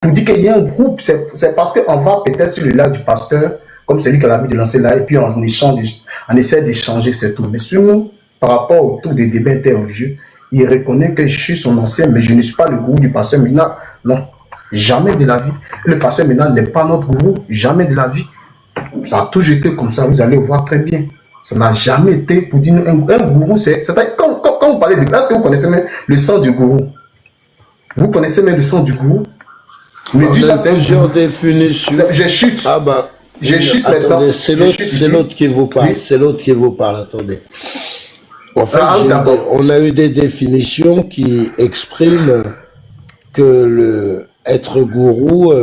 pour dire qu'il y a un groupe, c'est parce qu'on va peut-être sur le live du pasteur, comme celui qui a l'habitude de lancer là, et puis on essaie d'échanger, c'est tout. Mais sûrement, par rapport au tout des débats interreligieux, il reconnaît que je suis son ancien, mais je ne suis pas le gourou du pasteur Mina. Non, jamais de la vie. Le pasteur Mina n'est pas notre gourou, jamais de la vie. Ça a toujours été comme ça, vous allez voir très bien. Ça n'a jamais été pour dire un gourou, quand vous parlez de... Est-ce que vous connaissez même le sang du gourou? Vous connaissez même le sang du gourou? Mais on a plusieurs définitions. Je chute. Ah bah, je chute maintenant. Attendez, c'est l'autre qui vous parle. Oui. C'est l'autre qui vous parle, attendez. En fait, on a eu des définitions qui expriment que être gourou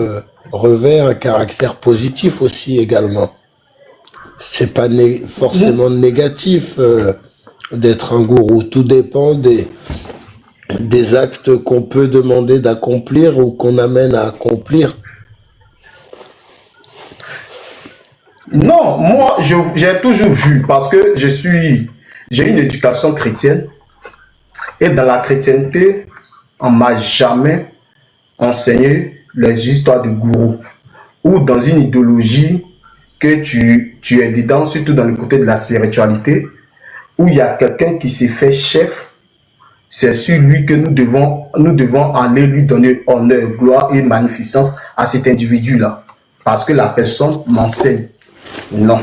revêt un caractère positif aussi également. C'est pas forcément négatif d'être un gourou. Tout dépend des actes qu'on peut demander d'accomplir ou qu'on amène à accomplir. Non, moi, j'ai toujours vu, parce que j'ai une éducation chrétienne, et dans la chrétienté, on ne m'a jamais enseigné les histoires de gourou, ou dans une idéologie que tu es dedans, surtout dans le côté de la spiritualité, où il y a quelqu'un qui s'est fait chef. C'est sur lui que nous devons aller lui donner honneur, gloire et magnificence à cet individu-là. Parce que la personne m'enseigne. Non.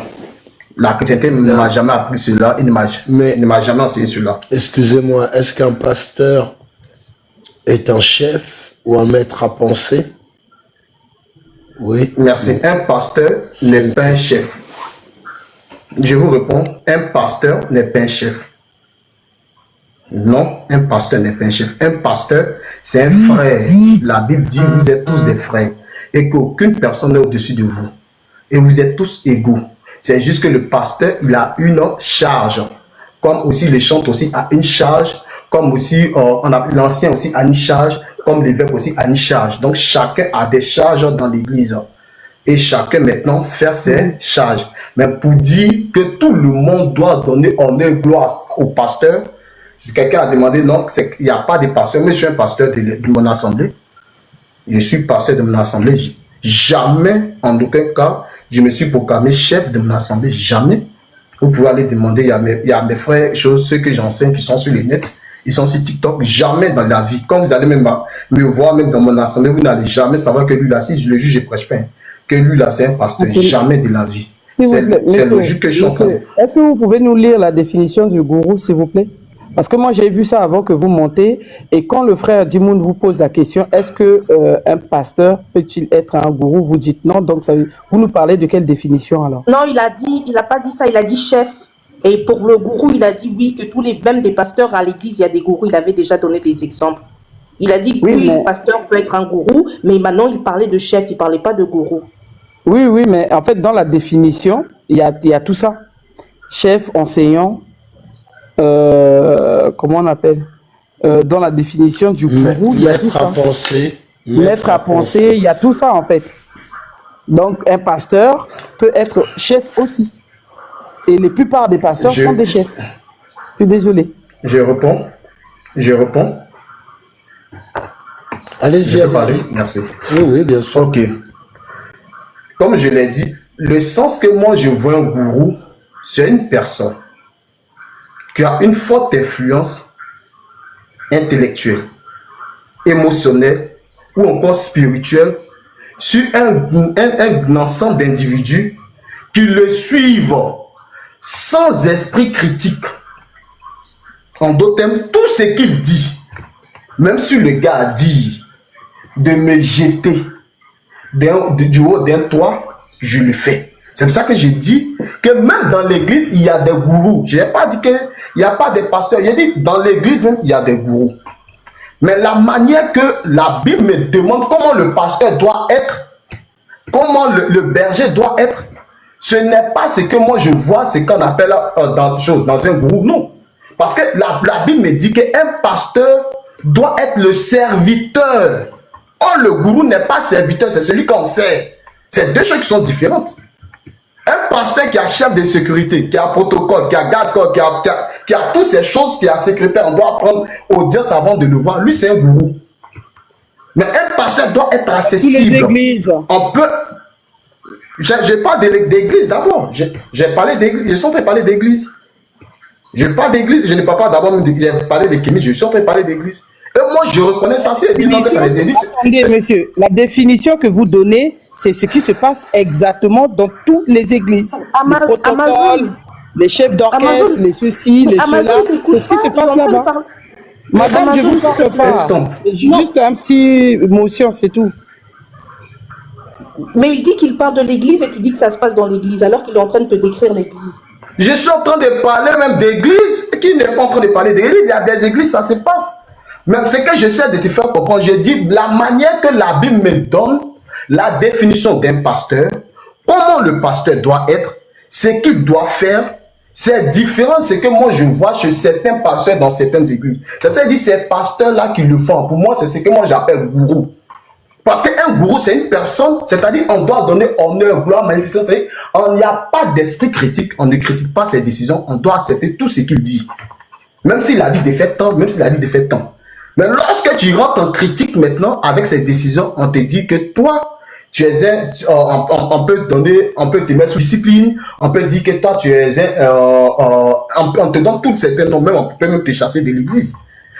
La chrétienté ne m'a jamais appris cela, il ne m'a jamais enseigné cela. Excusez-moi, est-ce qu'un pasteur est un chef ou un maître à penser? Oui. Merci. Un pasteur n'est pas un chef. Je vous réponds, un pasteur n'est pas un chef. Non, un pasteur n'est pas un chef. Un pasteur, c'est un frère. La Bible dit, vous êtes tous des frères. Et qu'aucune personne n'est au-dessus de vous. Et vous êtes tous égaux. C'est juste que le pasteur, il a une charge. Comme aussi le chantre aussi a une charge. Comme aussi, l'ancien aussi a une charge. Comme l'évêque aussi a une charge. Donc, chacun a des charges dans l'église. Et chacun maintenant fait ses charges. Mais pour dire que tout le monde doit donner honneur et gloire au pasteur, si quelqu'un a demandé, non, il n'y a pas de pasteur. Mais je suis un pasteur de mon assemblée. Je suis pasteur de mon assemblée. Jamais, en aucun cas, je me suis proclamé chef de mon assemblée. Jamais. Vous pouvez aller demander, il y a mes frères, ceux que j'enseigne qui sont sur les nets, ils sont sur TikTok. Jamais dans la vie. Quand vous allez même me voir, même dans mon assemblée, vous n'allez jamais savoir que lui là, si je le juge, je prêche pas. Que lui là, c'est un pasteur. Jamais de la vie. C'est logique que je suis en train. Est-ce que vous pouvez nous lire la définition du gourou, s'il vous plaît? Parce que moi, j'ai vu ça avant que vous montez. Et quand le frère Dimoun vous pose la question, est-ce que un pasteur peut-il être un gourou? Vous dites non. Donc, vous nous parlez de quelle définition alors? Non, il n'a pas dit ça. Il a dit chef. Et pour le gourou, il a dit oui, que même des pasteurs à l'église, il y a des gourous. Il avait déjà donné des exemples. Il a dit oui, le pasteur peut être un gourou, mais maintenant, il parlait de chef. Il ne parlait pas de gourou. Oui, mais en fait, dans la définition, il y a tout ça. Chef, enseignant, comment on appelle, dans la définition du gourou, il y a tout ça. Maître à penser, il y a tout ça en fait. Donc un pasteur peut être chef aussi. Et la plupart des pasteurs sont des chefs. Je suis désolé. Je réponds. Allez-y, parler. Merci. Oui, bien sûr. Ok. Comme je l'ai dit, le sens que moi je vois un gourou, c'est une personne qui a une forte influence intellectuelle, émotionnelle ou encore spirituelle sur un ensemble d'individus qui le suivent sans esprit critique. En d'autres termes, tout ce qu'il dit, même si le gars a dit de me jeter du haut d'un toit, je le fais. C'est pour ça que j'ai dit que même dans l'église, il y a des gourous. Je n'ai pas dit qu'il n'y a pas de pasteurs. J'ai dit dans l'église même, il y a des gourous. Mais la manière que la Bible me demande comment le pasteur doit être, comment le berger doit être, ce n'est pas ce que moi je vois, ce qu'on appelle dans un gourou. Non. Parce que la Bible me dit qu'un pasteur doit être le serviteur. Or, le gourou n'est pas serviteur, c'est celui qu'on sert. C'est deux choses qui sont différentes. Un pasteur qui a chef de sécurité, qui a protocole, qui a garde-corps, qui a toutes ces choses, qui a secrétaire, on doit prendre audience avant de le voir. Lui, c'est un gourou. Mais un pasteur doit être Toutes les accessible. églises. On peut... Je parle d'église d'abord. J'ai parlé d'église. Je suis en train de parler d'église. Je parle d'église. Je ne parle pas d'abord de parler de Kémy. Je suis en train de parler d'église. Et moi, je reconnais ça. C'est évident que ça les églises. Attendez, monsieur. La définition que vous donnez, c'est ce qui se passe exactement dans toutes les églises. Les protocoles, Amazon. les chefs d'orchestre, les ceci, les cela. C'est ce qui se passe là-bas. Madame, je vous coupe pas. C'est juste un petit motion, c'est tout. Mais il dit qu'il parle de l'église et tu dis que ça se passe dans l'église alors qu'il est en train de te décrire l'église. Je suis en train de parler même d'église. Qui n'est pas en train de parler d'église? Il y a des églises, ça se passe. Mais ce que j'essaie de te faire comprendre, je dis la manière que la Bible me donne la définition d'un pasteur, comment le pasteur doit être, ce qu'il doit faire, c'est différent de ce que moi je vois chez certains pasteurs dans certaines églises. C'est-à-dire que ces pasteurs-là qui le font, pour moi, c'est ce que moi j'appelle gourou. Parce qu'un gourou, c'est une personne, c'est-à-dire on doit donner honneur, gloire, magnificence. On n'y a pas d'esprit critique, on ne critique pas ses décisions, on doit accepter tout ce qu'il dit. Même s'il a dit de faire tant, même s'il a dit de faire tant. Mais lorsque tu rentres en critique maintenant avec ces décisions, on te dit que toi, tu es un, on peut te mettre sous discipline, on peut dire que toi, tu es on te donne tous certains noms, même on peut même te chasser de l'église.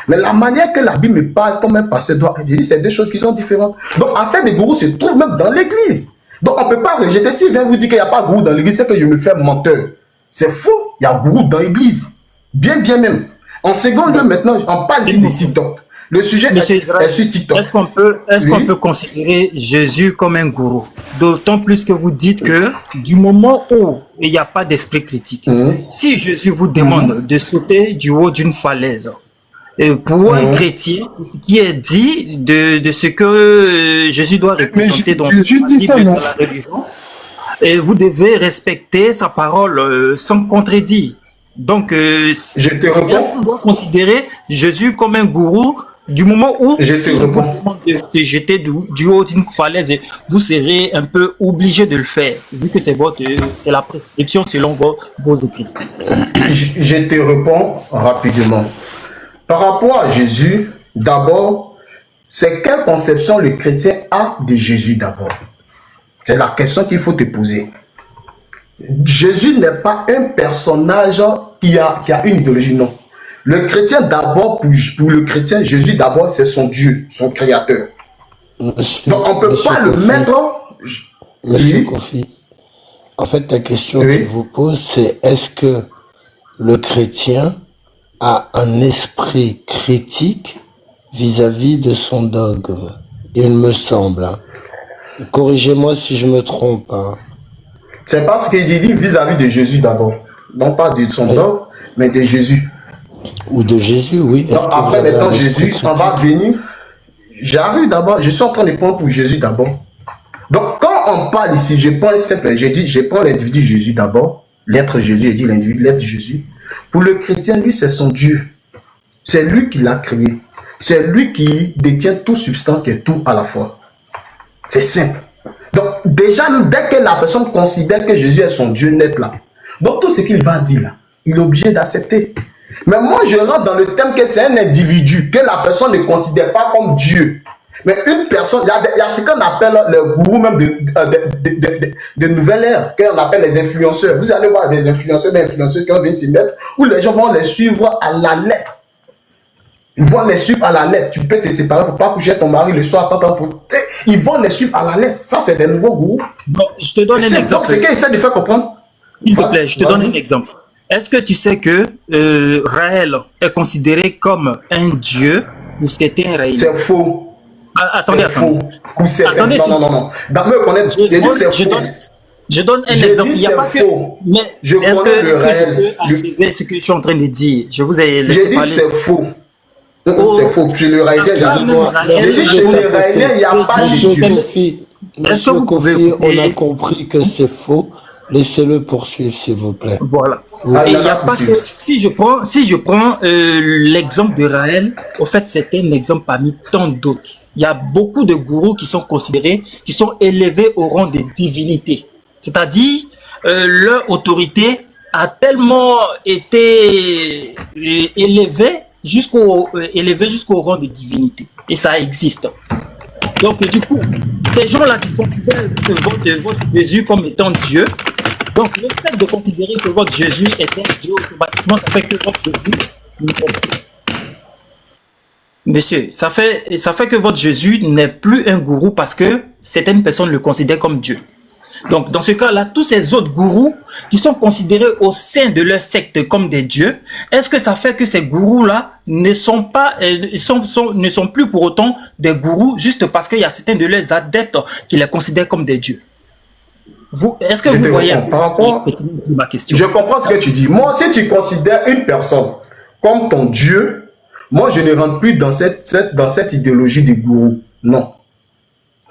Mais la manière que la Bible me parle comme un pasteur doit être, c'est deux choses qui sont différentes. Donc, affaire de gourou se trouve même dans l'église. Donc, on ne peut pas rejeter. S'il vient vous dire qu'il n'y a pas de gourou dans l'église, c'est que je me fais menteur. C'est faux. Il y a gourou dans l'église. Bien, bien même. En seconde lieu, maintenant, on parle ici de TikTok. Le sujet est sur TikTok. Est-ce qu'on peut considérer Jésus comme un gourou? D'autant plus que vous dites que du moment où il n'y a pas d'esprit critique, si Jésus vous demande de sauter du haut d'une falaise, pour un chrétien, ce qui est dit de ce que Jésus doit représenter dans la Bible, dans la religion, et vous devez respecter sa parole sans contredire. Donc, je te réponds. Est-ce qu'on doit considérer Jésus comme un gourou du moment où je te vous demande de se jeter du haut d'une falaise, vous serez un peu obligé de le faire, vu que c'est la prescription selon vos écrits. Je te réponds rapidement. Par rapport à Jésus, d'abord, c'est quelle conception le chrétien a de Jésus d'abord? C'est la question qu'il faut te poser. Jésus n'est pas un personnage qui a une idéologie, non. Le chrétien d'abord, pour le chrétien, Jésus d'abord, c'est son Dieu, son créateur. Donc on ne peut pas le mettre... Monsieur Kofi, en fait, la question qu'il vous pose, c'est est-ce que le chrétien a un esprit critique vis-à-vis de son dogme? Il me semble. Hein. Corrigez-moi si je me trompe. Hein. C'est parce qu'il dit vis-à-vis de Jésus d'abord. Non pas de son dogme, mais de Jésus. Ou de Jésus, oui. Donc, après, maintenant, Jésus, critique? On va venir. J'arrive d'abord, je suis en train de prendre pour Jésus d'abord. Donc, quand on parle ici, je prends un simple, je prends l'individu Jésus d'abord. L'être Jésus, je dis l'individu, l'être Jésus. Pour le chrétien, lui, c'est son Dieu. C'est lui qui l'a créé. C'est lui qui détient toute substance qui est tout à la fois. C'est simple. Donc, déjà, dès que la personne considère que Jésus est son Dieu net là, donc tout ce qu'il va dire là, il est obligé d'accepter. Mais moi, je rentre dans le thème que c'est un individu, que la personne ne considère pas comme Dieu. Mais une personne, il y a ce qu'on appelle le gourou même de nouvelle ère, qu'on appelle les influenceurs. Vous allez voir des influenceurs qui vont venir s'y mettre, où les gens vont les suivre à la lettre. Ils vont les suivre à la lettre. Tu peux te séparer, il ne faut pas coucher ton mari le soir. Ils vont les suivre à la lettre. Ça, c'est des nouveaux gourous. Bon, je te donne un exemple. Donc, c'est qu'ils essaient de faire comprendre. S'il te plaît, je te donne un exemple. Est-ce que tu sais que Raël est considéré comme un dieu ou c'était un Raël? C'est faux. Attendez. Faux. Ou c'est attendez, non. Dans me connaître, je donne un exemple. Il n'y a pas faux. Mais je est-ce que le Raël. Je peux achever ce que je suis en train de dire? Je vous ai laissé parler. J'ai dit que c'est faux. C'est faux. Chez le Raël, j'ai dit chez le Raël, il n'y a pas de Dieu. Monsieur Kofi, on a compris que c'est faux. Laissez-le poursuivre, s'il vous plaît. Voilà. Et il n'y a pas que... Si je prends l'exemple de Raël, au fait, c'est un exemple parmi tant d'autres. Il y a beaucoup de gourous qui sont considérés, qui sont élevés au rang de divinité. C'est-à-dire, leur autorité a tellement été élevée jusqu'au rang de divinité. Et ça existe. Donc, du coup, ces gens-là qui considèrent votre Jésus comme étant Dieu, donc le fait de considérer que votre Jésus est un Dieu, automatiquement, ça fait que votre Jésus n'est pas Dieu. Monsieur, ça fait que votre Jésus n'est plus un gourou parce que certaines personnes le considèrent comme Dieu. Donc, dans ce cas-là, tous ces autres gourous qui sont considérés au sein de leur secte comme des dieux, est-ce que ça fait que ces gourous-là ne sont plus pour autant des gourous juste parce qu'il y a certains de leurs adeptes qui les considèrent comme des dieux? Est-ce que vous voyez ma question? Je comprends ce que tu dis. Moi, si tu considères une personne comme ton Dieu, moi, je ne rentre plus dans cette idéologie des gourous. Non.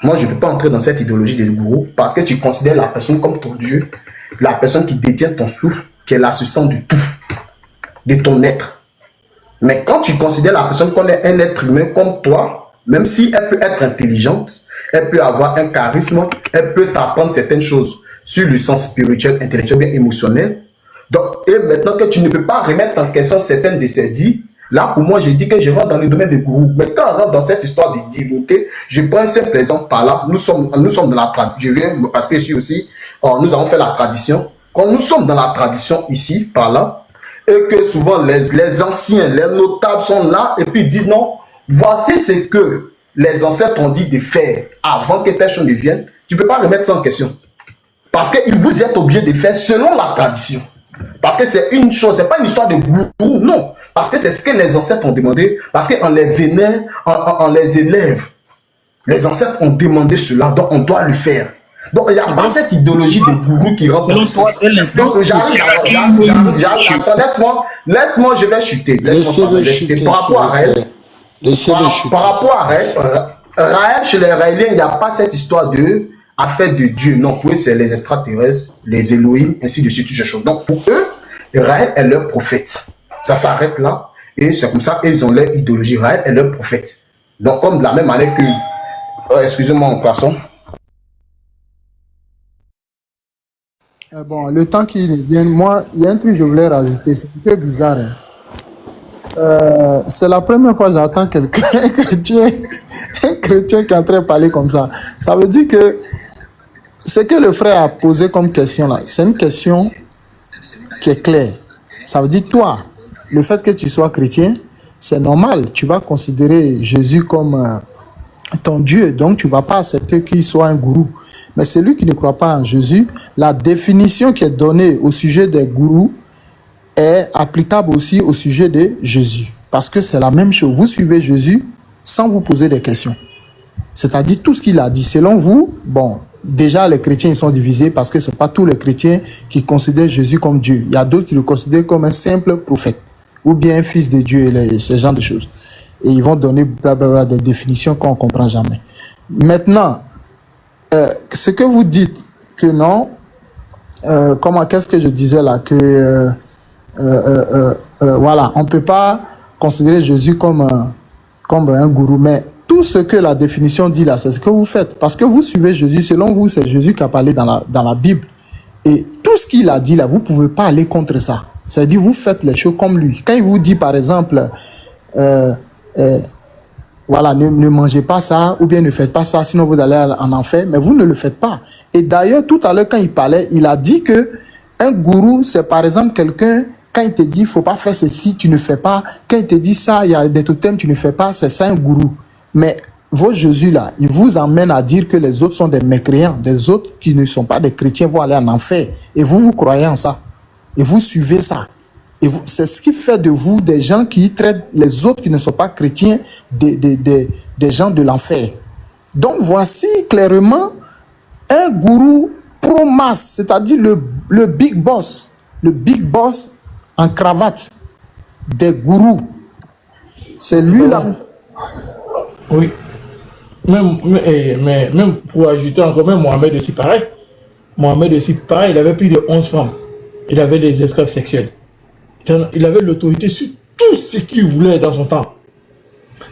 Moi, je ne peux pas entrer dans cette idéologie des gourous parce que tu considères la personne comme ton Dieu, la personne qui détient ton souffle, qui est l'assistant de tout, de ton être. Mais quand tu considères la personne comme un être humain comme toi, même si elle peut être intelligente, elle peut avoir un charisme, elle peut t'apprendre certaines choses sur le sens spirituel, intellectuel, bien émotionnel. Donc, et maintenant que tu ne peux pas remettre en question certaines de ces dits, là, pour moi, je dis que je rentre dans le domaine des gourous. Mais quand on rentre dans cette histoire de divinité, je prends un simple exemple par là. Nous sommes dans la tradition. Je viens parce que ici aussi, nous avons fait la tradition. Quand nous sommes dans la tradition ici, par là, et que souvent les anciens, les notables sont là et puis ils disent non, voici ce que les ancêtres ont dit de faire avant que telle chose ne vienne, tu ne peux pas remettre ça en question. Parce que vous êtes obligé de faire selon la tradition. Parce que c'est une chose, ce n'est pas une histoire de gourou, non. Parce que c'est ce que les ancêtres ont demandé, parce qu'on les vénère, on les élève. Les ancêtres ont demandé cela, donc on doit le faire. Donc il n'y a pas cette idéologie de gourou qui rentre dans le sens. Donc j'arrive, attends, laisse-moi, je vais chuter. Laisse-moi chuter. Par rapport à Raël, chez les Raéliens, il n'y a pas cette histoire de affaire de Dieu. Non, pour eux, c'est les extraterrestres, les Elohim, ainsi de suite, toutes ces choses. Donc pour eux, Raël est leur prophète. Ça s'arrête là. Et c'est comme ça qu'ils ont leur idéologie. Raël est leur prophète. Donc comme de la même manière que... excusez-moi en passant. Bon, le temps qu'ils viennent, moi, il y a un truc que je voulais rajouter. C'est un peu bizarre. Hein. C'est la première fois que j'entends quelqu'un, un chrétien qui est en train de parler comme ça. Ça veut dire que ce que le frère a posé comme question là, c'est une question qui est claire. Ça veut dire toi, le fait que tu sois chrétien, c'est normal. Tu vas considérer Jésus comme ton Dieu. Donc, tu ne vas pas accepter qu'il soit un gourou. Mais celui qui ne croit pas en Jésus, la définition qui est donnée au sujet des gourous est applicable aussi au sujet de Jésus. Parce que c'est la même chose. Vous suivez Jésus sans vous poser des questions. C'est-à-dire tout ce qu'il a dit. Selon vous, bon, déjà les chrétiens ils sont divisés parce que ce n'est pas tous les chrétiens qui considèrent Jésus comme Dieu. Il y a d'autres qui le considèrent comme un simple prophète ou bien un fils de Dieu et ce genre de choses. Et ils vont donner blablabla des définitions qu'on ne comprend jamais. Maintenant, ce que vous dites que non, qu'est-ce que je disais là, que voilà, on ne peut pas considérer Jésus comme un gourou, mais tout ce que la définition dit là, c'est ce que vous faites, parce que vous suivez Jésus, selon vous, c'est Jésus qui a parlé dans la Bible, et tout ce qu'il a dit là, vous ne pouvez pas aller contre ça, c'est-à-dire vous faites les choses comme lui. Quand il vous dit par exemple, voilà, ne mangez pas ça, ou bien ne faites pas ça, sinon vous allez en enfer, mais vous ne le faites pas. Et d'ailleurs, tout à l'heure, quand il parlait, il a dit que un gourou, c'est par exemple quelqu'un, quand il te dit, faut pas faire ceci, tu ne fais pas. Quand il te dit ça, il y a des totems, tu ne fais pas, c'est ça un gourou. Mais votre Jésus là, il vous emmène à dire que les autres sont des mécréants, les autres qui ne sont pas des chrétiens vont aller en enfer. Et vous croyez en ça. Et vous suivez ça. Et c'est ce qui fait de vous des gens qui traitent les autres qui ne sont pas chrétiens des gens de l'enfer. Donc voici clairement un gourou pro-masse, c'est-à-dire le big boss en cravate des gourous. C'est lui là. Oui. Mais même pour ajouter encore, même Mohamed aussi pareil. Mohamed aussi pareil, il avait plus de 11 femmes. Il avait des esclaves sexuels. Il avait l'autorité sur tout ce qu'il voulait dans son temps.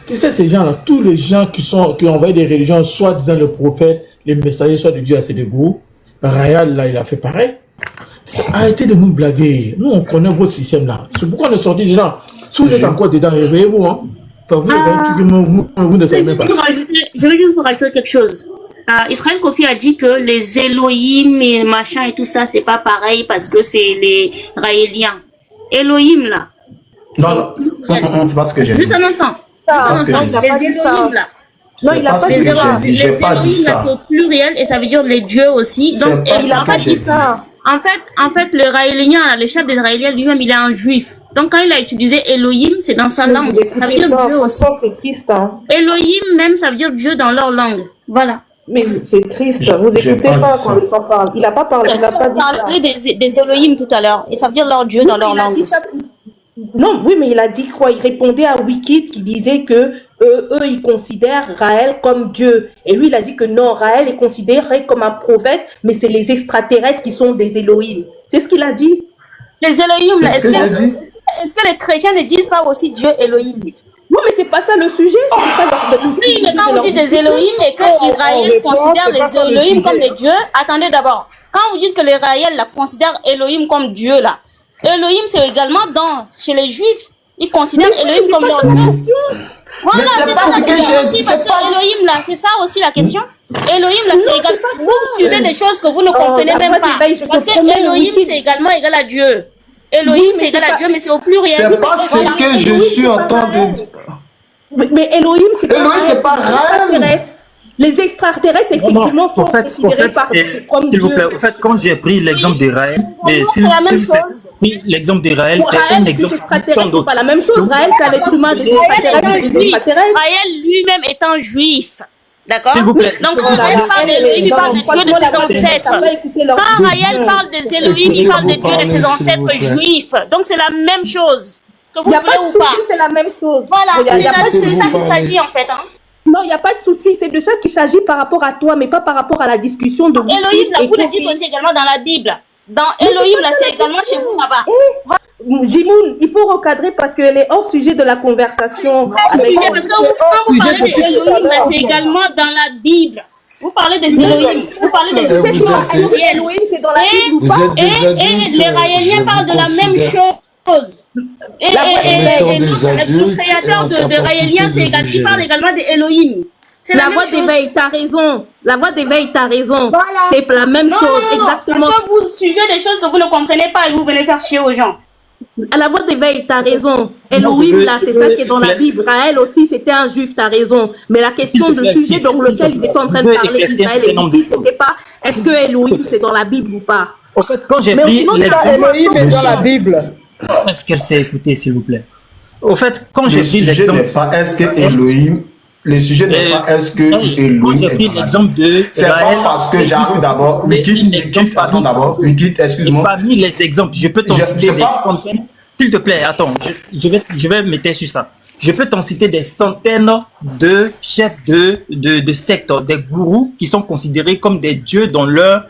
Tu sais, ces gens-là, tous les gens qui ont envoyé des religions, soit disant le prophète, les messagers, soit de Dieu à ces deux gourous, Rayal, là, il a fait pareil. Arrêtez de nous blaguer. Nous, on connaît votre système là. C'est pourquoi on est sorti dedans. Si vous êtes encore dedans, réveillez-vous. Hein. Vous êtes un truc que vous ne savez même pas. Je vais juste vous rajouter quelque chose. Israël Kofi a dit que les Elohim et machin et tout ça, c'est pas pareil parce que c'est les Raéliens. Elohim, là. Non, c'est pas ce que j'ai dit. Juste un instant. Les Elohim, là. Non, il n'a pas dit ça. J'ai pas dit ça. C'est au pluriel et ça veut dire les dieux aussi. Donc, il n'a pas dit ça. En fait, le Raélien, le chef des Raéliens lui-même, il est un juif. Donc, quand il a utilisé Elohim, c'est dans sa langue. Ça veut dire Dieu aussi. C'est triste, hein. Elohim, même, ça veut dire Dieu dans leur langue. Voilà. Mais c'est triste. Vous écoutez pas quand il en parle. Il n'a pas parlé. Il n'a pas dit ça. Il a parlé des Elohim tout à l'heure. Et ça veut dire leur Dieu dans leur langue aussi. Non, oui, mais il a dit quoi? Il répondait à Wikid qui disait que eux, ils considèrent Raël comme Dieu. Et lui, il a dit que non, Raël est considéré comme un prophète, mais c'est les extraterrestres qui sont des Elohim. C'est ce qu'il a dit. Les Elohim, là, est-ce que les chrétiens ne disent pas aussi Dieu Elohim? Non, mais c'est pas ça le sujet. Oui, mais quand vous dites des Elohim et que Israël considère les Elohim comme des dieux, attendez d'abord. Quand vous dites que les Raël la considèrent Elohim comme Dieu, là, Elohim, c'est également chez les Juifs. Ils considèrent Elohim comme leur Dieu. Voilà, c'est ça la question. Parce que Elohim, là, c'est ça aussi la question. Elohim, là, c'est égal. Vous suivez des choses que vous ne comprenez même pas. Parce que Elohim, c'est également égal à Dieu. Elohim, c'est égal à Dieu, mais c'est au pluriel. C'est pas ce que je suis en train de dire. Mais Elohim, c'est pas Raël. Les extraterrestres, effectivement, sont considérés comme Dieu. S'il vous plaît, en fait, quand j'ai pris l'exemple d'Israël, c'est la même chose. L'exemple d'Israël, c'est un exemple tant d'autres. C'est pas la même chose. Raël, c'est l'être humain des extraterrestres. Raël lui-même est un juif. D'accord? S'il vous plaît. Donc, Raël parle d'Elohim, il parle des dieux de ses ancêtres. Quand Raël parle des Elohim, il parle des dieux de ses ancêtres juifs. Donc, c'est la même chose. Il n'y a pas de souci, c'est la même chose. Voilà, c'est ça qu'il s'agit en fait. Non, il n'y a pas de souci, c'est de ça qu'il s'agit par rapport à toi, mais pas par rapport à la discussion de Elohim, là, vous le dites aussi également dans la Bible. Dans Elohim, là, c'est également chez vous là-bas. Jimoun, il faut recadrer parce qu'elle est hors sujet de la conversation. Parce que quand vous parlez des Elohim, là, c'est également dans la Bible. Vous parlez des Elohim, vous parlez des Elohim, c'est dans la Bible ou pas? Et les Raéliens parlent de la même chose. Et le créateur de Raéliens, il parle également des Elohim. La voix d'éveil, t'as raison. La voix d'éveil, t'as raison. Voilà. C'est la même chose, exactement. Parce que vous suivez des choses que vous ne comprenez pas et vous venez faire chier aux gens. À la voix d'éveil, t'as raison. Elohim, là, c'est ça qui est dans la Bible. Raël aussi, c'était un juif, t'as raison. Mais la question de sujet dans lequel ils étaient en train de parler d'Israël et de c'était pas est-ce que Elohim, c'est dans la Bible ou pas? En fait, quand j'ai pris Elohim est dans la Bible. Est-ce qu'elle s'est écoutée, s'il vous plaît? Au fait, quand j'ai pris l'exemple... Le sujet n'est pas est-ce que Elohim... Le sujet n'est pas est-ce que Elohim est dans l'exemple de... C'est pas parce que j'arrive d'abord... Wikid, attends d'abord. Wikid, excuse-moi. Parmi les exemples, je peux t'en citer des centaines. S'il te plaît, attends, je vais me taire sur ça. Je peux t'en citer des centaines de chefs de sectes, des gourous qui sont considérés comme des dieux dans leur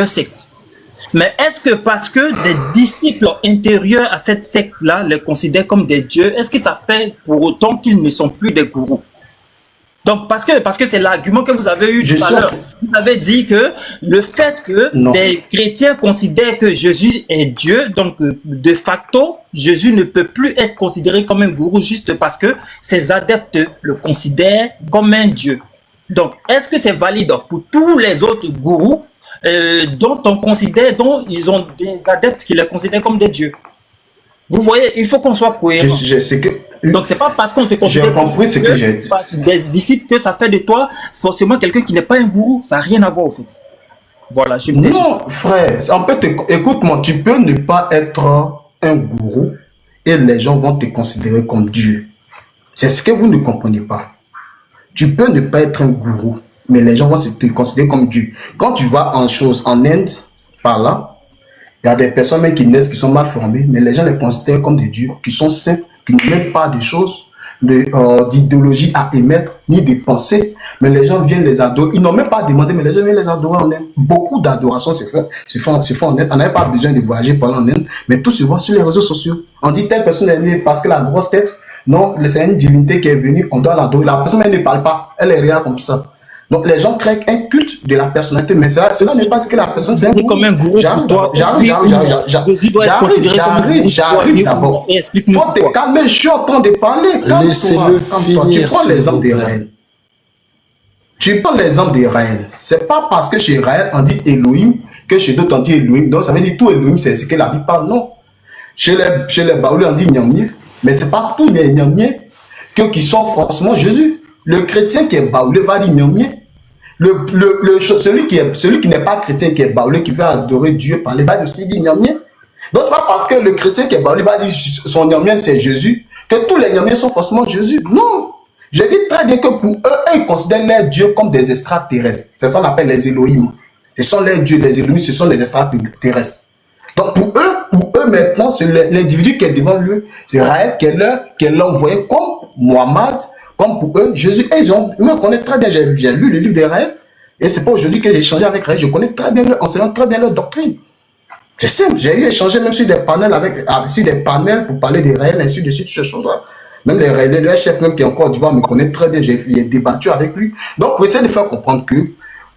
secte. Mais est-ce que parce que des disciples intérieurs à cette secte-là les considèrent comme des dieux, est-ce que ça fait pour autant qu'ils ne sont plus des gourous? Donc, parce que c'est l'argument que vous avez eu tout à l'heure. Vous avez dit que le fait que des chrétiens considèrent que Jésus est Dieu, donc de facto, Jésus ne peut plus être considéré comme un gourou juste parce que ses adeptes le considèrent comme un Dieu. Donc, est-ce que c'est valide pour tous les autres gourous dont on considère, dont ils ont des adeptes qui les considèrent comme des dieux? Vous voyez, il faut qu'on soit cohérent. Donc c'est pas parce qu'on te considère comme des disciples que ça fait de toi forcément quelqu'un qui n'est pas un gourou. Ça n'a rien à voir au fait. Voilà, je me dis ça. Non, frère, en fait, écoute-moi, tu peux ne pas être un gourou et les gens vont te considérer comme Dieu. C'est ce que vous ne comprenez pas. Tu peux ne pas être un gourou, mais les gens vont te considérer comme Dieu. Quand tu vas en Inde, par là, il y a des personnes même qui naissent, qui sont mal formées, mais les gens les considèrent comme des dieux, qui sont simples, qui n'ont même pas de choses, d'idéologie à émettre, ni de pensée. Mais les gens viennent les adorer. Ils n'ont même pas demandé, mais les gens viennent les adorer en Inde. Beaucoup d'adorations se font en Inde. On n'avait pas besoin de voyager pendant en Inde, mais tout se voit sur les réseaux sociaux. On dit telle personne est née parce que la grosse tête, non, c'est une divinité qui est venue, on doit l'adorer. La personne elle ne parle pas, elle est rien comme ça. Donc les gens créent un culte de la personnalité, mais cela n'est pas que la personne c'est un gourou. Comme un gourou. J'arrive d'abord. Faut te calmer, je suis en train de parler. Laissez-le finir. Tu prends l'exemple d'Israël. Tu prends l'exemple d'Israël. C'est pas parce que chez Israël on dit Elohim que chez d'autres on dit Elohim. Donc ça veut dire tout Elohim, c'est ce que la Bible parle. Non. Chez les Baoulés on dit Nyamnié. Mais c'est pas tous les Nyamnié qui sont forcément Jésus. Le chrétien qui est Baoulé va dire Nyamnié. Celui qui n'est pas chrétien, qui est Baoulé, qui veut adorer Dieu, parler, va aussi dire Nyamnié. Donc c'est pas parce que le chrétien qui est Baoulé va dire son Nyamnié c'est Jésus que tous les Nyamnié sont forcément Jésus. Non. Je dis très bien que pour eux, ils considèrent leurs dieux comme des extraterrestres. C'est ça qu'on appelle les Elohim. Ce sont les dieux, les Elohim, ce sont les extraterrestres. Donc pour eux maintenant, c'est l'individu qui est devant lui, c'est Raël qui est l'envoyé comme Mohammed, comme pour eux, Jésus. Et ils me connaissent très bien, j'ai lu le livre de Raël, et c'est pas aujourd'hui que j'ai échangé avec Raël, je connais très bien leur enseignant, très bien leur doctrine. C'est simple, j'ai eu échangé même sur des panels pour parler des Raël, ainsi de suite, ces choses-là. Même le chef même qui est encore du me connaît très bien, j'ai débattu avec lui. Donc pour essayer de faire comprendre que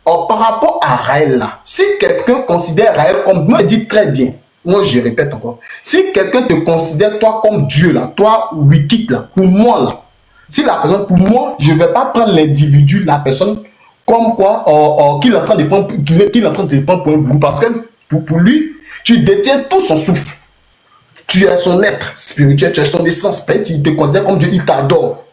par rapport à Raël là, si quelqu'un considère Raël comme, moi dit très bien, moi je répète encore, si quelqu'un te considère toi comme Dieu là, toi Wicked là, pour moi là, si la personne, pour moi, je ne vais pas prendre l'individu, la personne, comme quoi, qu'il est en train de prendre pour un gourou, parce que pour lui, tu détiens tout son souffle. Tu es son être spirituel, tu es son essence, il te considère comme Dieu, il t'adore.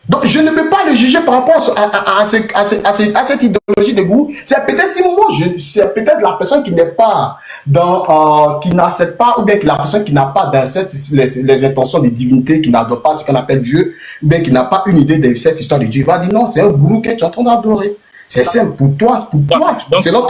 Donc je ne peux pas le juger par rapport à cette idéologie de gourou. C'est peut-être si moi, c'est peut-être la personne qui n'est pas qui n'accepte pas, ou bien la personne qui n'a pas les intentions de divinité, qui n'adore pas ce qu'on appelle Dieu, ou bien qui n'a pas une idée de cette histoire de Dieu. Il va dire non, c'est un gourou que tu es en train d'adorer. C'est simple pour toi, selon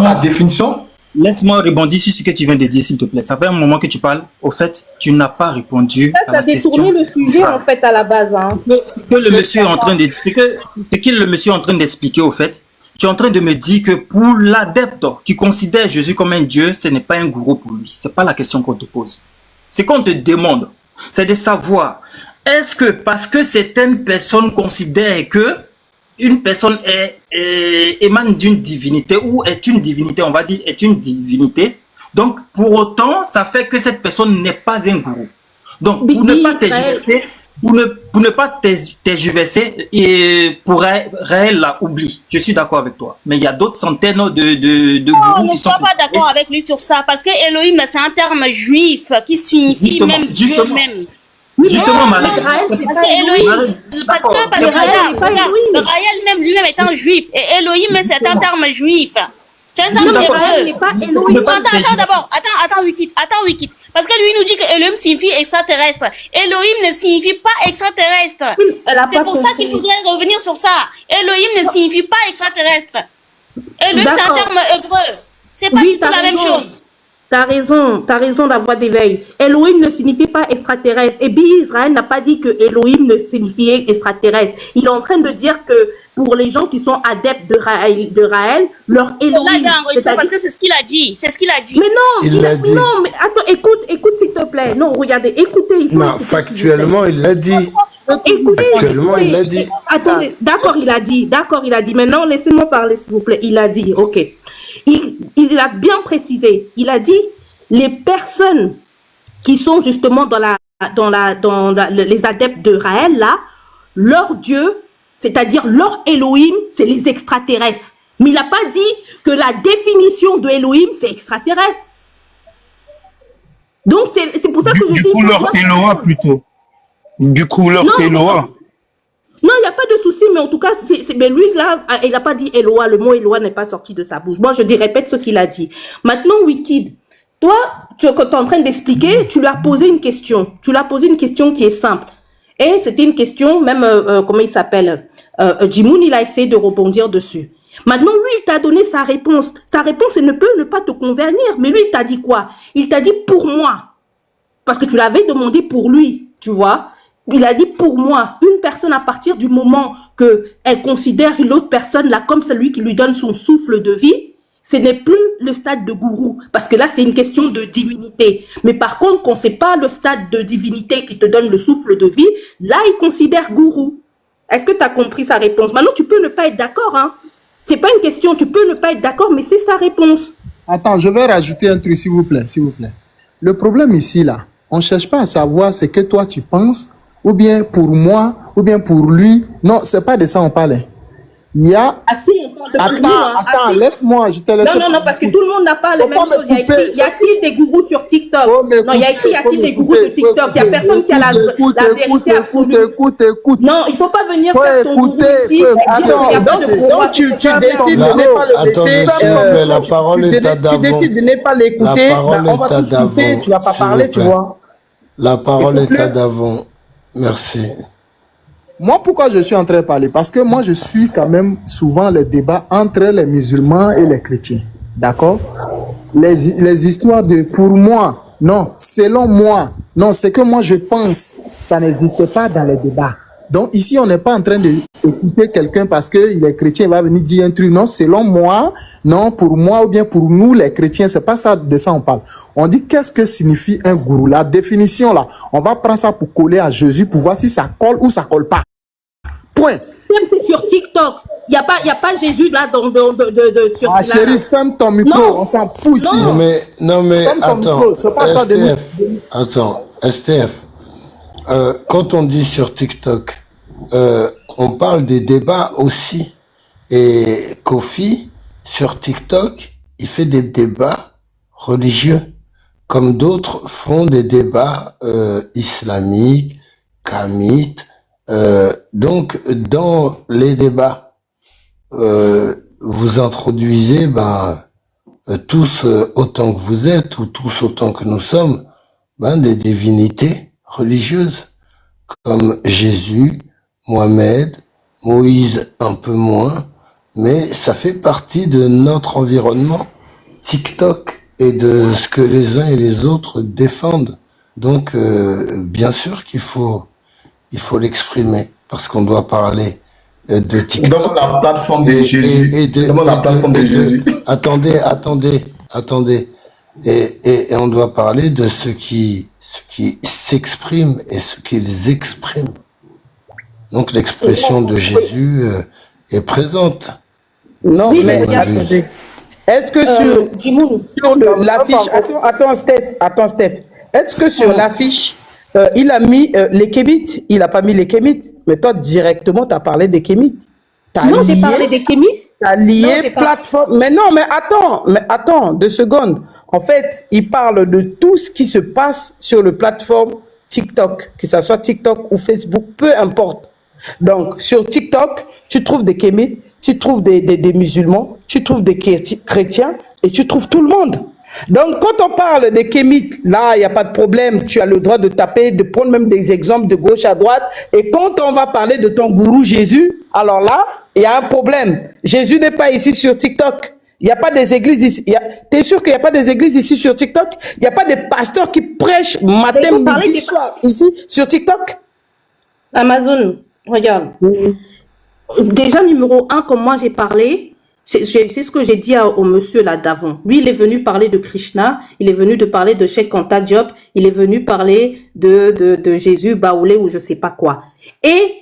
ta définition. Laisse-moi rebondir sur ce que tu viens de dire, s'il te plaît. Ça fait un moment que tu parles. Au fait, tu n'as pas répondu à la question. Ça a détourné le sujet, en fait, à la base. Hein. Ce que le monsieur est en train de... le monsieur est en train d'expliquer, au fait, tu es en train de me dire que pour l'adepte qui considère Jésus comme un Dieu, ce n'est pas un gourou pour lui. Ce n'est pas la question qu'on te pose. Ce qu'on te demande, c'est de savoir, est-ce que parce que certaines personnes considèrent que une personne émane d'une divinité ou est une divinité, on va dire, est une divinité. Donc, pour autant, ça fait que cette personne n'est pas un gourou. Donc, pour ne pas tergiverser, pour ne pas tergiverser, et pour Raël, là, oublie. Je suis d'accord avec toi. Mais il y a d'autres centaines de gourous qui sont... Je ne suis pas d'accord avec lui sur ça, parce que Elohim, c'est un terme juif qui signifie même Dieu même. Oui, justement, Marie. Parce que Elohim, parce que regarde, Raël même lui-même est un juif, et Elohim, c'est un terme juif. C'est un terme hébreu. Attends, Wikit. Parce que lui nous dit que Elohim signifie extraterrestre. Elohim ne signifie pas extraterrestre. C'est pour ça qu'il faudrait revenir sur ça. Elohim ne signifie pas extraterrestre. Elohim, c'est un terme hébreu. C'est pas du tout la même chose. T'as raison, la voix d'éveil. Elohim ne signifie pas extraterrestre. Et Bi Israël n'a pas dit que Elohim ne signifiait extraterrestre. Il est en train de dire que pour les gens qui sont adeptes de Raël, leur Elohim... Parce que c'est ce qu'il a dit. Mais non, non, mais attends, écoute s'il te plaît. Non, regardez, écoutez. Non, factuellement, il l'a dit. Factuellement, il l'a dit. Attendez, d'accord, il a dit. Maintenant, laissez-moi parler, s'il vous plaît. Il a dit, ok. Il a bien précisé. Il a dit les personnes qui sont justement les adeptes de Raël là, leur Dieu, c'est-à-dire leur Elohim, c'est les extraterrestres. Mais il n'a pas dit que la définition de Elohim, c'est extraterrestre. Donc c'est pour ça que je dis... Du coup, leur Eloah plutôt. Eloah. Non, il n'y a pas de souci, mais en tout cas, mais lui, là, il n'a pas dit Eloah. Le mot Eloah n'est pas sorti de sa bouche. Moi, je répète ce qu'il a dit. Maintenant, Wicked, toi, quand tu es en train d'expliquer, tu lui as posé une question. Tu lui as posé une question qui est simple. Et c'était une question, même, comment il s'appelle Jimoun, il a essayé de rebondir dessus. Maintenant, lui, il t'a donné sa réponse. Ta réponse, elle ne peut ne pas te convenir. Mais lui, il t'a dit quoi? Il t'a dit pour moi. Parce que tu l'avais demandé pour lui, tu vois. Il a dit pour moi, une personne à partir du moment qu'elle considère l'autre personne là comme celui qui lui donne son souffle de vie, ce n'est plus le stade de gourou. Parce que là, c'est une question de divinité. Mais par contre, quand c'est pas le stade de divinité qui te donne le souffle de vie, là, il considère gourou. Est-ce que tu as compris sa réponse? Maintenant, tu peux ne pas être d'accord. Hein. Ce n'est pas une question, tu peux ne pas être d'accord, mais c'est sa réponse. Attends, je vais rajouter un truc, s'il vous plaît, s'il vous plaît. Le problème ici, là, on ne cherche pas à savoir ce que toi tu penses, ou bien pour moi, ou bien pour lui. Non, ce n'est pas de ça on parle. Il y a... Ah si, on parle de Attends, laisse-moi, je te laisse. Non, parce que tout le monde n'a pas les mêmes choses. Il y a qui des gourous sur TikTok? Non, il y a qui des gourous sur TikTok? Il n'y a personne qui a la vérité absolue. Écoute. Non, il ne faut pas venir faire ton gourou ici. Donc, tu décides de ne pas le laisser. La parole est à Davon. Tu décides de ne pas l'écouter. On va tous couper, tu ne vas pas parler, tu vois. La parole est à Davon. Merci. Moi, pourquoi je suis en train de parler? Parce que moi, je suis quand même souvent les débats entre les musulmans et les chrétiens. D'accord? Les histoires de pour moi, non, selon moi, non, c'est que moi je pense, ça n'existe pas dans les débats. Donc ici, on n'est pas en train d'écouter quelqu'un parce qu'il est chrétien, il va venir dire un truc. Non, selon moi, non, pour moi ou bien pour nous les chrétiens, c'est pas ça, de ça on parle. On dit qu'est-ce que signifie un gourou? La définition là, on va prendre ça pour coller à Jésus pour voir si ça colle ou ça colle pas. Point. C'est sur TikTok. Il n'y a pas Jésus là sur ah chérie, ferme ton micro, non. On s'en fout ici. Non mais attends, STF. Quand on dit sur TikTok, on parle des débats aussi. Et Kofi, sur TikTok, il fait des débats religieux, comme d'autres font des débats islamiques, kamites. Donc, dans les débats, vous introduisez tous autant que vous êtes, ou tous autant que nous sommes, des divinités religieuses, comme Jésus, Mohamed, Moïse un peu moins, mais ça fait partie de notre environnement TikTok et de ce que les uns et les autres défendent. Donc, bien sûr qu'il faut l'exprimer, parce qu'on doit parler de TikTok. Dans la plateforme de Jésus. Dans la plateforme de Jésus. Attendez. Et on doit parler de ce qui s'exprime et ce qu'ils expriment. Donc l'expression de Jésus est présente. Non, mais attendez. Est-ce que sur l'affiche... Attends, Steph. Est-ce que sur l'affiche, il a mis les kémites? Il n'a pas mis les kémites. Mais toi, directement, tu as parlé des kémites. Non, j'ai parlé des kémites. Tu as lié plateforme. Mais non, mais attends, 2 secondes. En fait, il parle de tout ce qui se passe sur le plateforme TikTok, que ce soit TikTok ou Facebook, peu importe. Donc, sur TikTok, tu trouves des kémites, tu trouves des musulmans, tu trouves des chrétiens et tu trouves tout le monde. Donc, quand on parle des kémites, là, il n'y a pas de problème. Tu as le droit de taper, de prendre même des exemples de gauche à droite. Et quand on va parler de ton gourou Jésus, alors là, il y a un problème. Jésus n'est pas ici sur TikTok. Il n'y a pas des églises ici. T'es sûr qu'il n'y a pas des églises ici sur TikTok? Il n'y a pas des pasteurs qui prêchent matin, midi, soir ici sur TikTok? Amazon, regarde. Déjà, numéro 1, comme moi j'ai parlé, c'est ce que j'ai dit au monsieur là d'avant. Lui, il est venu parler de Krishna, il est venu de parler de Cheikh Anta Diop, il est venu parler de Jésus Baoulé ou je sais pas quoi. Et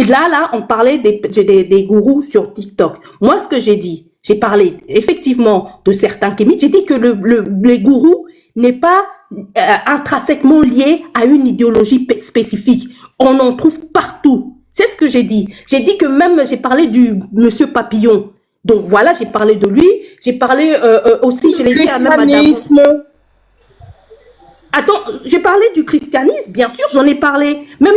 là, on parlait des gourous sur TikTok. Moi, ce que j'ai dit, j'ai parlé effectivement de certains kémites. J'ai dit que les gourous n'est pas intrinsèquement lié à une idéologie spécifique. On en trouve partout. C'est ce que j'ai dit. J'ai dit que même, j'ai parlé du monsieur Papillon. Donc voilà, j'ai parlé de lui. J'ai parlé aussi, je l'ai dit à même madame. Attends, j'ai parlé du christianisme, bien sûr, j'en ai parlé. Même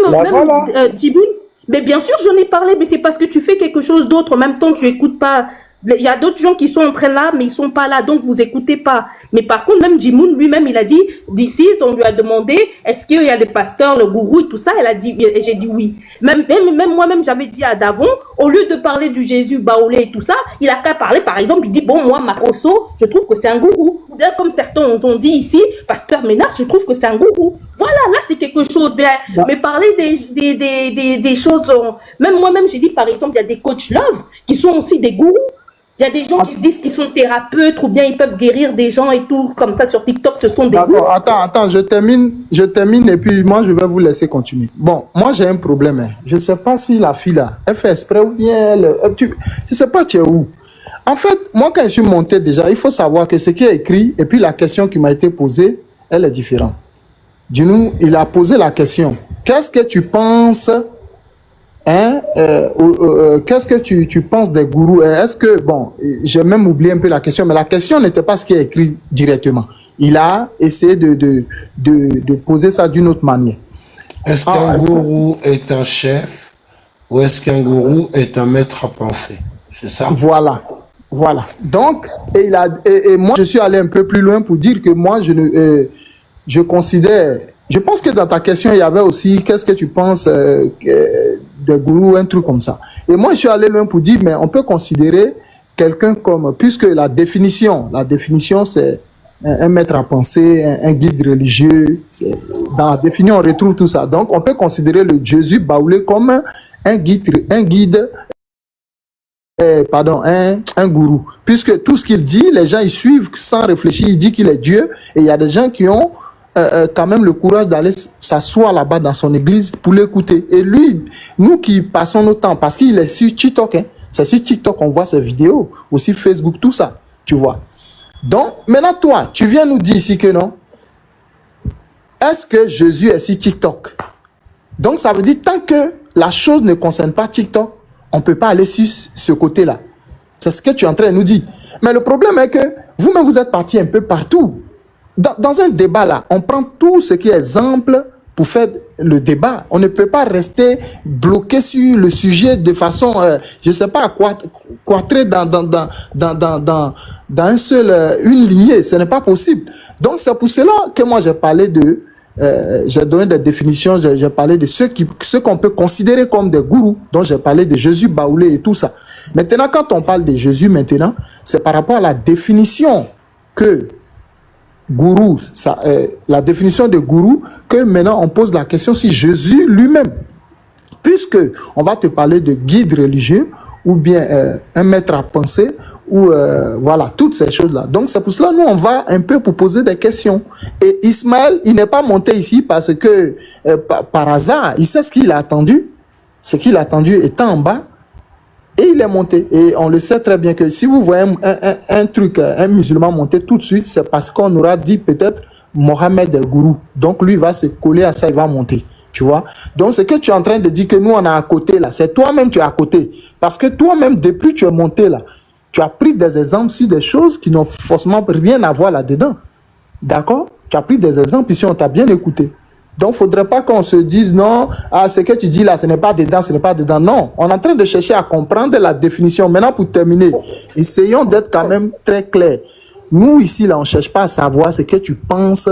Djiboun, mais bien sûr, j'en ai parlé, mais c'est parce que tu fais quelque chose d'autre. En même temps, tu n'écoutes pas. Il y a d'autres gens qui sont en train là, mais ils sont pas là, donc vous écoutez pas. Mais par contre, même Jimoun lui-même, il a dit, d'ici, on lui a demandé, est-ce qu'il y a des pasteurs, le gourou et tout ça, elle a dit, et j'ai dit oui. Même moi-même, j'avais dit à Davon, au lieu de parler du Jésus Baoulé et tout ça, il a qu'à parler, par exemple, il dit, bon, moi, Makosso, je trouve que c'est un gourou. Ou bien, comme certains ont dit ici, pasteur Ménard, je trouve que c'est un gourou. Voilà, là, c'est quelque chose. Mais parler des choses, même moi-même, j'ai dit, par exemple, il y a des coachs love qui sont aussi des gourous. Il y a des gens qui disent qu'ils sont thérapeutes ou bien ils peuvent guérir des gens et tout, comme ça sur TikTok, ce sont des gourous. D'accord, attends, je termine et puis moi je vais vous laisser continuer. Bon, moi j'ai un problème. Hein. Je ne sais pas si la fille là, elle fait exprès ou bien je ne sais pas tu es où. En fait, moi quand je suis monté déjà, il faut savoir que ce qui est écrit et puis la question qui m'a été posée, elle est différente. Dis-nous, il a posé la question. Qu'est-ce que tu penses qu'est-ce que tu penses des gourous? Est-ce que, bon, j'ai même oublié un peu la question, mais la question n'était pas ce qui est écrit directement. Il a essayé de poser ça d'une autre manière. Est-ce qu'un gourou est un chef ou est-ce qu'un gourou est un maître à penser? C'est ça? Voilà. Donc, et moi, je suis allé un peu plus loin pour dire que moi, je considère... Je pense que dans ta question, il y avait aussi qu'est-ce que tu penses des gourous, un truc comme ça. Et moi, je suis allé loin pour dire, mais on peut considérer quelqu'un comme, puisque la définition, c'est un maître à penser, un guide religieux. Dans la définition, on retrouve tout ça. Donc, on peut considérer le Jésus Baoulé comme un gourou. Puisque tout ce qu'il dit, les gens ils suivent sans réfléchir. Il dit qu'il est Dieu. Et il y a des gens qui ont quand même le courage d'aller s'asseoir là-bas dans son église pour l'écouter. Et lui, nous qui passons notre temps, parce qu'il est sur TikTok, hein, c'est sur TikTok qu'on voit ses vidéos, aussi Facebook, tout ça, tu vois. Donc, maintenant toi, tu viens nous dire ici que non. Est-ce que Jésus est sur TikTok? Donc, ça veut dire tant que la chose ne concerne pas TikTok, on ne peut pas aller sur ce côté-là. C'est ce que tu es en train de nous dire. Mais le problème est que vous-même, vous êtes parti un peu partout. Dans un débat là, on prend tout ce qui est exemple pour faire le débat. On ne peut pas rester bloqué sur le sujet de façon, je sais pas, quadré dans un seul, une lignée. Ce n'est pas possible. Donc c'est pour cela que moi j'ai parlé j'ai donné des définitions, j'ai parlé de ceux qu'on peut considérer comme des gourous. Donc j'ai parlé de Jésus Baoulé et tout ça. Maintenant, quand on parle de Jésus maintenant, c'est par rapport à la définition que gourou, la définition de gourou, que maintenant on pose la question si Jésus lui-même, puisque on va te parler de guide religieux ou bien un maître à penser ou voilà, toutes ces choses-là. Donc c'est pour cela nous on va un peu pour poser des questions. Et Ismaël, il n'est pas monté ici parce que par hasard, il sait ce qu'il a attendu. Ce qu'il a attendu étant en bas. Et il est monté. Et on le sait très bien que si vous voyez un musulman monter tout de suite, c'est parce qu'on aura dit peut-être Mohamed est gourou. Donc lui va se coller à ça, il va monter. Tu vois? Donc ce que tu es en train de dire que nous on est à côté là, c'est toi-même tu es à côté. Parce que toi-même, depuis que tu es monté là, tu as pris des exemples sur des choses qui n'ont forcément rien à voir là-dedans. D'accord? Tu as pris des exemples ici, on t'a bien écouté. Donc, il ne faudrait pas qu'on se dise non, ce que tu dis là, ce n'est pas dedans, ce n'est pas dedans. Non, on est en train de chercher à comprendre la définition. Maintenant, pour terminer, essayons d'être quand même très clairs. Nous, ici, là, on ne cherche pas à savoir ce que tu penses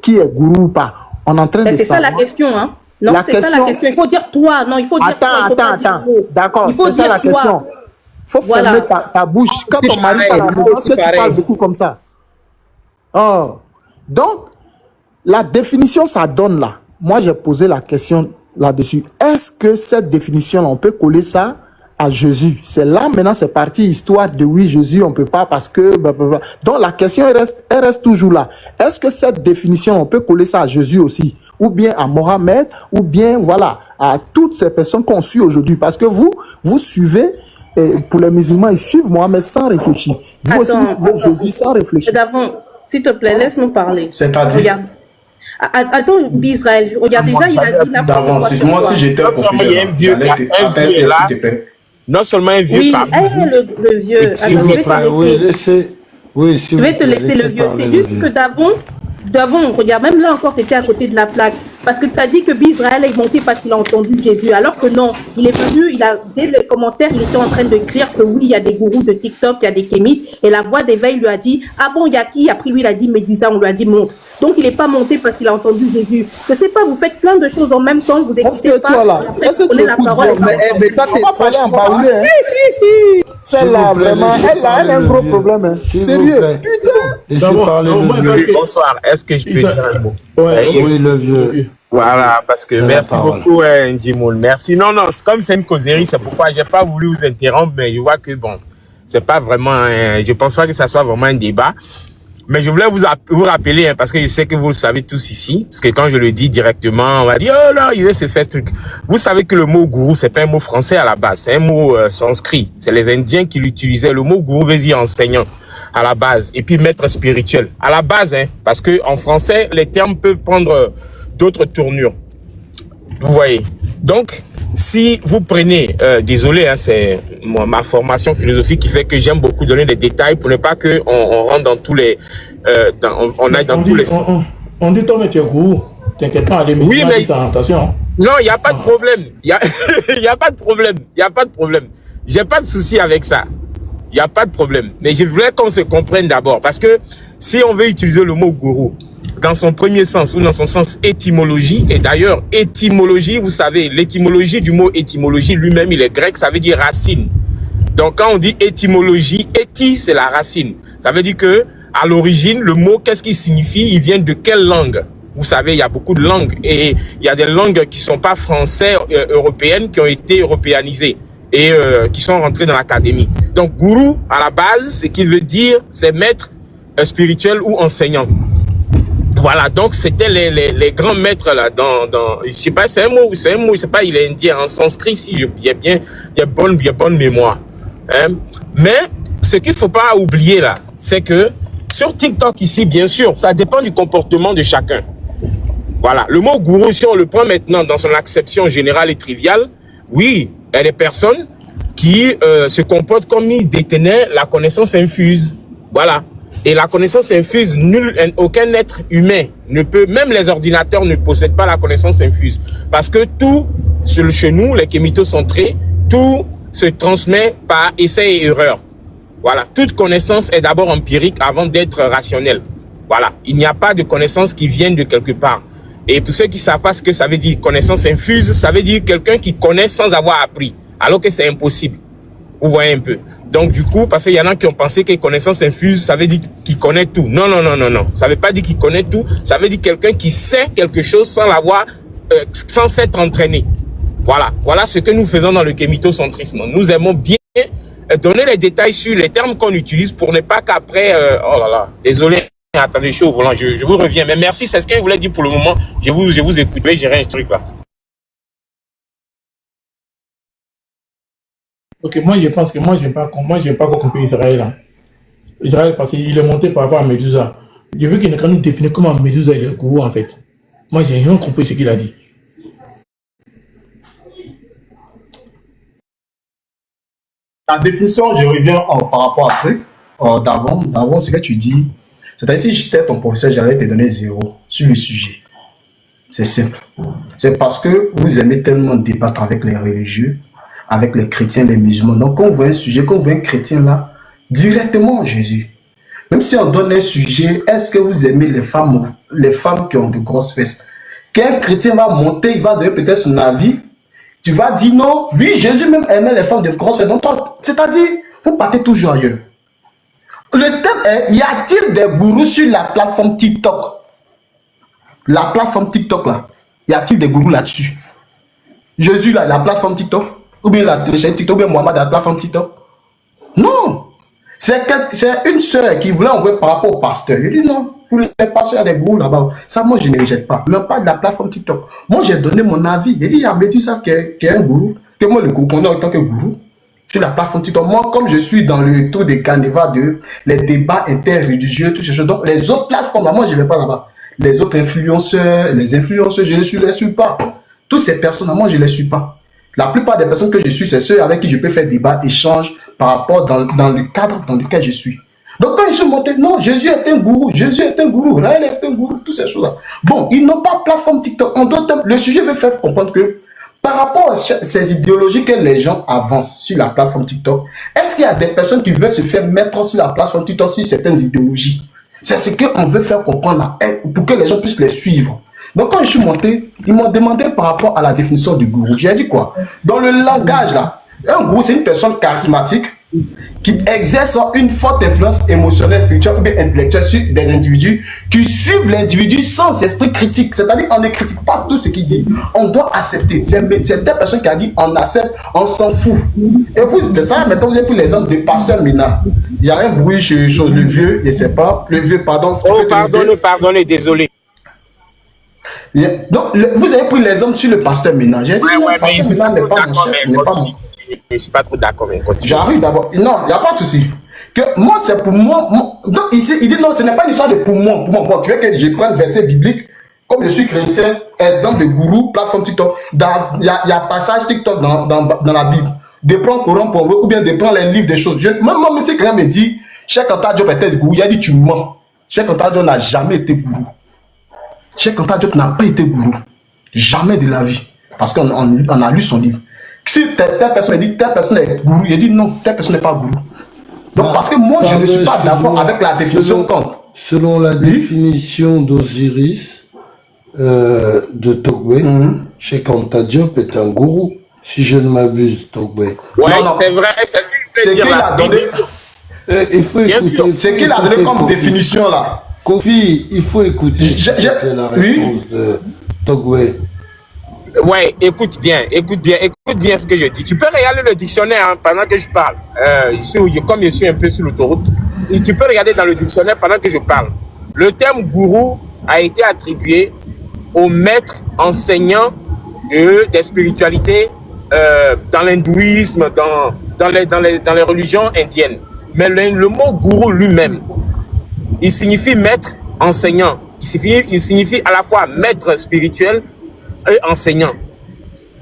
qui est gourou ou pas. On est en train de c'est savoir. Ça la question, hein? Non, c'est ça la question. Il faut dire toi. Non, il faut dire toi. Attends. D'accord, c'est ça la question. Il faut fermer ta bouche. Quand ton mari parle à la maison, tu parles beaucoup comme ça. Oh. Donc, la définition, ça donne là. Moi, j'ai posé la question là-dessus. Est-ce que cette définition-là, on peut coller ça à Jésus? C'est là, maintenant, c'est parti, histoire de oui, Jésus, on peut pas parce que... Blablabla. Donc, la question, elle reste toujours là. Est-ce que cette définition, on peut coller ça à Jésus aussi? Ou bien à Mohamed, ou bien, voilà, à toutes ces personnes qu'on suit aujourd'hui? Parce que vous suivez, pour les musulmans, ils suivent Mohamed sans réfléchir. Vous aussi, vous suivez Jésus sans réfléchir. S'il te plaît, laisse-nous parler. C'est-à-dire? Regarde. Attends, Israël, regarde déjà, il a dit n'importe quoi. Moi, si j'étais il y a un vieux là. Non seulement un vieux le vieux. Je vais te laisser le vieux. C'est juste que Davon, regarde, même là encore, tu étais à côté de la plaque. Parce que tu as dit que Israël est monté parce qu'il a entendu Jésus. Alors que non, il est venu, dès le commentaire, il était en train de crier que oui, il y a des gourous de TikTok, il y a des kémites. Et la voix d'éveil lui a dit, ah bon, il y a qui? Après lui, il a dit Médusa, on lui a dit monte. Donc il n'est pas monté parce qu'il a entendu Jésus. Je sais pas, vous faites plein de choses en même temps, vous écoutez pas. Est-ce que tu écoutes bien? Mais toi, t'es pas en baoulé, hein? Celle-là, vraiment, elle a un gros problème. Sérieux, putain. Bonsoir, est-ce que je peux dire un mot? Oui, le vieux. Voilà, parce que merci beaucoup, Njimoul. Merci. Non, comme c'est une causerie, c'est pourquoi j'ai pas voulu vous interrompre, mais je vois que bon, c'est pas vraiment, je pense pas que ça soit vraiment un débat. Mais je voulais vous rappeler, parce que je sais que vous le savez tous ici, parce que quand je le dis directement, on va dire, oh là, il va se faire truc. Vous savez que le mot gourou, c'est pas un mot français à la base, c'est un mot sanskrit. C'est les Indiens qui l'utilisaient. Le mot gourou veut dire enseignant à la base, et puis maître spirituel à la base, parce que en français, les termes peuvent prendre d'autres tournures. Vous voyez. Donc, si vous prenez, désolé, c'est ma formation philosophique qui fait que j'aime beaucoup donner des détails pour ne pas que on rentre dans tous les, on aille dans tous les. On dit toi mais tu es gourou. T'inquiète pas, les oui, mais ça, attention. Non, il y a pas de problème. Il y a pas de problème. Il y a pas de problème. J'ai pas de souci avec ça. Il y a pas de problème. Mais je voulais qu'on se comprenne d'abord, parce que si on veut utiliser le mot gourou dans son premier sens ou dans son sens étymologie, et d'ailleurs étymologie, vous savez, l'étymologie du mot étymologie lui-même, il est grec, ça veut dire racine. Donc quand on dit étymologie, éti c'est la racine. Ça veut dire que à l'origine, le mot, qu'est-ce qu'il signifie? Il vient de quelle langue? Vous savez, il y a beaucoup de langues et il y a des langues qui sont pas français, européennes, qui ont été européanisées et qui sont rentrées dans l'académie. Donc gourou, à la base, ce qu'il veut dire, c'est maître spirituel ou enseignant. Voilà, donc c'était les grands maîtres là je sais pas, c'est un mot, je sais pas, il est indien en sanskrit, si il y a bonne mémoire. Mais ce qu'il faut pas oublier là, c'est que sur TikTok ici, bien sûr, ça dépend du comportement de chacun. Voilà, le mot gourou, si on le prend maintenant dans son acception générale et triviale, oui, il y a des personnes qui se comportent comme ils détenaient la connaissance infuse. Voilà. Et la connaissance infuse, aucun être humain ne peut, même les ordinateurs ne possèdent pas la connaissance infuse. Parce que tout, chez nous, les kémitocentrés, tout se transmet par essai et erreur. Voilà. Toute connaissance est d'abord empirique avant d'être rationnelle. Voilà. Il n'y a pas de connaissance qui vienne de quelque part. Et pour ceux qui savent pas ce que ça veut dire, connaissance infuse, ça veut dire quelqu'un qui connaît sans avoir appris. Alors que c'est impossible. Vous voyez un peu. Donc du coup, parce qu'il y en a qui ont pensé que connaissance infuse, ça veut dire qu'il connaît tout. Non. Ça veut pas dire qu'il connaît tout. Ça veut dire quelqu'un qui sait quelque chose sans l'avoir, sans s'être entraîné. Voilà. Voilà ce que nous faisons dans le kémitocentrisme. Nous aimons bien donner les détails sur les termes qu'on utilise pour ne pas qu'après, oh là là, désolé, attendez, je suis au volant, je vous reviens. Mais merci, c'est ce que je voulais dire pour le moment. Je vous écoute, mais j'ai un truc là. Ok, moi je pense que moi j'aime pas compris Israël. Hein. Israël parce qu'il est monté par rapport à Médusa. J'ai vu qu'il n'est quand même défini comment Médusa est le gourou en fait. Moi j'ai rien compris ce qu'il a dit. La définition, je reviens par rapport à truc d'avant, ce que tu dis. C'est-à-dire si j'étais ton professeur, j'allais te donner 0 sur le sujet. C'est simple. C'est parce que vous aimez tellement débattre avec les religieux, avec les chrétiens, les musulmans. Donc, quand on voit un sujet, quand on voit un chrétien là, directement Jésus. Même si on donne un sujet, est-ce que vous aimez les femmes qui ont de grosses fesses? Qu'un chrétien va monter, il va donner peut-être son avis. Tu vas dire non, oui, Jésus même aimait les femmes de grosses fesses. Donc, c'est-à-dire, vous partez toujours ailleurs. Le thème est, y a-t-il des gourous sur la plateforme TikTok? La plateforme TikTok là, y a-t-il des gourous là-dessus? Jésus là, la plateforme TikTok? Ou bien la chaîne TikTok, ou bien Mohamed à la plateforme TikTok? Non! C'est une sœur qui voulait envoyer par rapport au pasteur. Je dis non, les pasteurs, il y a des gourous là-bas. Ça, moi, je ne rejette pas. Mais pas de la plateforme TikTok. Moi, j'ai donné mon avis. J'ai dit, il y a Médusa qui est un gourou. Que moi, le gourou qu'on a en tant que gourou. Sur la plateforme TikTok. Moi, comme je suis dans le tour des carnivals, les débats interreligieux, tout ces choses. Donc, les autres plateformes, là, moi, je ne vais pas là-bas. Les autres influenceurs, je ne les suis pas. Toutes ces personnes, là, moi, je ne les suis pas. La plupart des personnes que je suis, c'est ceux avec qui je peux faire débat, échange par rapport dans le cadre dans lequel je suis. Donc quand ils sont montés, non, Jésus est un gourou, Raël est un gourou, toutes ces choses-là. Bon, ils n'ont pas de plateforme TikTok. Le sujet veut faire comprendre que par rapport à ces idéologies que les gens avancent sur la plateforme TikTok, est-ce qu'il y a des personnes qui veulent se faire mettre sur la plateforme TikTok sur certaines idéologies? C'est ce qu'on veut faire comprendre pour que les gens puissent les suivre. Donc quand je suis monté, ils m'ont demandé par rapport à la définition du gourou. J'ai dit quoi? Dans le langage là, un gourou c'est une personne charismatique qui exercent une forte influence émotionnelle, spirituelle ou bien intellectuelle sur des individus qui suivent l'individu sans esprit critique. C'est-à-dire on ne critique pas tout ce qu'il dit. On doit accepter. C'est telle personne qui a dit on accepte, on s'en fout. Et vous, c'est ça, maintenant vous avez pris l'exemple de Pasteur Mina. Il y a un bruit chez le vieux, je ne sais pas, le vieux, pardon. Oh, pardonnez, désolé. Donc, vous avez pris l'exemple sur le Pasteur Mina. J'ai dit, Pasteur Mina n'est pas mon chef, n'est pas mon... Je ne suis pas trop d'accord, mais continue. J'arrive d'abord. Non, il n'y a pas de souci. Que moi, c'est pour moi. Donc, ici, il dit non, ce n'est pas une histoire de pour moi. Bon, tu veux que je prenne le verset biblique, comme je suis chrétien, exemple de gourou, plateforme TikTok. Il y a passage TikTok dans la Bible. De prendre Coran pour vous, ou bien de prendre les livres des choses. Même si quelqu'un me dit, Cheikh Anta Diop est gourou, il a dit tu mens. Cheikh Anta Diop n'a jamais été gourou. Cheikh Anta Diop n'a pas été gourou. Jamais de la vie. Parce qu'on a lu son livre. Si telle personne dit telle personne est gourou, il dit non, telle personne n'est pas gourou. Donc parce que moi je ne suis pas d'accord avec la définition selon la définition d'Osiris de Togbe, Cheikh Anta Diop est un gourou, si je ne m'abuse, Togbe. Ouais, c'est vrai, c'est ce qu'il veut dire là. Il faut écouter. C'est qu'il a donné comme définition là. Kofi, il faut écouter la réponse de Togbe. Ouais, écoute bien ce que je dis. Tu peux regarder le dictionnaire pendant que je parle. Comme je suis un peu sur l'autoroute, tu peux regarder dans le dictionnaire pendant que je parle. Le terme gourou a été attribué au maître enseignant des spiritualités dans l'hindouisme, dans les religions indiennes. Mais le mot gourou lui-même, il signifie maître enseignant. Il signifie à la fois maître spirituel et enseignant.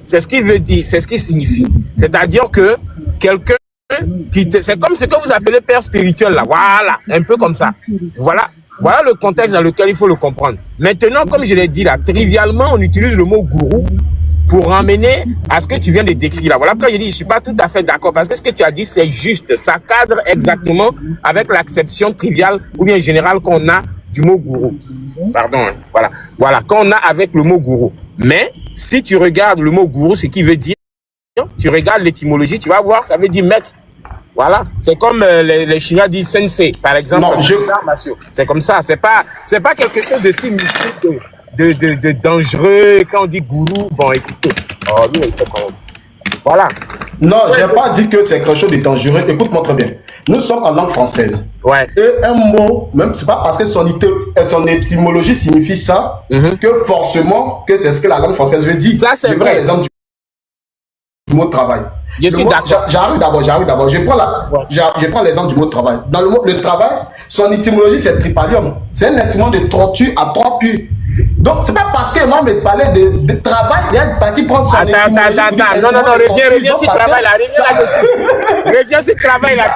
C'est ce qu'il veut dire, c'est ce qu'il signifie. C'est-à-dire que quelqu'un c'est comme ce que vous appelez père spirituel là, voilà, un peu comme ça. Voilà le contexte dans lequel il faut le comprendre. Maintenant, comme je l'ai dit là, trivialement, on utilise le mot gourou pour ramener à ce que tu viens de décrire là. Voilà pourquoi je dis je suis pas tout à fait d'accord, parce que ce que tu as dit c'est juste, ça cadre exactement avec l'acception triviale ou bien générale qu'on a du mot gourou. Pardon, hein. Voilà, qu'on a avec le mot gourou. Mais si tu regardes le mot gourou, ce qui veut dire, tu regardes l'étymologie, tu vas voir, ça veut dire maître. Voilà, c'est comme les Chinois disent sensei, par exemple. Non, c'est comme ça, c'est pas quelque chose de si mystique, de dangereux. Quand on dit gourou, bon, écoutez, voilà. Non, j'ai pas dit que c'est quelque chose de dangereux. Écoute-moi très bien. Nous sommes en langue française. Ouais. Et un mot, même c'est pas parce que son étymologie signifie ça que forcément que c'est ce que la langue française veut dire. Ça c'est vrai. L'exemple du mot travail. Je suis d'accord. J'arrive d'abord. Je prends l'exemple du mot travail. Dans le travail, son étymologie c'est tripalium. C'est un instrument de torture à 3 pieds. Donc c'est pas parce que moi me parlais de travail, il y a une partie prendre son étymologie. Non, reviens sur travail là, reviens sur travail là.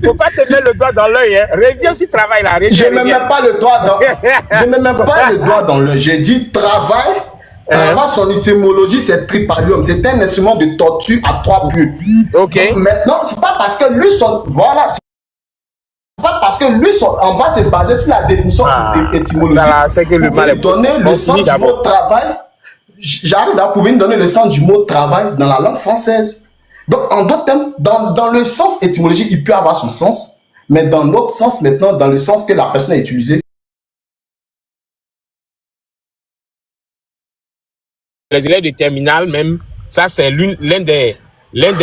Faut pas te mettre le doigt dans l'œil, hein. Reviens sur travail là. Je ne mets pas le doigt dans l'œil. J'ai dit travail. Son étymologie, c'est tripalium. C'est un instrument de torture à 3 pieds. Ok. Donc, maintenant, c'est pas parce que lui, c'est pas parce que lui, on va se baser sur la définition étymologique. C'est que le mal est donner le sens du mot travail. J'arrive à pouvoir donner le sens du mot travail dans la langue française. Donc, en d'autres termes, dans le sens étymologique, il peut avoir son sens, mais dans l'autre sens, maintenant, dans le sens que la personne a utilisé. Les élèves de terminale, même, ça c'est l'un des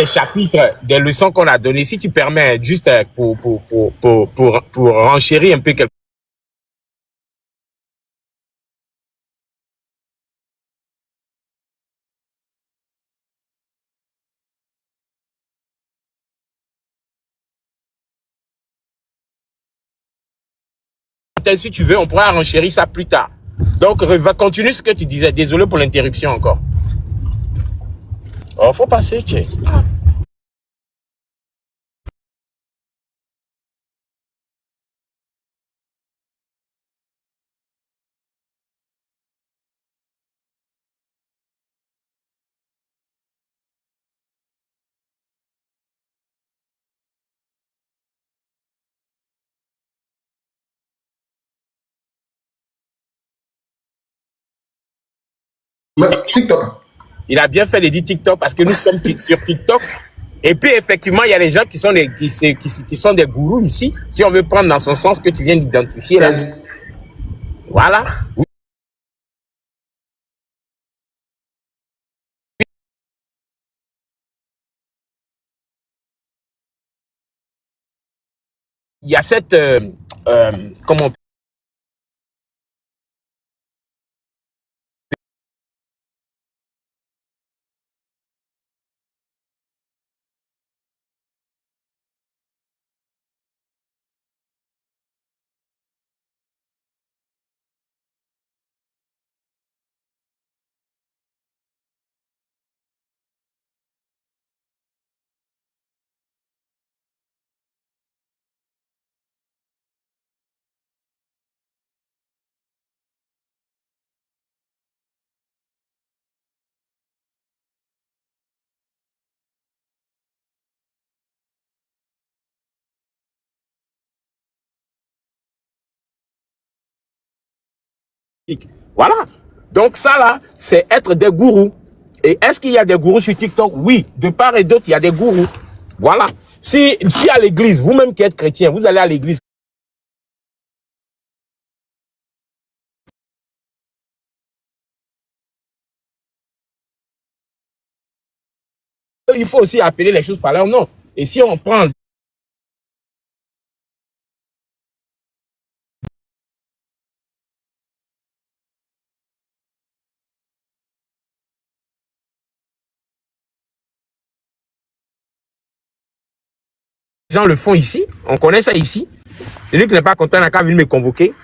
chapitres des leçons qu'on a données. Si tu permets, juste pour renchérir un peu quelque si tu veux, on pourra renchérir ça plus tard. Donc, va continuer ce que tu disais. Désolé pour l'interruption encore. Oh, faut passer, tchè. TikTok. Il a bien fait de dire TikTok parce que nous sommes sur TikTok Et puis, effectivement, il y a des gens qui sont qui sont des gourous ici, si on veut prendre dans son sens que tu viens d'identifier là. Voilà. Il y a cette, comment Voilà. Donc ça là, c'est être des gourous. Et est-ce qu'il y a des gourous sur TikTok? Oui, de part et d'autre, il y a des gourous. Voilà. Si à l'église, vous-même qui êtes chrétien, vous allez à l'église. Il faut aussi appeler les choses par leur nom. Et si on prend les gens le font ici, on connaît ça ici. Celui qui n'est pas content n'a qu'à venir me convoquer.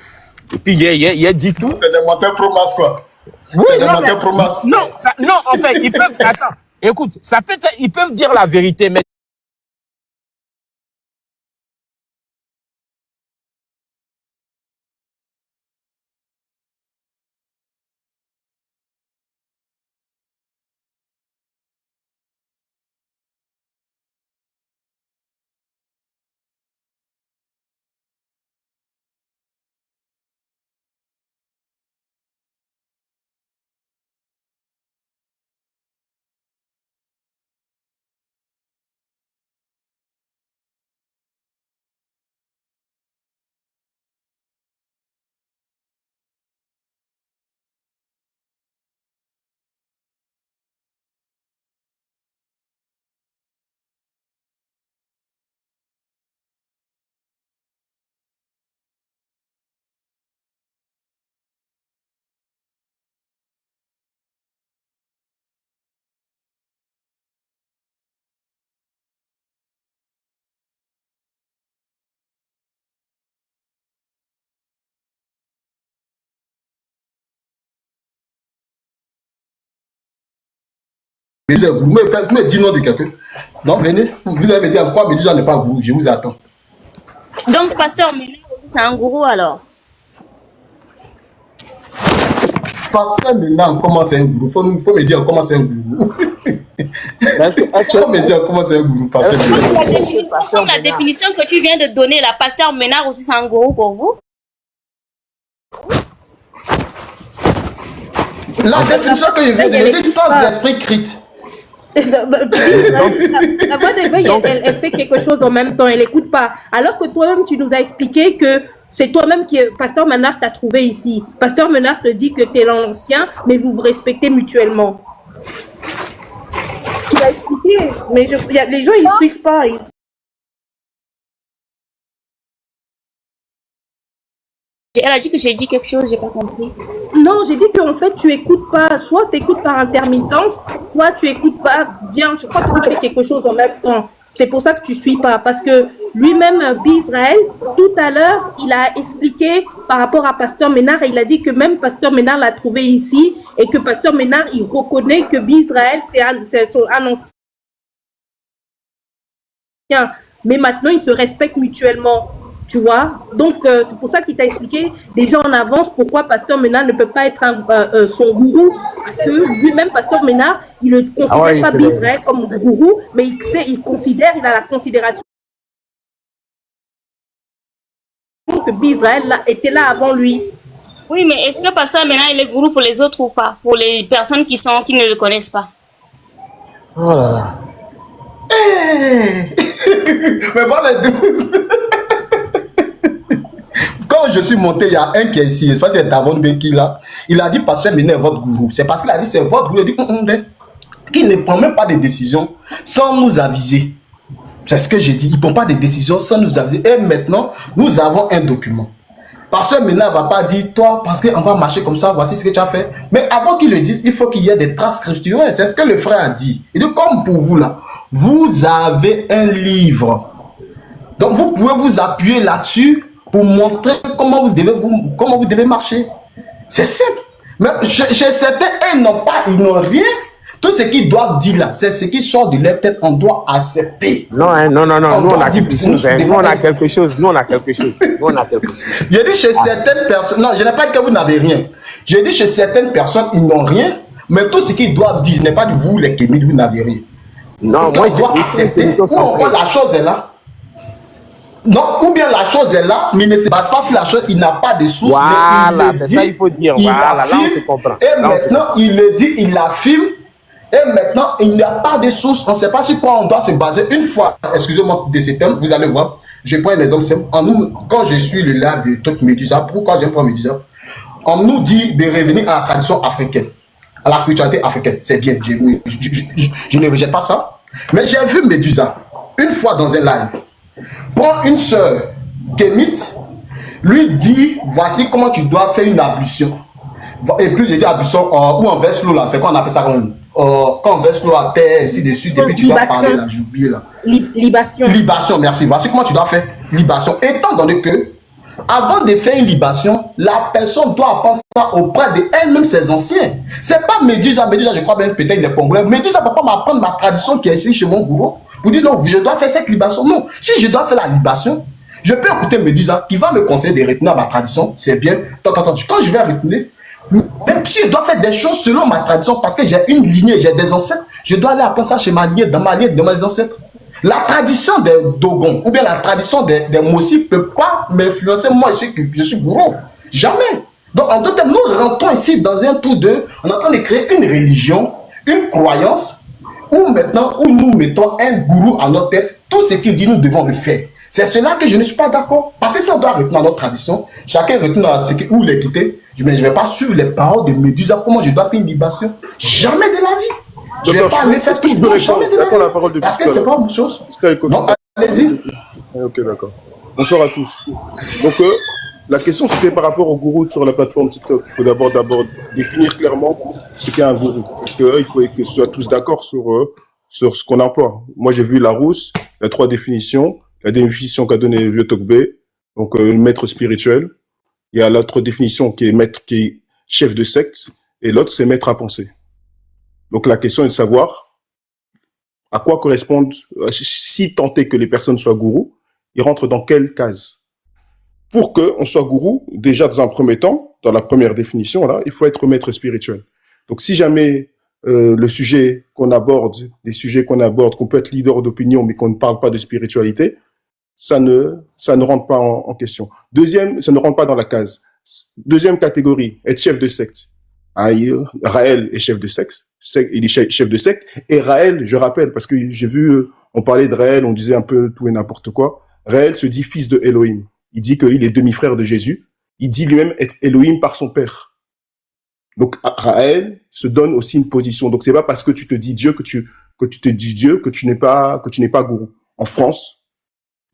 Et puis il a dit tout. C'est des menteurs promas, quoi. Oui, c'est des menteurs promas. Non, non, en fait, ils peuvent. Attends, écoute, ça peut être, ils peuvent dire la vérité, mais. Vous me dites nom de quelqu'un. Donc venez, vous allez me dire quoi, me dire j'en ai pas gourou, je vous attends. Donc, pasteur Ménard, c'est un gourou alors? Pasteur Ménard, comment c'est un gourou? Faut me dire comment c'est un gourou. Faut me dire comment c'est un gourou, pasteur Ménard. Comme la définition que tu viens de donner, la pasteur Ménard aussi c'est un gourou pour vous? La définition que je viens de donner, sans esprit critique. Elle fait quelque chose en même temps, elle n'écoute pas. Alors que toi-même, tu nous as expliqué que c'est toi-même qui, Pasteur Ménard t'a trouvé ici. Pasteur Ménard te dit que tu es l'ancien, mais vous vous respectez mutuellement. Tu l'as expliqué, mais les gens, ils ne suivent pas. Elle a dit que j'ai dit quelque chose, j'ai pas compris. Non, j'ai dit qu'en fait, tu écoutes pas, soit tu écoutes par intermittence, soit tu écoutes pas bien. Je crois que tu fais quelque chose en même temps. C'est pour ça que tu suis pas. Parce que lui-même, Bisraël, tout à l'heure, il a expliqué par rapport à Pasteur Ménard, et il a dit que même Pasteur Ménard l'a trouvé ici, et que Pasteur Ménard, il reconnaît que Bisraël, c'est un ancien. Mais maintenant, ils se respectent mutuellement. Tu vois, donc c'est pour ça qu'il t'a expliqué déjà en avance pourquoi Pasteur Ménard ne peut pas être son gourou, parce que lui-même, Pasteur Ménard, il ne considère pas Bisraël comme gourou, mais il a la considération que Bisraël était là avant lui. Oui, mais est-ce que Pasteur Ménard il est gourou pour les autres ou pas? Pour les personnes qui ne le connaissent pas? Oh là là. Mais voilà, quand je suis monté, il y a un qui est ici, je ne sais pas si c'est Davon Benki là, il a dit, pasteur Méné est votre gourou. C'est parce qu'il a dit, c'est votre gourou. Il a dit, qu'il ne prend même pas de décisions sans nous aviser. C'est ce que j'ai dit, il ne prend pas de décisions sans nous aviser. Et maintenant, nous avons un document. Pasteur Ménard ne va pas dire, toi, parce qu'on va marcher comme ça, voici ce que tu as fait. Mais avant qu'il le dise, il faut qu'il y ait des traces scripturales. C'est ce que le frère a dit. Il dit, comme pour vous là, vous avez un livre. Donc vous pouvez vous appuyer là-dessus pour montrer comment vous devez marcher. C'est simple. Mais chez certains, ils n'ont rien. Tout ce qu'ils doivent dire là, c'est ce qui sort de leur tête, on doit accepter. Non, hein, non, nous on a quelque chose. Nous on a quelque chose. J'ai dit chez certaines personnes, non, je n'ai pas dit que vous n'avez rien. J'ai dit chez certaines personnes, ils n'ont rien, mais tout ce qu'ils doivent dire, je n'ai pas dit vous les Kémites, vous n'avez rien. Non, moi c'est accepter. Ou la chose est là. Non, ou bien la chose est là, mais il ne se passe pas sur la chose, il n'a pas de source. Voilà, c'est ça, il faut dire. Voilà, là on se comprend. Et maintenant, il le dit, il affirme. Et maintenant, il n'y a pas de source. On ne sait pas sur quoi on doit se baser. Une fois, excusez-moi de ce thème, vous allez voir. Je prends un exemple simple. Quand je suis le live de toute Médusa, pourquoi j'aime pas Médusa? On nous dit de revenir à la tradition africaine, à la spiritualité africaine. C'est bien, je ne rejette pas ça. Mais j'ai vu Médusa, une fois dans un live, prendre une sœur kémite, lui dit, voici comment tu dois faire une ablution. Et puis, j'ai dit ablution, où on verse l'eau là, c'est quoi on appelle ça quand on verse l'eau à terre, ainsi de suite, et puis tu dois parler là, j'ai oublié là. Libation. Libation, merci. Voici comment tu dois faire libation. Étant donné que, avant de faire une libation, la personne doit apprendre ça auprès de elle-même, ses anciens. C'est pas Médusa, je crois bien peut-être il est congolais. Médusa ne va pas m'apprendre ma tradition qui est ici chez mon gourou pour dire non, je dois faire cette libation. Non, si je dois faire la libation, je peux écouter Médusa qui va me conseiller de retenir ma tradition, c'est bien. Quand je vais retenir, même si je dois faire des choses selon ma tradition, parce que j'ai une lignée, j'ai des ancêtres, je dois aller apprendre ça chez ma lignée, dans ma lignée, de mes ancêtres. La tradition des Dogon ou bien la tradition des Mossi ne peut pas m'influencer moi, je suis gourou. Jamais. Donc en tout cas, nous rentrons ici dans un tour de, on est en train de créer une religion, une croyance, où maintenant, où nous mettons un gourou à notre tête, tout ce qu'il dit, nous devons le faire. C'est cela que je ne suis pas d'accord. Parce que si on doit retenir notre tradition, chacun retenir ce où l'équité, je ne vais pas suivre les paroles de Médusa, comment je dois faire une libation. Jamais de la vie. Je ne vais pas aller faire ce que je dois jamais de la vie. Parce que c'est pas une chose. Non, allez-y. Ok, d'accord. Bonsoir à tous. Donc, la question, c'était par rapport au gourou sur la plateforme TikTok. Il faut d'abord définir clairement ce qu'est un gourou. Parce qu'il faut que soient tous d'accord sur ce qu'on emploie. Moi, j'ai vu Larousse, il y a 3 définitions. La définition qu'a donnée le vieux Tokbé, donc maître spirituel. Il y a l'autre définition qui est chef de secte, et l'autre c'est maître à penser. Donc la question est de savoir à quoi correspondent, si tant est que les personnes soient gourous, ils rentrent dans quelle case. Pour qu'on soit gourou, déjà dans un premier temps, dans la première définition, là, il faut être maître spirituel. Donc si jamais le sujet qu'on aborde, les sujets qu'on aborde, qu'on peut être leader d'opinion, mais qu'on ne parle pas de spiritualité, ça ne rentre pas en question. Deuxième, ça ne rentre pas dans la case. Deuxième catégorie, être chef de secte. Raël est chef de secte. Il est chef de secte. Et Raël, je rappelle, parce que j'ai vu, on parlait de Raël, on disait un peu tout et n'importe quoi. Raël se dit fils de Elohim. Il dit qu'il est demi-frère de Jésus. Il dit lui-même être Elohim par son père. Donc, Raël se donne aussi une position. Donc, c'est pas parce que tu te dis Dieu que tu te dis Dieu que tu n'es pas gourou. En France,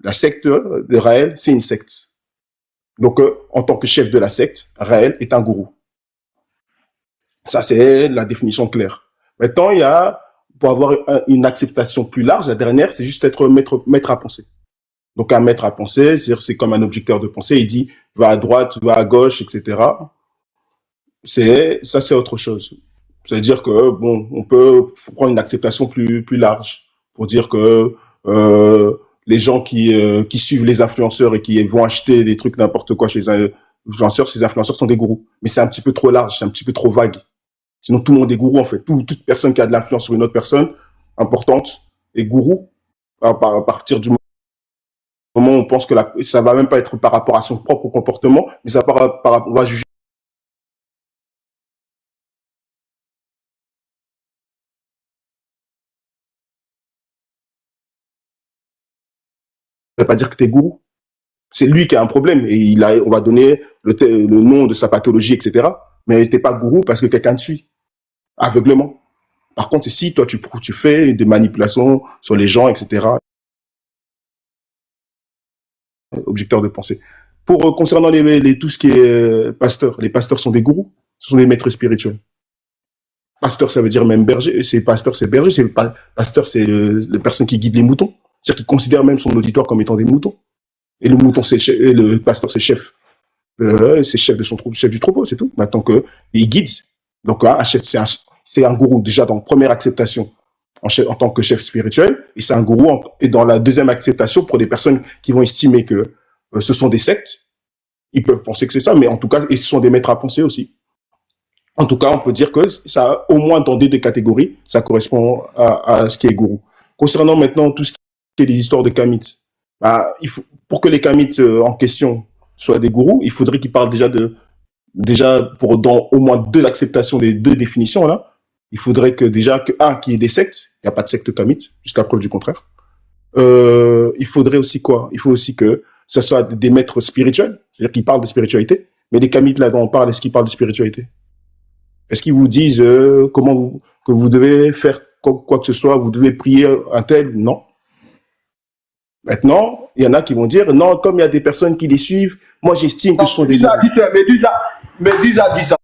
la secte de Raël, c'est une secte. Donc, en tant que chef de la secte, Raël est un gourou. Ça, c'est la définition claire. Maintenant, il y a, pour avoir une acceptation plus large, la dernière, c'est juste être maître à penser. Donc, un maître à penser, c'est comme un objecteur de pensée. Il dit, va à droite, va à gauche, etc. Ça, c'est autre chose. C'est-à-dire que, bon, on peut prendre une acceptation plus large pour dire que, les gens qui suivent les influenceurs et qui vont acheter des trucs n'importe quoi chez les influenceurs, ces influenceurs sont des gourous. Mais c'est un petit peu trop large, c'est un petit peu trop vague. Sinon, tout le monde est gourou, en fait. Toute personne qui a de l'influence sur une autre personne importante est gourou à partir du moment où on pense que ça va même pas être par rapport à son propre comportement, mais ça on va juger veut pas dire que tu es gourou. C'est lui qui a un problème et on va donner le nom de sa pathologie, etc. Mais t'es pas gourou parce que quelqu'un te suit aveuglément. Par contre, si toi, tu fais des manipulations sur les gens, etc., objecteur de pensée. Concernant tout ce qui est pasteur, les pasteurs sont des gourous, ce sont des maîtres spirituels. Pasteur, ça veut dire même berger. Pasteur, c'est berger. Pasteur, c'est la personne qui guide les moutons. C'est-à-dire qu'il considère même son auditoire comme étant des moutons. Et le mouton, et le pasteur, c'est chef. C'est chef de son troupeau, chef du troupeau, c'est tout. Maintenant il guide. Donc, un chef, c'est un gourou déjà dans la première acceptation en tant que chef spirituel. Et c'est un gourou et dans la deuxième acceptation pour des personnes qui vont estimer que ce sont des sectes. Ils peuvent penser que c'est ça, mais en tout cas, et ce sont des maîtres à penser aussi. En tout cas, on peut dire que ça, au moins dans des catégories, ça correspond à ce qui est gourou. Concernant maintenant tout ce qui est des histoires de kamites, pour que les kamites en question soient des gourous, il faudrait qu'ils parlent déjà dans au moins 2 acceptations des 2 définitions là. Il faudrait qu'il y ait des sectes. Il n'y a pas de secte kamite, jusqu'à preuve du contraire. Il faudrait aussi quoi? Il faut aussi que ce soit des maîtres spirituels, c'est-à-dire qu'ils parlent de spiritualité. Mais les kamites là dont on parle, est-ce qu'ils parlent de spiritualité? Est-ce qu'ils vous disent que vous devez faire quoi que ce soit, vous devez prier un tel? Non. Maintenant, il y en a qui vont dire, non, comme il y a des personnes qui les suivent, moi j'estime que ce sont des... Médusa dit ça.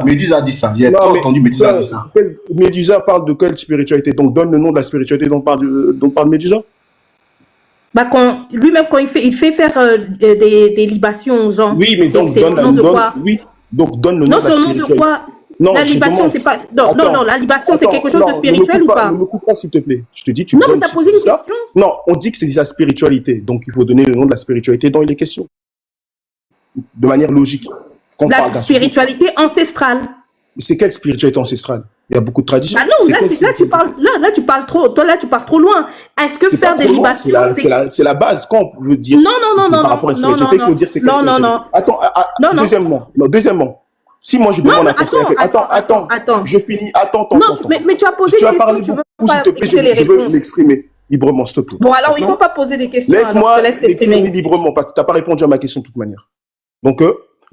Médusa dit ça. J'ai pas entendu Médusa dit ça. Médusa parle de quelle spiritualité? Donc donne le nom de la spiritualité dont parle Médusa. Lui-même, quand il fait faire des libations aux gens. Oui, mais donc donne le nom de la spiritualité. De quoi? Non, la libation, c'est pas. Non, la libation, c'est quelque chose de spirituel ou pas? Ne me coupe pas, s'il te plaît. Je te dis, non, mais t'as posé une question. Non, on dit que c'est la spiritualité. Donc, il faut donner le nom de la spiritualité dont il est question. De manière logique. La spiritualité ancestrale. C'est quelle spiritualité ancestrale? Il y a beaucoup de traditions. Non, là, tu parles trop. Toi, là, tu pars trop loin. Est-ce que faire des libations. C'est la base. Quand on veut dire. Non. Par rapport à la spiritualité, il faut dire c'est quelle spiritualité. Attends, deuxièmement. Si moi je demande un conseil, attends, je finis, attends. Non, mais tu as posé des questions, tu veux pas s'il te plaît, je veux m'exprimer librement, s'il te plaît. Bon, alors il ne faut pas poser des questions. Laisse-moi m'exprimer librement, parce que tu n'as pas répondu à ma question de toute manière. Donc,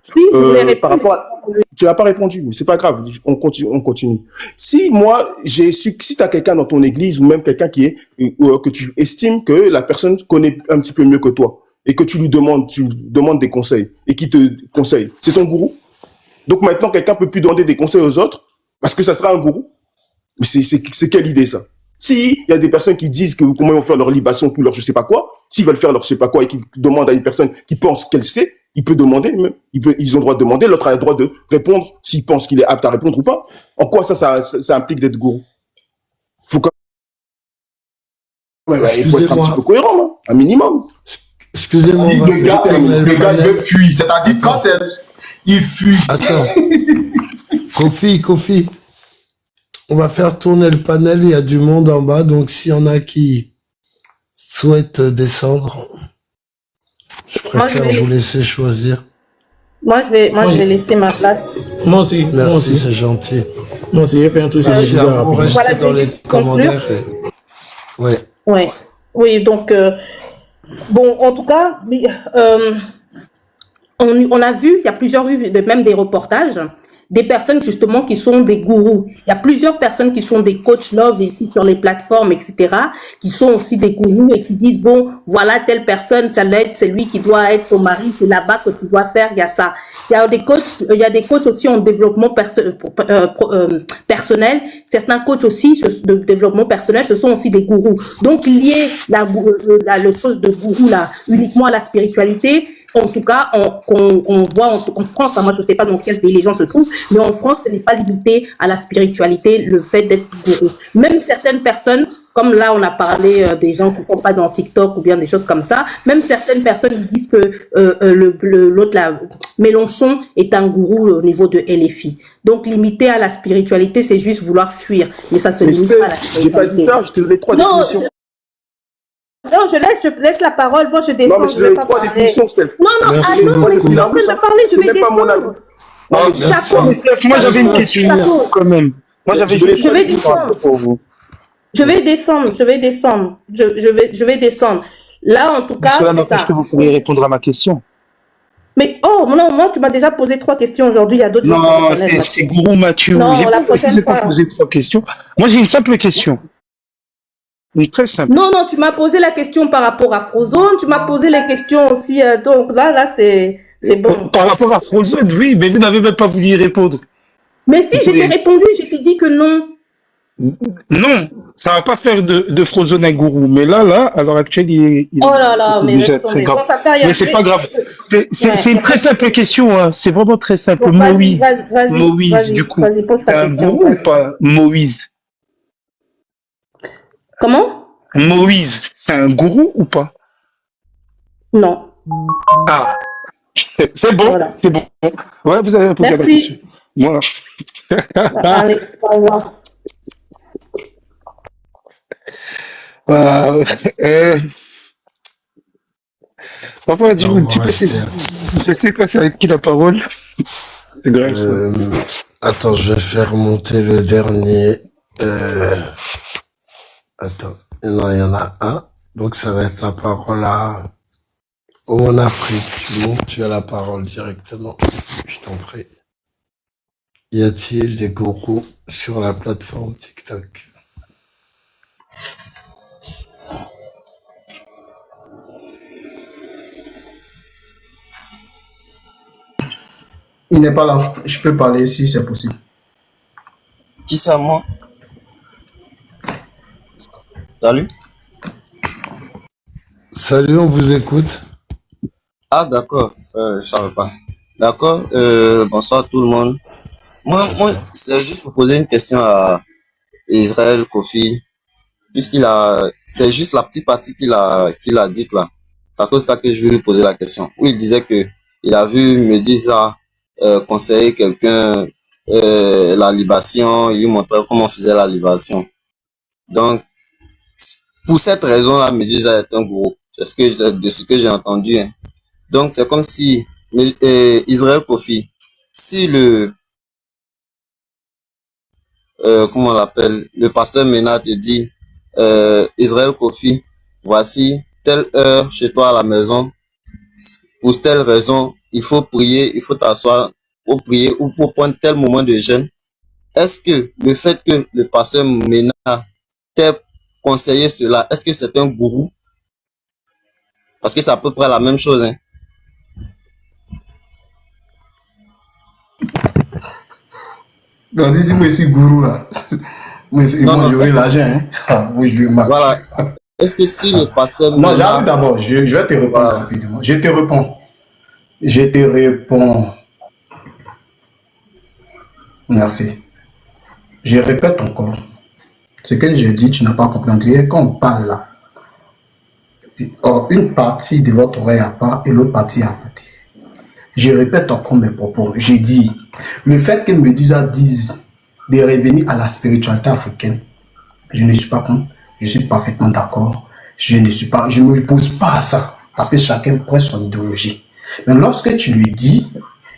si, je voulais répondre. Tu n'as pas répondu, mais c'est pas grave, on continue. Si tu as quelqu'un dans ton église, ou même quelqu'un que tu estimes que la personne connaît un petit peu mieux que toi, et que tu lui demandes des conseils, et qui te conseille, c'est ton gourou? Donc maintenant, quelqu'un ne peut plus demander des conseils aux autres parce que ça sera un gourou. Mais c'est quelle idée ça? Si il y a des personnes qui disent comment ils vont faire leur libation ou leur je sais pas quoi, s'ils veulent faire leur je sais pas quoi et qu'ils demandent à une personne qui pense qu'elle sait, il peut demander, ils ont le droit de demander, l'autre a le droit de répondre s'il pense qu'il est apte à répondre ou pas. En quoi ça implique d'être gourou? Il faut être un petit peu cohérent, hein, un minimum. Excusez-moi, le gars veut fuir, c'est-à-dire quand c'est... Il fuit. Attends. Kofi. On va faire tourner le panel. Il y a du monde en bas. Donc, s'il y en a qui souhaitent descendre, je préfère vous laisser choisir. Moi, je vais laisser ma place. Moi aussi. Merci, c'est gentil. Moi aussi, j'ai fait un truc. Vous restez dans les commentaires. Ouais. Oui, donc, bon, en tout cas, on a vu, il y a plusieurs même des reportages, des personnes justement qui sont des gourous. Il y a plusieurs personnes qui sont des coachs love ici sur les plateformes, etc., qui sont aussi des gourous et qui disent, bon, voilà, telle personne, c'est lui qui doit être ton mari, c'est là-bas que tu dois faire, il y a ça. Il y a des coachs aussi en développement personnel. Certains coachs aussi de développement personnel, ce sont aussi des gourous. Donc, lier le chose de gourou là, uniquement à la spiritualité, en tout cas, on voit en France, moi je ne sais pas dans quel pays les gens se trouvent, mais en France, ce n'est pas limité à la spiritualité, le fait d'être gourou. Même certaines personnes, comme là on a parlé des gens qui ne sont pas dans TikTok ou bien des choses comme ça, même certaines personnes disent que l'autre là, Mélenchon est un gourou au niveau de LFI. Donc limité à la spiritualité, c'est juste vouloir fuir, mais ça se limite pas à la spiritualité. J'ai pas dit ça, je te donne 3 définitions. Non, je laisse la parole. Moi, je descends. Non, mais je donne 3 définitions, Steph. Non, mais je vais descendre. Moi, j'avais une question quand même. Je vais descendre pour vous. Je vais descendre. Là, en tout cas, cela c'est n'empêche ça. que vous pourriez répondre à ma question. Mais oh, non, moi, tu m'as déjà posé 3 questions aujourd'hui. Il y a d'autres choses à Non, reconnaître, c'est Mathieu. Gourou Mathieu. Non, J'ai la pas, je prochaine vous ai pas fois. posé 3 questions. Moi, j'ai une simple question. Une très simple. Non, non, tu m'as posé la question par rapport à Frozone. Tu m'as posé les questions aussi. Donc là, c'est bon. Par rapport à Frozone, oui, mais vous n'avez même pas voulu y répondre. Mais si, je t'ai répondu, je t'ai dit que non. Non, ça va pas faire de Frozone un gourou. Mais là, à l'heure actuelle, Oh là là, c'est mais déjà laisse très tomber. grave. Bon, ça fait rien. Mais c'est pas grave. C'est une très simple question. Hein. C'est vraiment très simple. Bon, Moïse, vas-y, du coup, vas-y, pose c'est ta un question. gourou ou pas Moïse? Comment? Moïse, c'est un gourou ou pas? Non. Ah, c'est bon, Voilà. c'est bon. Ouais, vous avez posé la question. Voilà. Allez, au revoir. Papa, dis-moi un petit peu, je sais pas c'est avec qui la parole. C'est grave ça. Attends, je vais faire monter le dernier. Attends, non, il y en a un. Donc ça va être la parole à En Afrique. Donc tu as la parole directement. Je t'en prie. Y a-t-il des gourous sur la plateforme TikTok? Il n'est pas là. Je peux parler si c'est possible. Qui ça, moi? Salut. Salut, on vous écoute. Ah, d'accord. Je savais pas. D'accord. Bonsoir tout le monde. Moi, c'est juste pour poser une question à Israël Kofi, c'est juste la petite partie qu'il a dite là. C'est à cause de ça que je vais lui poser la question. Où il disait que il a vu Médisa conseiller quelqu'un la libation, il lui montrait comment on faisait la libation. Donc, pour cette raison-là, Médisa est un gourou. C'est de ce que j'ai entendu. Hein. Donc, c'est comme si Israël Kofi, si comment on l'appelle, le pasteur Mena te dit, Israël Kofi, voici telle heure chez toi à la maison, pour telle raison, il faut prier, il faut t'asseoir, pour prier ou pour prendre tel moment de jeûne. Est-ce que le fait que le pasteur Mena t'ait conseillé cela, est-ce que c'est un gourou? Parce que c'est à peu près la même chose. Hein. Donc, dis moi, je suis gourou là. Moi, j'aurai l'argent. Hein. Ah, oui, je lui marque. Voilà. Est-ce que si le pasteur. Non, j'arrive d'abord. Je vais te répondre rapidement. Je te réponds. Merci. Je répète encore. Ce que j'ai dit, tu n'as pas compris. Quand on parle là, une partie de votre oreille à part et l'autre partie à côté. Je répète encore mes propos. J'ai dit, le fait que Médisa dise de revenir à la spiritualité africaine, je ne suis pas contre. Je suis parfaitement d'accord. Je ne m'oppose pas à ça. Parce que chacun prend son idéologie. Mais lorsque tu lui dis,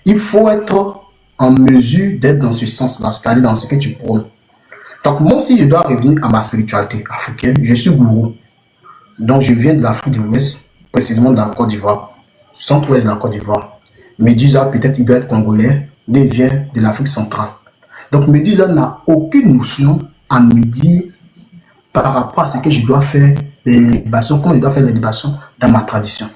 il faut être en mesure d'être dans ce sens-là, c'est-à-dire dans ce que tu prônes. Donc moi, si je dois revenir à ma spiritualité africaine, je suis gourou. Donc je viens de l'Afrique de l'Ouest, précisément de la Côte d'Ivoire, centre-ouest de la Côte d'Ivoire. Médisa, peut-être il doit être congolais, il vient de l'Afrique centrale. Donc Médisa n'a aucune notion à me dire par rapport à ce que je dois faire des libations, comment je dois faire des libations dans ma tradition.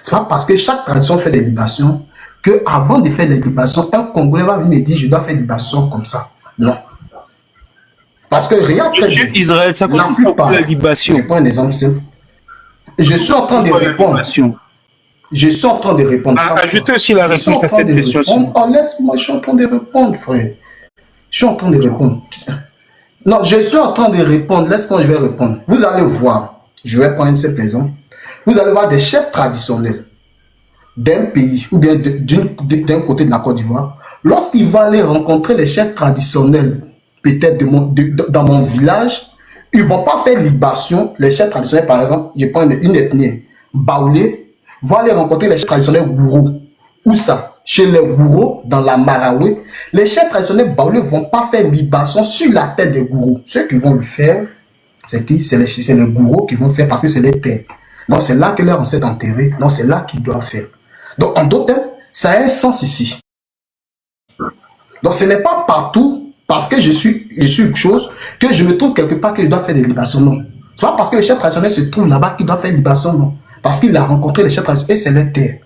C'est pas parce que chaque tradition fait des libations que avant de faire des libations, un Congolais va venir me dire je dois faire des libations comme ça. Non. Parce que rien que Israël, ça consiste en la libation. Je prends un exemple simple. Je suis en train de répondre. Je suis en train de répondre. Ajoutez aussi la réponse à cette question. Oh, laisse-moi, je suis en train de répondre, frère. Je suis en train de répondre. Non, je suis en train de répondre. Laisse-moi, je vais répondre. Vous allez voir. Je vais prendre une simple exemple. Vous allez voir des chefs traditionnels d'un pays ou bien d'un côté de la Côte d'Ivoire. Lorsqu'il va aller rencontrer les chefs traditionnels, peut-être dans mon village, ils ne vont pas faire libation. Les chefs traditionnels, par exemple, je prends une ethnie, Baoulé, vont aller rencontrer les chefs traditionnels gourous. Où ça? Chez les gourous, dans la Marawi. Les chefs traditionnels Baoulé ne vont pas faire libation sur la tête des gourous. Ceux qui vont le faire, c'est qui? C'est les gourous qui vont le faire parce que c'est les terres. Donc, c'est là que leur ancêtre enterré. Donc, c'est là qu'ils doivent faire. Donc, en d'autres termes, ça a un sens ici. Donc, ce n'est pas partout parce que je suis une chose que je me trouve quelque part que je dois faire des libations. Non. C'est pas parce que les chefs traditionnels se trouvent là-bas qu'ils doivent faire des libations. Non. Parce qu'il a rencontré les chefs traditionnels et c'est leur terre.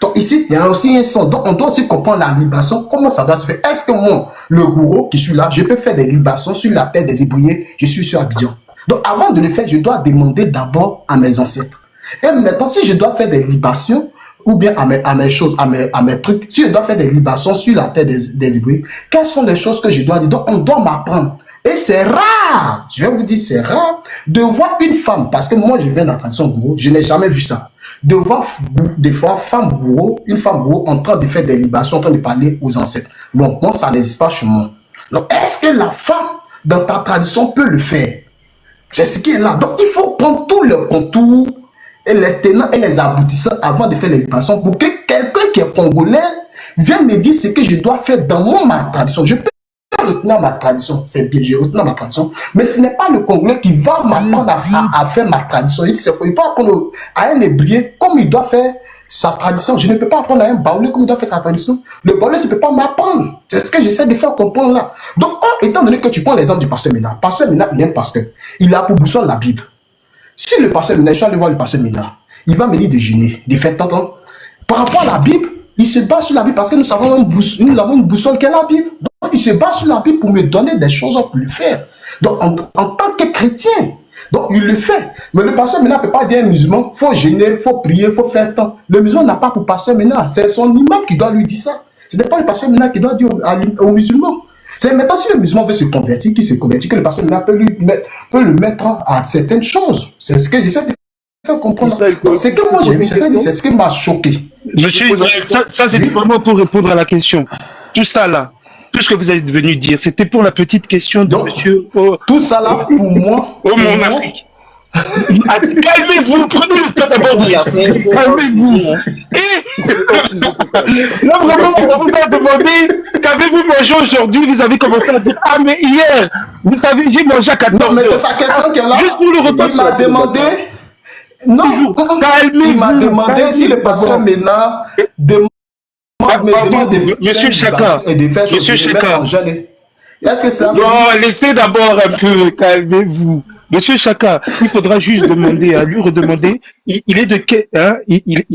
Donc, ici, il y a aussi un sens. Donc, on doit aussi comprendre la libation. Comment ça doit se faire? Est-ce que moi, le gourou qui suis là, je peux faire des libations sur la terre des Hébreux? Je suis sur Abidjan. Donc, avant de le faire, je dois demander d'abord à mes ancêtres. Et maintenant, si je dois faire des libations, ou bien à mes choses, à mes trucs, si je dois faire des libations sur la terre des Hébreux, quelles sont les choses que je dois dire? Donc, on doit m'apprendre. Et c'est rare, je vais vous dire, c'est rare de voir une femme, parce que moi, je viens de la tradition gourou, je n'ai jamais vu ça. De voir des fois une femme gourou en train de faire des libations, en train de parler aux ancêtres. Bon, moi, ça n'existe pas chez moi. Donc, est-ce que la femme, dans ta tradition, peut le faire? C'est ce qui est là. Donc, il faut prendre tout le contour et les tenants et les aboutissants avant de faire les libations pour que quelqu'un qui est congolais vienne me dire ce que je dois faire dans ma tradition. Je peux retenir ma tradition, c'est bien, je retiens ma tradition, mais ce n'est pas le Congolais qui va m'apprendre à faire ma tradition. Il faut pas apprendre à un Hébreu comme il doit faire sa tradition. Je ne peux pas apprendre à un Baoulé comme il doit faire sa tradition. Le Baoulé ne peut pas m'apprendre. C'est ce que j'essaie de faire comprendre là. Donc, étant donné que tu prends l'exemple du pasteur Ménard, il est un pasteur, il a pour boussole la Bible. Si le pasteur Ménard, je suis allé voir le pasteur Ménard, il va me dire de jeûner, de faire tant. Par rapport à la Bible, il se base sur la Bible parce que nous avons une boussole qui est la Bible. Donc, il se base sur la Bible pour me donner des choses pour le faire. Donc, en tant que chrétien, donc il le fait. Mais le pasteur Ménard ne peut pas dire à un musulman, il faut jeûner, il faut prier, il faut faire tant. Le musulman n'a pas pour pasteur Ménard. C'est son imam qui doit lui dire ça. Ce n'est pas le pasteur Ménard qui doit dire aux musulmans. C'est maintenant si le musulman veut se convertir, qu'il se convertit, que le pasteur Ménard peut le mettre à certaines choses. C'est ce que j'essaie de faire comprendre. C'est que moi j'ai vu, c'est ce qui m'a choqué. Monsieur, ça c'était vraiment pour répondre à la question. Tout ça là, tout ce que vous êtes venu dire, c'était pour la petite question de donc, monsieur. Tout ça là, pour moi. Mon Afrique. Calmez-vous, prenez le temps d'abord de calmez-vous. Et là vraiment, on vous a demandé qu'avez-vous mangé aujourd'hui? Vous avez commencé à dire ah mais hier, vous savez, j'ai mangé à 14h. Non mais c'est sa question qui est là. Juste pour le repas. Il m'a demandé. Non, il m'a demandé si le pasteur Ménard demande Monsieur Chaka, Monsieur Chaka. Est-ce que c'est non, laissez d'abord un peu, calmez-vous. Monsieur Chaka, il faudra juste demander à lui, redemander, il est de quel, hein, il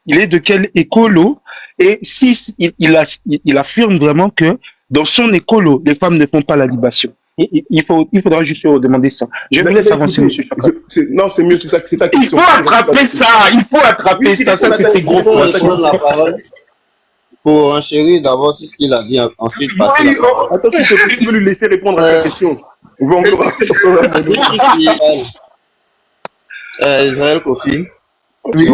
est de quel écolo, et si il affirme vraiment que dans son écolo, les femmes ne font pas la libation. Il faudra juste demander ça. Je vous laisse avancer, monsieur Chaka. Non, c'est mieux, c'est ta question. Il faut attraper ça, ça c'est gros. Pour enchérir d'abord sur ce qu'il a dit, ensuite passer la parole. Attends, s'il te plaît, tu veux lui laisser répondre à sa question. Israël Kofi. Oui.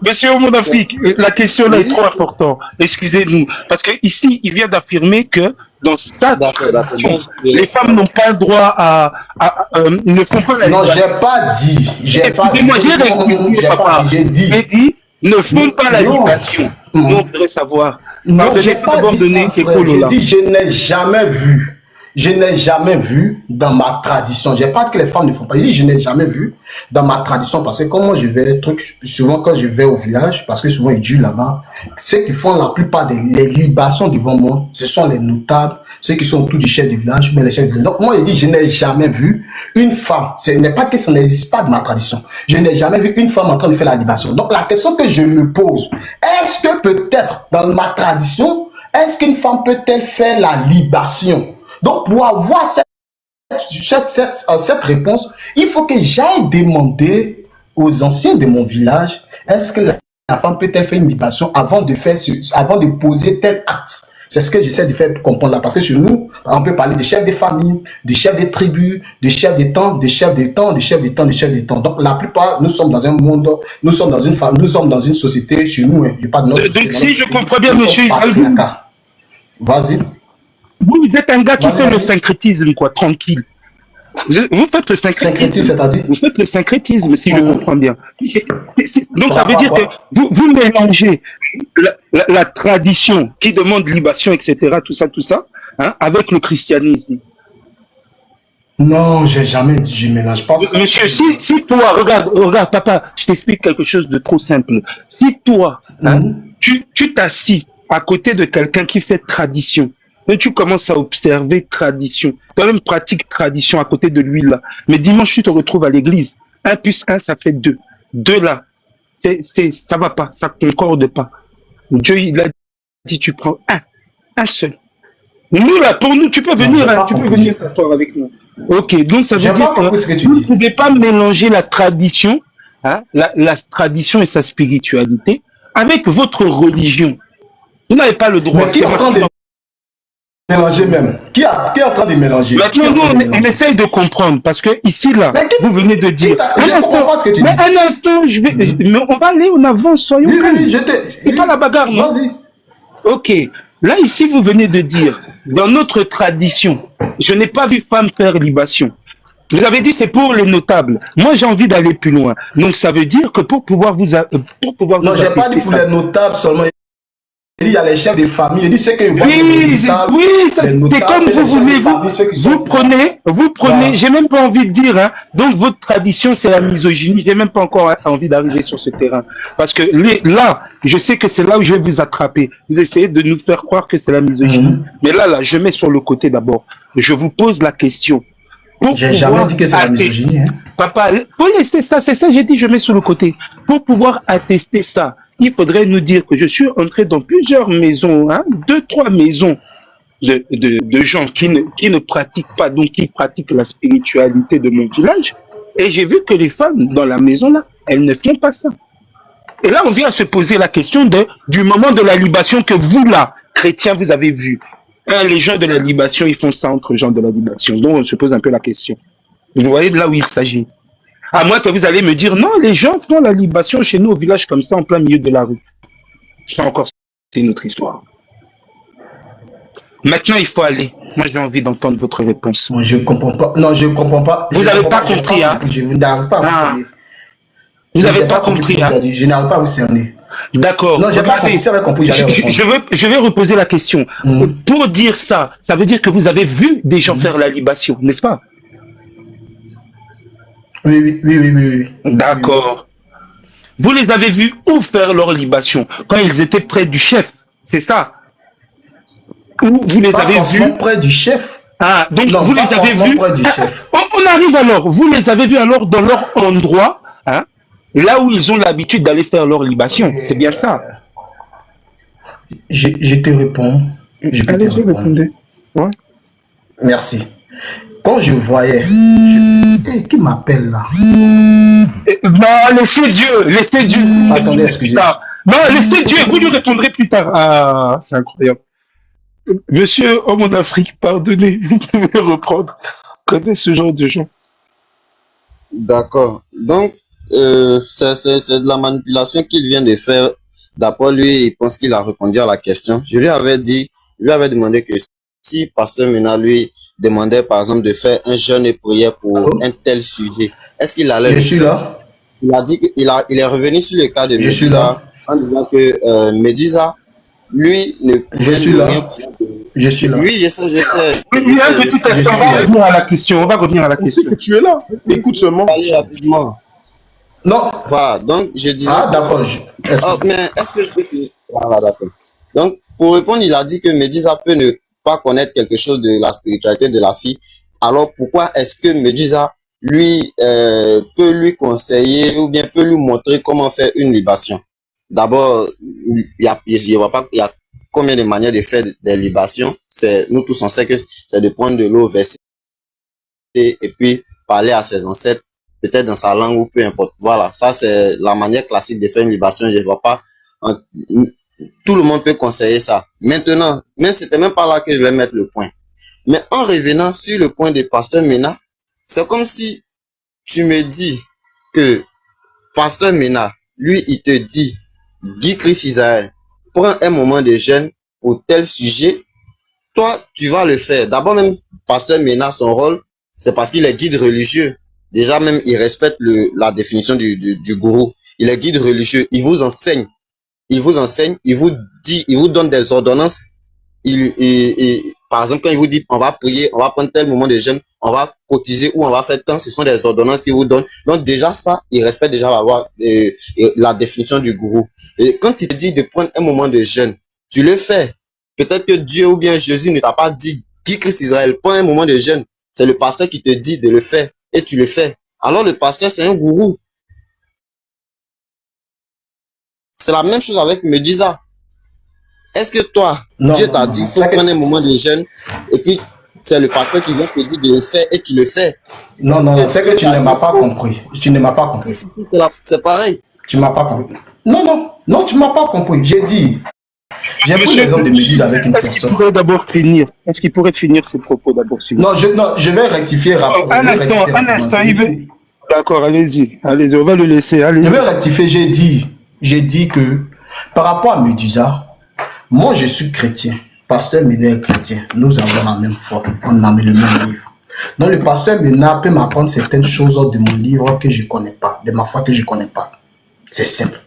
Monsieur Oumou d'Afrique, la question là est trop importante. Excusez-nous. Parce que ici, il vient d'affirmer que dans ça, les femmes n'ont pas le droit ne font pas la non, j'ai pas dit. J'ai dit ne font pas la libation. Nous, on voudrait savoir. Non, j'ai pas dit ça, frère. J'ai dit, je n'ai jamais vu. Je n'ai jamais vu dans ma tradition. Je n'ai pas dit que les femmes ne font pas. Je dis, je n'ai jamais vu dans ma tradition. Parce que comme moi, je vais, souvent quand je vais au village, parce que souvent ils durent là-bas, ceux qui font la plupart des libations devant moi, ce sont les notables, ceux qui sont autour du chef du village, mais les chefs du village. Donc moi, je dis, je n'ai jamais vu une femme. Ce n'est pas que ça n'existe pas de ma tradition. Je n'ai jamais vu une femme en train de faire la libation. Donc la question que je me pose, est-ce que peut-être dans ma tradition, est-ce qu'une femme peut-elle faire la libation? Donc, pour avoir cette réponse, il faut que j'aille demander aux anciens de mon village, est-ce que la femme peut-elle faire une libation avant de poser tel acte? C'est ce que j'essaie de faire comprendre là. Parce que chez nous, on peut parler des chefs de famille, des chefs de tribus, des chefs de temps, des chefs de temps, des chefs de temps, des chefs de temps. Donc, la plupart, nous sommes dans un monde, nous sommes dans une société chez nous. Hein, pas de notre société, donc, si je comprends bien, monsieur Israël, vas-y. Vous êtes un gars qui fait le syncrétisme, quoi, tranquille. Vous faites le syncrétisme. C'est-à-dire vous faites le syncrétisme, si je comprends bien. Donc, ça veut dire que vous mélangez la tradition qui demande libation, etc., tout ça, hein, avec le christianisme. Non, j'ai jamais dit je mélange pas. Monsieur, si toi, regarde, papa, je t'explique quelque chose de trop simple. Si toi, tu t'assis à côté de quelqu'un qui fait tradition, et tu commences à observer tradition, toi-même pratique tradition à côté de lui là, mais dimanche tu te retrouves à l'église, 1 plus 1 ça fait 2. 2 là, ça va pas, ça concorde pas. Dieu il a dit tu prends un seul. Nous là, pour nous, tu peux venir, tu peux venir t'asseoir avec nous. Ok, donc ça veut dire que vous ne pouvez pas mélanger la tradition, la tradition et sa spiritualité avec votre religion. Vous n'avez pas le droit. Mais qui est en train de mélanger même? Qui est en train de mélanger? Maintenant, nous, on essaye de comprendre parce que ici, là, vous venez de dire. Un instant, mais on va aller en avant, soyons calmes. C'est pas la bagarre, non? Vas-y. Ok. Là, ici, vous venez de dire, dans notre tradition, je n'ai pas vu femme faire libation. Vous avez dit c'est pour les notables. Moi, j'ai envie d'aller plus loin. Donc, ça veut dire que pour pouvoir vous... Non, j'ai pas dit pour les notables seulement. Il y a les chefs de famille. Il dit ce que vous voyez. Oui, c'est comme vous voulez. Vous prenez, j'ai même pas envie de dire, donc votre tradition, c'est la misogynie. J'ai même pas encore envie d'arriver sur ce terrain. Parce que là, je sais que c'est là où je vais vous attraper. Vous essayez de nous faire croire que c'est la misogynie. Mais là, je mets sur le côté d'abord. Je vous pose la question. J'ai jamais dit que c'est la misogynie. Papa, faut laisser ça, c'est ça, j'ai dit, je mets sur le côté. Pour pouvoir attester ça, il faudrait nous dire que je suis entré dans plusieurs maisons, 2, 3 maisons de gens qui ne pratiquent pas, donc qui pratiquent la spiritualité de mon village. Et j'ai vu que les femmes dans la maison là, elles ne font pas ça. Et là, on vient se poser la question du moment de la libation que vous là, chrétiens, vous avez vu. Les gens de la libation, ils font ça entre gens de la libation. Donc, on se pose un peu la question. Vous voyez de là où il s'agit. À moins que vous allez me dire, non, les gens font la libation chez nous au village comme ça, en plein milieu de la rue. Ça encore, c'est une autre histoire. Maintenant, il faut aller. Moi, j'ai envie d'entendre votre réponse. Moi, je comprends pas. Non, je comprends pas. Vous n'avez pas compris, hein? Je n'arrive pas à vous cerner. Vous n'avez pas compris, hein? Je n'arrive pas à vous cerner. D'accord. Non, j'ai pas compris. Si j'avais compris, j'allais répondre. Je vais reposer la question. Pour dire ça, ça veut dire que vous avez vu des gens faire la libation, n'est-ce pas? Oui. D'accord. Vous les avez vus où faire leur libation? Quand ils étaient près du chef, c'est ça? Ou vous les avez vus près du chef? Donc non, vous les avez vus près du chef. On arrive alors, vous les avez vus alors dans leur endroit, là où ils ont l'habitude d'aller faire leur libation, c'est bien ça? Je te réponds. Allez-y, répondez. Ouais. Merci. Quand je voyais... Qui m'appelle là? Non, laissez Dieu. Attendez, excusez-moi. Non, laissez Dieu, vous lui répondrez plus tard. C'est incroyable. Monsieur homme en Afrique, pardonnez, vous pouvez reprendre. Connaissez ce genre de gens. D'accord. Donc, c'est de la manipulation qu'il vient de faire. D'après lui, il pense qu'il a répondu à la question. Je lui avais demandé que si Pasteur Mena lui demandait par exemple de faire un jeûne et prière pour un tel sujet, est-ce qu'il allait le faire? Là. Il a dit qu'il est revenu sur le cas de Médusa en disant que Médusa, lui, ne pouvait rien. Je suis là. Oui, je sais. On va revenir à la question. On sait que tu es là. Écoute seulement. Allez rapidement. Non. Voilà, donc je disais... d'accord. Mais est-ce que je peux finir? Voilà, d'accord. Donc, pour répondre, il a dit que Médusa peut ne pas connaître quelque chose de la spiritualité de la fille. Alors, pourquoi est-ce que Médusa, lui, peut lui conseiller ou bien peut lui montrer comment faire une libation? D'abord, il y a combien de manières de faire des libations? Nous tous, on sait que c'est de prendre de l'eau, verser et puis parler à ses ancêtres, peut-être dans sa langue ou peu importe. Voilà, ça c'est la manière classique de faire une libation. Je ne vois pas. Tout le monde peut conseiller ça. Maintenant, mais c'était même pas là que je vais mettre le point. Mais en revenant sur le point de Pasteur Mena, c'est comme si tu me dis que Pasteur Mena, lui, il te dit, Guy Christ Israël, prends un moment de jeûne pour tel sujet. Toi, tu vas le faire. D'abord, même Pasteur Mena, son rôle, c'est parce qu'il est guide religieux. Déjà, même, il respecte la définition du gourou. Il est guide religieux. Il vous enseigne. Il vous donne des ordonnances par exemple, quand il vous dit on va prier, on va prendre tel moment de jeûne, on va cotiser ou on va faire tant, ce sont des ordonnances qu'il vous donne. Donc déjà ça, il respecte déjà la définition du gourou. Et quand il te dit de prendre un moment de jeûne, tu le fais. Peut-être que Dieu ou bien Jésus ne t'a pas dit Christ Israël, prends un moment de jeûne. C'est le pasteur qui te dit de le faire et tu le fais. Alors le pasteur, c'est un gourou. C'est la même chose avec Medusa. Est-ce que toi, Dieu t'a dit, il faut prendre un moment de jeûne et puis c'est le pasteur qui vient te dire de le faire et tu le fais? Non, c'est que tu ne m'as pas compris. Tu ne m'as pas compris. C'est pareil. Tu ne m'as pas compris. Non, tu ne m'as pas compris. J'ai dit, j'ai pris l'exemple de Méduse avec une personne. Est-ce qu'il pourrait d'abord finir? Est-ce qu'il pourrait finir ses propos d'abord? Non, je vais rectifier. Un instant, il veut. D'accord, allez-y, on va le laisser. Allez. Je vais rectifier, j'ai dit que par rapport à Médusa, moi je suis chrétien, pasteur Ménard est chrétien, nous avons la même foi, on a mis le même livre. Donc le pasteur Ménard peut m'apprendre certaines choses de mon livre que je ne connais pas, de ma foi que je ne connais pas. C'est simple.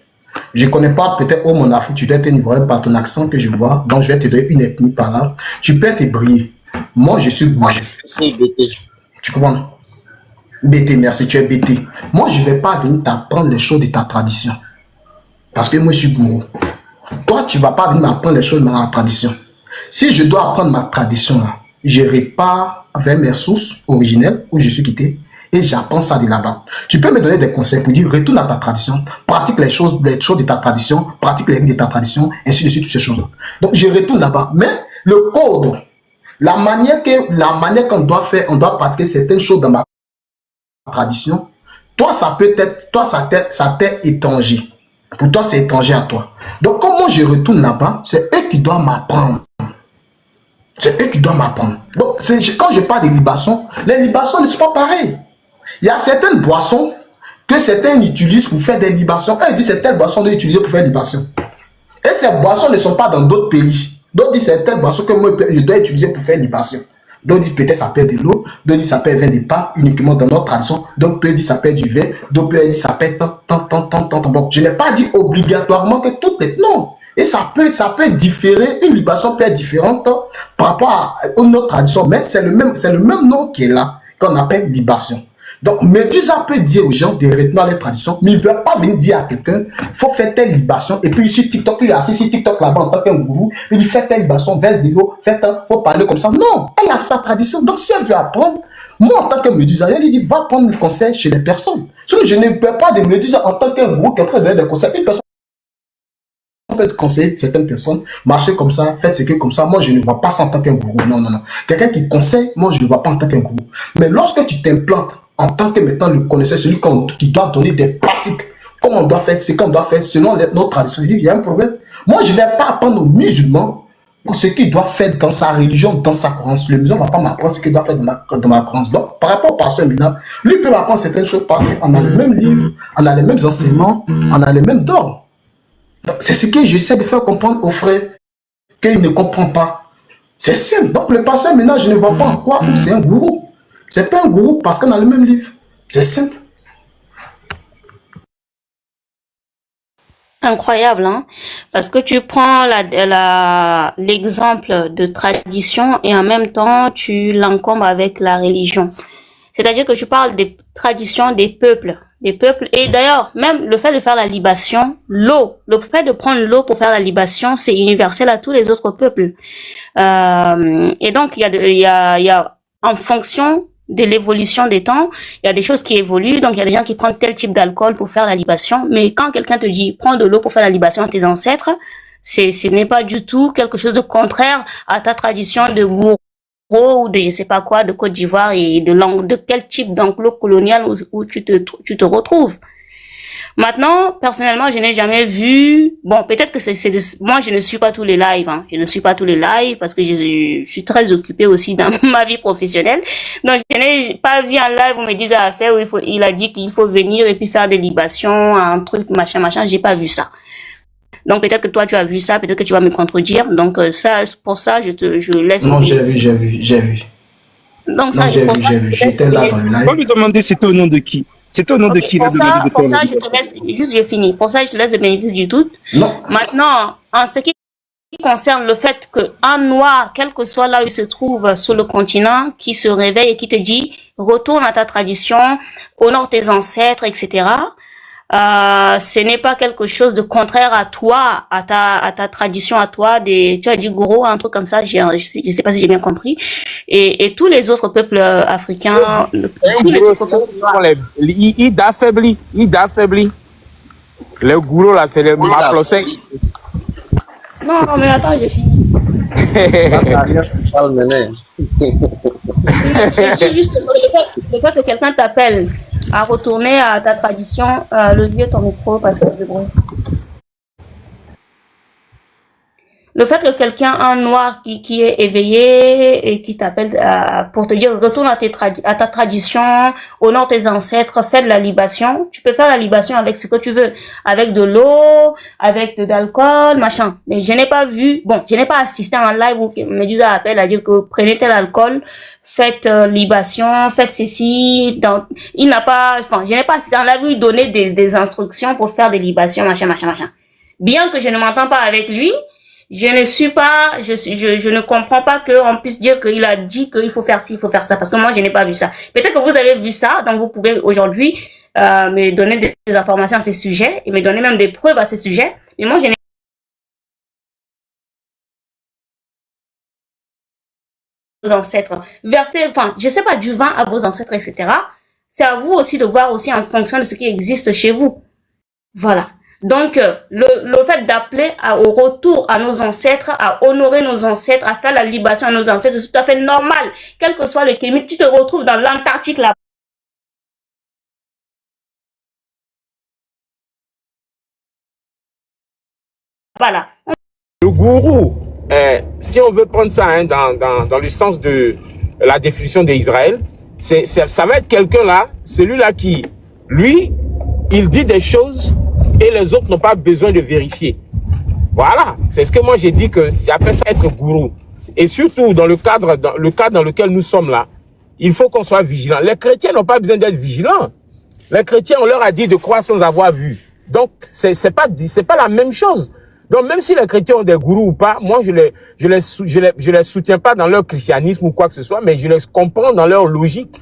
Je ne connais pas, peut-être, oh mon Afrique, tu dois être une vraie par ton accent que je vois, donc je vais te donner une ethnie par là. Tu peux être briller. Moi je suis gourou. Tu comprends? BT, merci, tu es BT. Moi, je ne vais pas venir t'apprendre les choses de ta tradition. Parce que moi, je suis gourou. Toi, tu ne vas pas venir m'apprendre les choses de ma tradition. Si je dois apprendre ma tradition, là, je repars vers mes sources originelles où je suis quitté et j'apprends ça de là-bas. Tu peux me donner des conseils pour dire, retourne à ta tradition, pratique les choses de ta tradition, pratique les règles de ta tradition, ainsi de suite, toutes ces choses-là. Donc, je retourne là-bas. Mais le code, la manière qu'on doit faire, on doit pratiquer certaines choses dans ma tradition, toi ça peut être, toi ça t'est étranger. Pour toi c'est étranger à toi. Donc comment je retourne là-bas, c'est eux qui doivent m'apprendre. C'est eux qui doivent m'apprendre. Donc quand je parle de libations, les libations ne sont pas pareilles. Il y a certaines boissons que certains utilisent pour faire des libations. Quand ils disent certaines boissons doivent utiliser pour faire des libations. Et ces boissons ne sont pas dans d'autres pays. D'autres disent certaines boissons que moi je dois utiliser pour faire libation. D'autres disent peut-être ça peut être de l'eau, d'autres disent ça peut être vin de pas uniquement dans notre tradition, d'autres peuvent dire ça peut être du vin, d'autres peuvent dire ça peut être tant. Donc je n'ai pas dit obligatoirement que tout est non. Et ça peut différer, une libation peut être différente par rapport à notre tradition, mais c'est le même nom qui est là, qu'on appelle libation. Donc, Médusa peut dire aux gens de retenir les traditions, mais il ne veut pas venir dire à quelqu'un, il faut faire telle libation, et puis ici TikTok, il est assis sur TikTok là-bas en tant qu'un gourou, il dit fait telle libation, verse de l'eau, il faut parler comme ça. Non, elle a sa tradition. Donc, si elle veut apprendre, moi en tant que Médusa, elle lui dit, va prendre le conseil chez les personnes. Sinon, je ne peux pas de Médusa en tant qu'un gourou qui est en train de donner des conseils. Une personne peut te conseiller certaines personnes, marcher comme ça, faites ce que comme ça. Moi, je ne vois pas ça en tant qu'un gourou. Non. Quelqu'un qui conseille, moi, je ne vois pas en tant qu'un gourou. Mais lorsque tu t'implantes en tant que maintenant le connaisseur, celui qui doit donner des pratiques, comment on doit faire, ce qu'on doit faire, selon notre tradition, il y a un problème. Moi, je ne vais pas apprendre aux musulmans ce qu'il doit faire dans sa religion, dans sa croyance. Le musulman ne va pas m'apprendre ce qu'il doit faire dans ma croyance. Donc, par rapport au pasteur Mina, lui peut m'apprendre certaines choses parce qu'on a le même livre, on a les mêmes enseignements, on a les mêmes dogmes. Donc, c'est ce que j'essaie de faire comprendre aux frères, qu'il ne comprend pas. C'est simple. Donc, le pasteur Mina, je ne vois pas en quoi c'est un gourou. C'est pas un gourou parce qu'on a le même livre. C'est simple. Incroyable, hein? Parce que tu prends l'exemple de tradition et en même temps, tu l'encombres avec la religion. C'est-à-dire que tu parles des traditions des peuples. Et d'ailleurs, même le fait de faire la libation, l'eau, le fait de prendre l'eau pour faire la libation, c'est universel à tous les autres peuples. Et donc, il y a en fonction de l'évolution des temps, il y a des choses qui évoluent, donc il y a des gens qui prennent tel type d'alcool pour faire la libation, mais quand quelqu'un te dit prends de l'eau pour faire la libation à tes ancêtres, ce n'est pas du tout quelque chose de contraire à ta tradition de gourou ou de je sais pas quoi, de Côte d'Ivoire et de quel type d'enclos colonial où tu te retrouves. Maintenant, personnellement, je n'ai jamais vu, bon, peut-être que moi, je ne suis pas tous les lives, hein. Je ne suis pas tous les lives parce que je suis très occupée aussi dans ma vie professionnelle. Donc, je n'ai pas vu un live où on me disait à faire où il a dit qu'il faut venir et puis faire des libations, un truc, machin. J'ai pas vu ça. Donc, peut-être que toi, tu as vu ça, peut-être que tu vas me contredire. Donc, pour ça, je laisse. Non, j'ai vu. Donc, ça, j'ai vu. J'étais là dans le live. On lui demander c'était au nom de qui? C'est au nom de qui? Pour ça, je te laisse, juste je finis. Pour ça, je te laisse le bénéfice du tout. Non. Maintenant, en ce qui concerne le fait qu'un noir, quel que soit là où il se trouve sur le continent, qui se réveille et qui te dit retourne à ta tradition, honore tes ancêtres, etc. Ce n'est pas quelque chose de contraire à toi, à ta tradition, à toi, tu as du gourou, un truc comme ça, je sais pas si j'ai bien compris. Et tous les autres peuples africains, tous les autres peuples, il affaibli. Le gourou là, c'est le maplosé. Non, mais attends, j'ai fini. C'est juste le fait que quelqu'un t'appelle à retourner à ta tradition, le vieux ton micro parce que c'est bruit. Le fait que quelqu'un, un noir qui est éveillé et qui t'appelle pour te dire retourne à ta tradition, honore tes ancêtres, fais de la libation. Tu peux faire la libation avec ce que tu veux, avec de l'eau, avec de l'alcool, machin. Mais je n'ai pas assisté à un live où Médusa appelle à dire que prenez tel alcool, faites libation, faites ceci. Je n'ai pas assisté à un live où il donnait des instructions pour faire des libations, machin. Bien que je ne m'entends pas avec lui, je ne comprends pas qu'on puisse dire qu'il a dit qu'il faut faire ci, il faut faire ça, parce que moi, je n'ai pas vu ça. Peut-être que vous avez vu ça, donc vous pouvez aujourd'hui me donner des informations à ces sujets, et me donner même des preuves à ces sujets, mais moi, je n'ai pas vos ancêtres. Je sais pas, du vin à vos ancêtres, etc. C'est à vous aussi de voir aussi en fonction de ce qui existe chez vous. Voilà. Donc, le fait d'appeler au retour à nos ancêtres, à honorer nos ancêtres, à faire la libation à nos ancêtres, c'est tout à fait normal. Quel que soit le climat, tu te retrouves dans l'Antarctique là. Voilà. Le gourou, si on veut prendre ça dans le sens de la définition d'Israël, ça va être quelqu'un là, celui-là qui, lui, il dit des choses et les autres n'ont pas besoin de vérifier. Voilà, c'est ce que moi j'ai dit que j'appelle ça être gourou. Et surtout dans le cadre dans lequel nous sommes là, il faut qu'on soit vigilant. Les chrétiens n'ont pas besoin d'être vigilants. Les chrétiens, on leur a dit de croire sans avoir vu. Donc c'est pas la même chose. Donc même si les chrétiens ont des gourous ou pas, moi je les soutiens pas dans leur christianisme ou quoi que ce soit, mais je les comprends dans leur logique.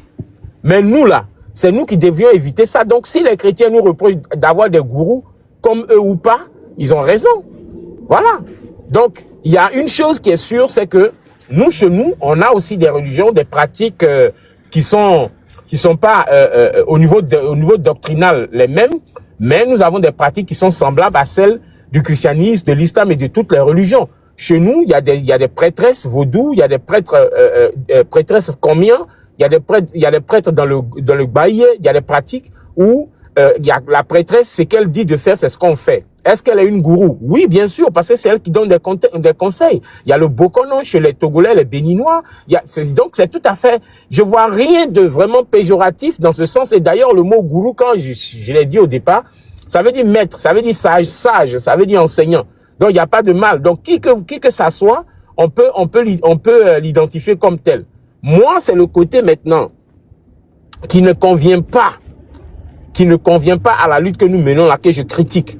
Mais nous là, c'est nous qui devions éviter ça. Donc, si les chrétiens nous reprochent d'avoir des gourous, comme eux ou pas, ils ont raison. Voilà. Donc, il y a une chose qui est sûre, c'est que nous, chez nous, on a aussi des religions, des pratiques qui sont pas au niveau doctrinal les mêmes, mais nous avons des pratiques qui sont semblables à celles du christianisme, de l'islam et de toutes les religions. Chez nous, il y a des prêtresses vaudou, il y a des prêtresses comiens, il y a des prêtres dans le bailli, il y a des pratiques où la prêtresse, ce qu'elle dit de faire, c'est ce qu'on fait. Est-ce qu'elle est une gourou? Oui, bien sûr, parce que c'est elle qui donne des conseils. Il y a le bokonon chez les Togolais, les Béninois. Donc, c'est tout à fait... Je vois rien de vraiment péjoratif dans ce sens. Et d'ailleurs, le mot gourou, quand je l'ai dit au départ, ça veut dire maître, ça veut dire sage, ça veut dire enseignant. Donc, il n'y a pas de mal. Donc, qui que ça soit, on peut l'identifier comme tel. Moi, c'est le côté maintenant qui ne convient pas à la lutte que nous menons là, que je critique.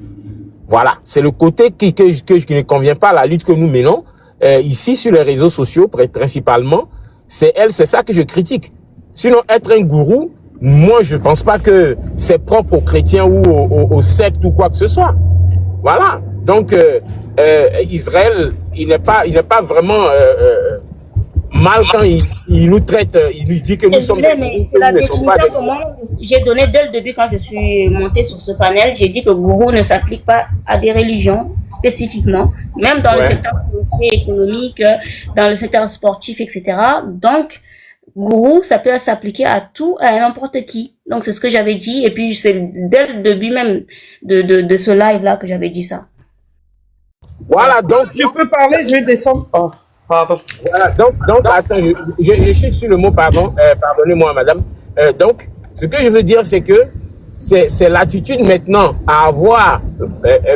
Voilà, c'est le côté qui ne convient pas à la lutte que nous menons ici sur les réseaux sociaux principalement. C'est ça que je critique. Sinon, être un gourou, moi, je pense pas que c'est propre aux chrétiens ou aux sectes ou quoi que ce soit. Voilà. Donc, Israël, il n'est pas vraiment mal quand il nous traite, il nous dit que nous sommes des gourous. C'est la définition que moi j'ai donnée dès le début quand je suis montée sur ce panel. J'ai dit que gourou ne s'applique pas à des religions spécifiquement, même dans le secteur financier, économique, dans le secteur sportif, etc. Donc, gourou, ça peut s'appliquer à tout, à n'importe qui. Donc, c'est ce que j'avais dit. Et puis, c'est dès le début même de ce live-là que j'avais dit ça. Voilà, donc... Je peux parler, je vais descendre. Oh. Pardon. Voilà, donc attends, je suis sur le mot pardon, pardonnez-moi madame. Donc, ce que je veux dire, c'est que c'est l'attitude maintenant à avoir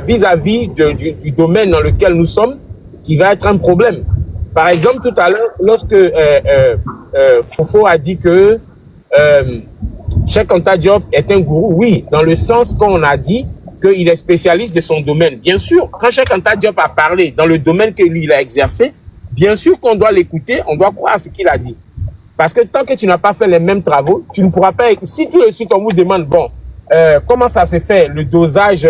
vis-à-vis du domaine dans lequel nous sommes qui va être un problème. Par exemple, tout à l'heure, lorsque Fofo a dit que Cheikh Anta Diop est un gourou, oui, dans le sens qu'on a dit qu'il est spécialiste de son domaine. Bien sûr, quand Cheikh Anta Diop a parlé dans le domaine que lui, il a exercé, bien sûr qu'on doit l'écouter, on doit croire à ce qu'il a dit. Parce que tant que tu n'as pas fait les mêmes travaux, tu ne pourras pas... Si tout de suite on vous demande, bon, comment ça se fait le dosage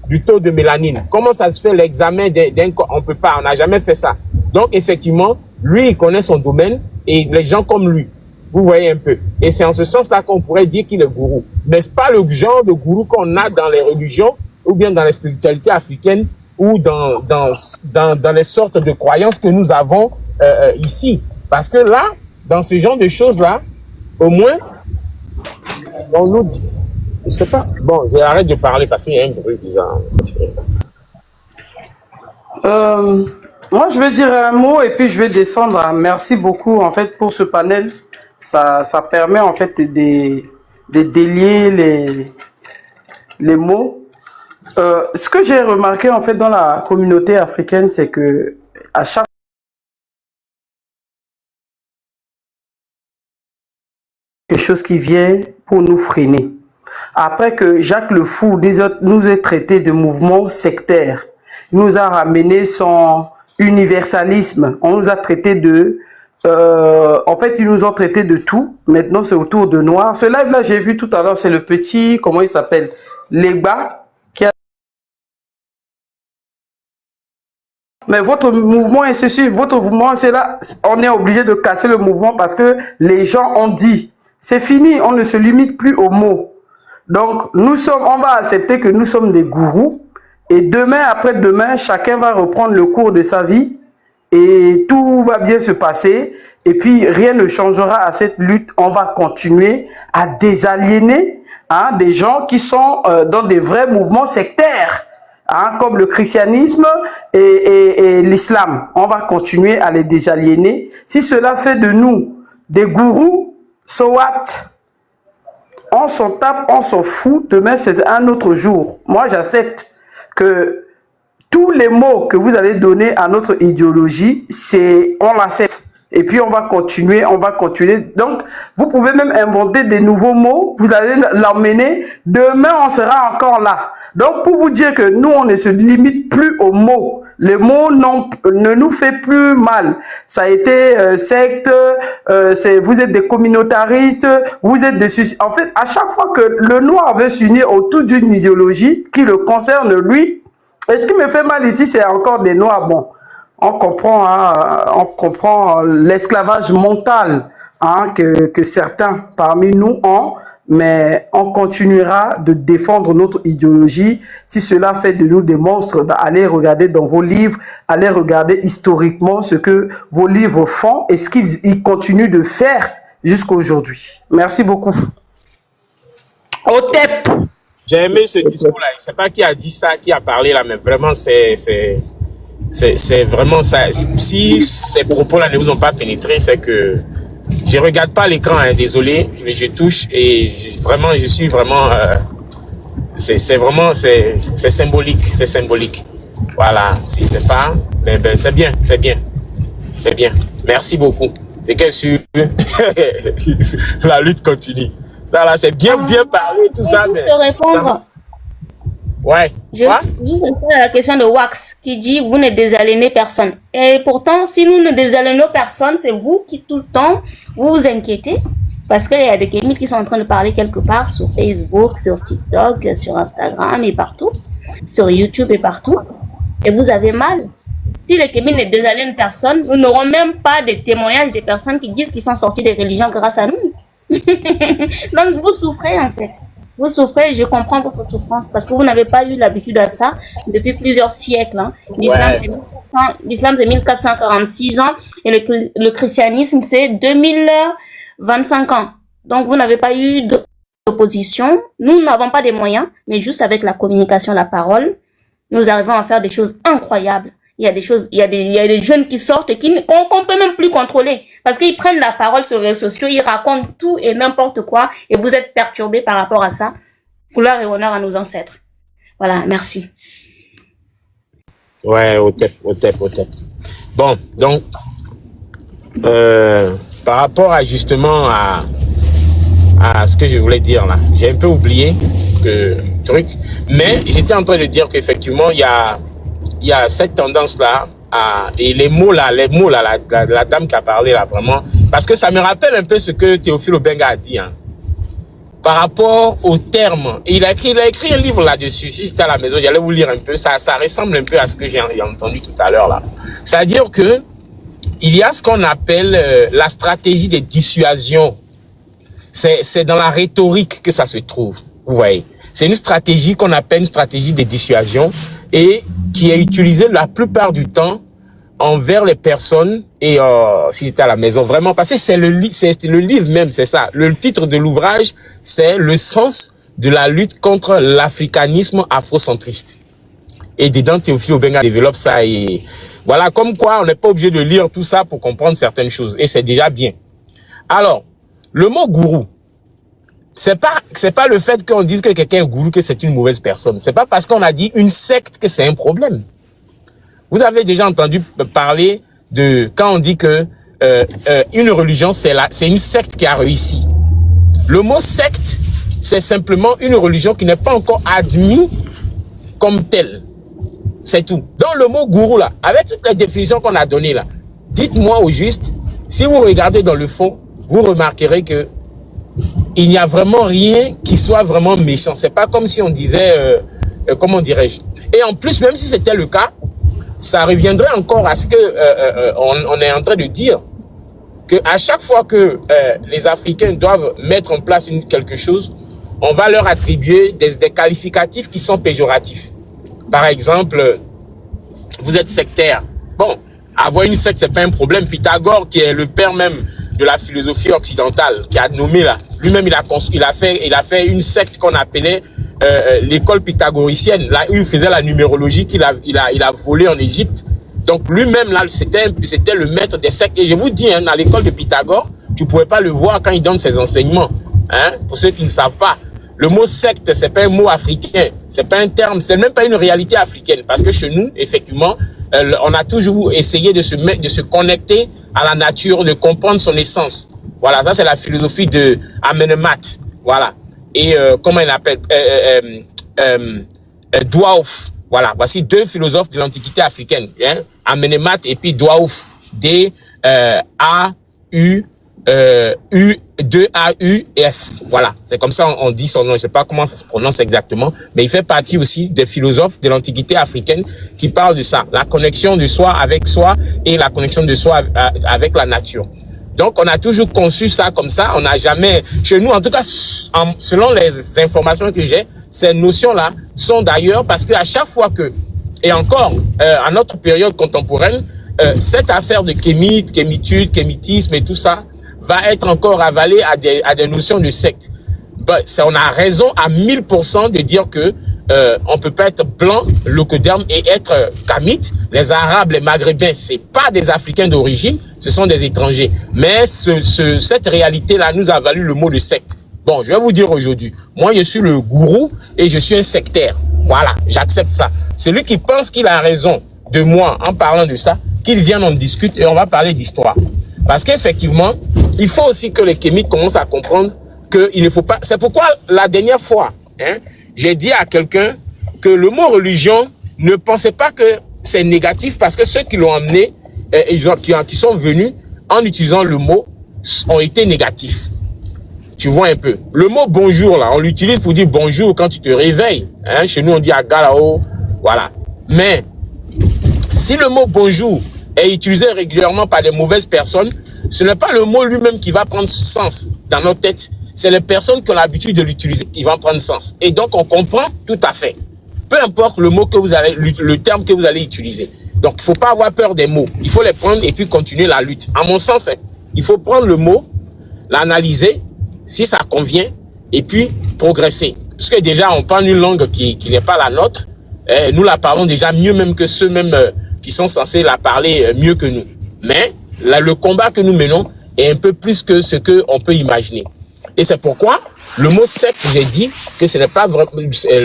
du taux de mélanine? Comment ça se fait l'examen d'un corps? On peut pas, on n'a jamais fait ça. Donc effectivement, lui, il connaît son domaine et les gens comme lui. Vous voyez un peu. Et c'est en ce sens-là qu'on pourrait dire qu'il est gourou. Mais c'est pas le genre de gourou qu'on a dans les religions ou bien dans les spiritualités africaines ou dans les sortes de croyances que nous avons ici. Parce que là, dans ce genre de choses-là, au moins, on nous dit... Je sais pas. Bon, j'arrête de parler parce qu'il y a un bruit bizarre. Moi, je vais dire un mot et puis je vais descendre. Merci beaucoup, en fait, pour ce panel. Ça permet, en fait, de délier les mots. Ce que j'ai remarqué, en fait, dans la communauté africaine, c'est que à chaque quelque chose qui vient pour nous freiner. Après que Jacques Le Fou nous ait traité de mouvement sectaire, il nous a ramené son universalisme, on nous a traité de... en fait, ils nous ont traité de tout. Maintenant, c'est autour de Noir. Ce live-là, j'ai vu tout à l'heure, c'est le petit... Comment il s'appelle? Legba, qui a... Mais votre mouvement est ceci, votre mouvement c'est là. On est obligé de casser le mouvement parce que les gens ont dit. C'est fini, on ne se limite plus aux mots. Donc, on va accepter que nous sommes des gourous. Et demain, après-demain, chacun va reprendre le cours de sa vie. Et tout va bien se passer. Et puis, rien ne changera à cette lutte. On va continuer à désaliéner des gens qui sont dans des vrais mouvements sectaires. Comme le christianisme et l'islam. On va continuer à les désaliéner. Si cela fait de nous des gourous, so what? On s'en tape, on s'en fout. Demain, c'est un autre jour. Moi, j'accepte que tous les mots que vous allez donner à notre idéologie, on l'accepte. Et puis, on va continuer, Donc, vous pouvez même inventer des nouveaux mots. Vous allez l'emmener. Demain, on sera encore là. Donc, pour vous dire que nous, on ne se limite plus aux mots. Les mots ne nous fait plus mal. Ça a été secte, vous êtes des communautaristes, vous êtes des... En fait, à chaque fois que le noir veut s'unir autour d'une idéologie qui le concerne lui, et ce qui me fait mal ici, c'est encore des noirs. Bon, on comprend l'esclavage mental que certains parmi nous ont, mais on continuera de défendre notre idéologie. Si cela fait de nous des monstres, allez regarder dans vos livres, allez regarder historiquement ce que vos livres font et ce qu'ils continuent de faire jusqu'à aujourd'hui. Merci beaucoup. Otep. J'ai aimé ce discours-là. Je ne sais pas qui a dit ça, qui a parlé là, mais vraiment, c'est vraiment ça. Si ces propos-là ne vous ont pas pénétré, c'est que je regarde pas l'écran, désolé, mais je touche et je suis vraiment, c'est symbolique, Voilà, si c'est pas, c'est bien. Merci beaucoup. C'est que sur la lutte continue. Ça là, c'est bien parlé, tout ça. Juste répondre. Ouais. Juste répondre à la question de Wax qui dit vous ne désaliénez personne. Et pourtant, si nous ne désaliénons personne, c'est vous qui tout le temps vous inquiétez parce qu'il y a des kémites qui sont en train de parler quelque part sur Facebook, sur TikTok, sur Instagram et partout, sur YouTube et partout. Et vous avez mal. Si les kémites ne désaliènent personne, nous n'aurons même pas de témoignages des personnes qui disent qu'ils sont sortis des religions grâce à nous. Donc vous souffrez en fait. Vous souffrez, je comprends votre souffrance parce que vous n'avez pas eu l'habitude à ça depuis plusieurs siècles. L'islam c'est 1446 ans et le christianisme c'est 2025 ans. Donc vous n'avez pas eu d'opposition. Nous n'avons pas des moyens, mais juste avec la communication, la parole, nous arrivons à faire des choses incroyables. Il y a des jeunes qui sortent et qu'on peut même plus contrôler parce qu'ils prennent la parole sur les réseaux sociaux, ils racontent tout et n'importe quoi et vous êtes perturbés par rapport à ça. Gloire et honneur à nos ancêtres. Voilà, merci. Ouais, au tête. Bon, donc, par rapport à justement à ce que je voulais dire là, j'ai un peu oublié parce que truc. Mais j'étais en train de dire qu'effectivement, il y a cette tendance-là, et les mots là, la dame qui a parlé là, vraiment, parce que ça me rappelle un peu ce que Théophile Obenga a dit, hein, par rapport aux termes. Et il a écrit un livre là-dessus. Si j'étais à la maison, j'allais vous lire un peu. Ça ressemble un peu à ce que j'ai entendu tout à l'heure là. C'est-à-dire que il y a ce qu'on appelle la stratégie de dissuasion. C'est dans la rhétorique que ça se trouve. Vous voyez, c'est une stratégie qu'on appelle une stratégie de dissuasion et qui est utilisée la plupart du temps envers les personnes et si j'étais à la maison vraiment, parce que c'est le livre même, c'est ça. Le titre de l'ouvrage, c'est le sens de la lutte contre l'africanisme afrocentriste. Et dedans, Théophile Obenga développe ça et voilà, comme quoi on n'est pas obligé de lire tout ça pour comprendre certaines choses et c'est déjà bien. Alors, le mot gourou, c'est pas le fait qu'on dise que quelqu'un est gourou que c'est une mauvaise personne. C'est pas parce qu'on a dit une secte que c'est un problème. Vous avez déjà entendu parler de quand on dit que une religion c'est une secte qui a réussi. Le mot secte, c'est simplement une religion qui n'est pas encore admise comme telle. C'est tout. Dans le mot gourou là, avec toutes les définitions qu'on a données là, dites-moi au juste, si vous regardez dans le fond, vous remarquerez que il n'y a vraiment rien qui soit vraiment méchant. C'est pas comme si on disait, comment dirais-je. Et en plus, même si c'était le cas, ça reviendrait encore à ce que on est en train de dire, que à chaque fois que les Africains doivent mettre en place quelque chose, on va leur attribuer des qualificatifs qui sont péjoratifs. Par exemple, vous êtes sectaire. Bon, avoir une secte, c'est pas un problème. Pythagore, qui est le père même de la philosophie occidentale, qui a nommé là, lui-même il a fait une secte qu'on appelait l'école pythagoricienne, là où il faisait la numérologie qu'il a volé en Égypte. Donc lui-même là, c'était le maître des sectes. Et je vous dis, hein, à l'école de Pythagore, tu pouvais pas le voir quand il donne ses enseignements. Hein, pour ceux qui ne savent pas, le mot secte, c'est pas un mot africain, c'est pas un terme, c'est même pas une réalité africaine. Parce que chez nous, effectivement, on a toujours essayé de se connecter à la nature, de comprendre son essence. Voilà, ça c'est la philosophie de Amenemhat. Voilà. Et comment il appelle Douaouf. Voilà, voici deux philosophes de l'Antiquité africaine, hein, Amenemhat et puis Douaouf. D-A-U-2-A-U-F. Voilà, c'est comme ça on dit son nom. Je ne sais pas comment ça se prononce exactement, mais il fait partie aussi des philosophes de l'Antiquité africaine qui parlent de ça, la connexion de soi avec soi et la connexion de soi avec la nature. Donc, on a toujours conçu ça comme ça. On n'a jamais, chez nous, en tout cas, selon les informations que j'ai, ces notions-là sont d'ailleurs parce qu'à chaque fois que, et encore, à notre période contemporaine, cette affaire de kémite, kémitude, kémitisme et tout ça va être encore avalée à des notions de secte. Ben, on a raison à 1000% de dire que on peut pas être blanc, locoderme et être kamite. Les Arabes, les Maghrébins, c'est pas des Africains d'origine, ce sont des étrangers. Mais cette réalité-là nous a valu le mot de secte. Bon, je vais vous dire aujourd'hui, moi je suis le gourou et je suis un sectaire. Voilà, j'accepte ça. Celui qui pense qu'il a raison de moi en parlant de ça, qu'il vienne, on discute et on va parler d'histoire. Parce qu'effectivement, il faut aussi que les kémites commencent à comprendre qu'il ne faut pas... C'est pourquoi la dernière fois, hein, j'ai dit à quelqu'un que le mot religion, ne pensez pas que c'est négatif parce que ceux qui l'ont amené, qui sont venus en utilisant le mot, ont été négatifs. Tu vois un peu. Le mot bonjour, là, on l'utilise pour dire bonjour quand tu te réveilles. Hein, chez nous, on dit agalao. Voilà. Mais, si le mot bonjour est utilisé régulièrement par des mauvaises personnes, ce n'est pas le mot lui-même qui va prendre sens dans nos têtes. C'est les personnes qui ont l'habitude de l'utiliser qui vont prendre sens. Et donc, on comprend tout à fait. Peu importe le mot que vous allez, le terme que vous allez utiliser. Donc, il ne faut pas avoir peur des mots. Il faut les prendre et puis continuer la lutte. À mon sens, il faut prendre le mot, l'analyser, si ça convient, et puis progresser. Parce que déjà, on parle une langue qui n'est pas la nôtre. Nous la parlons déjà mieux même que ceux même qui sont censés la parler mieux que nous. Mais là, le combat que nous menons est un peu plus que ce qu'on peut imaginer. Et c'est pourquoi le mot secte, j'ai dit que ce n'est pas vraiment,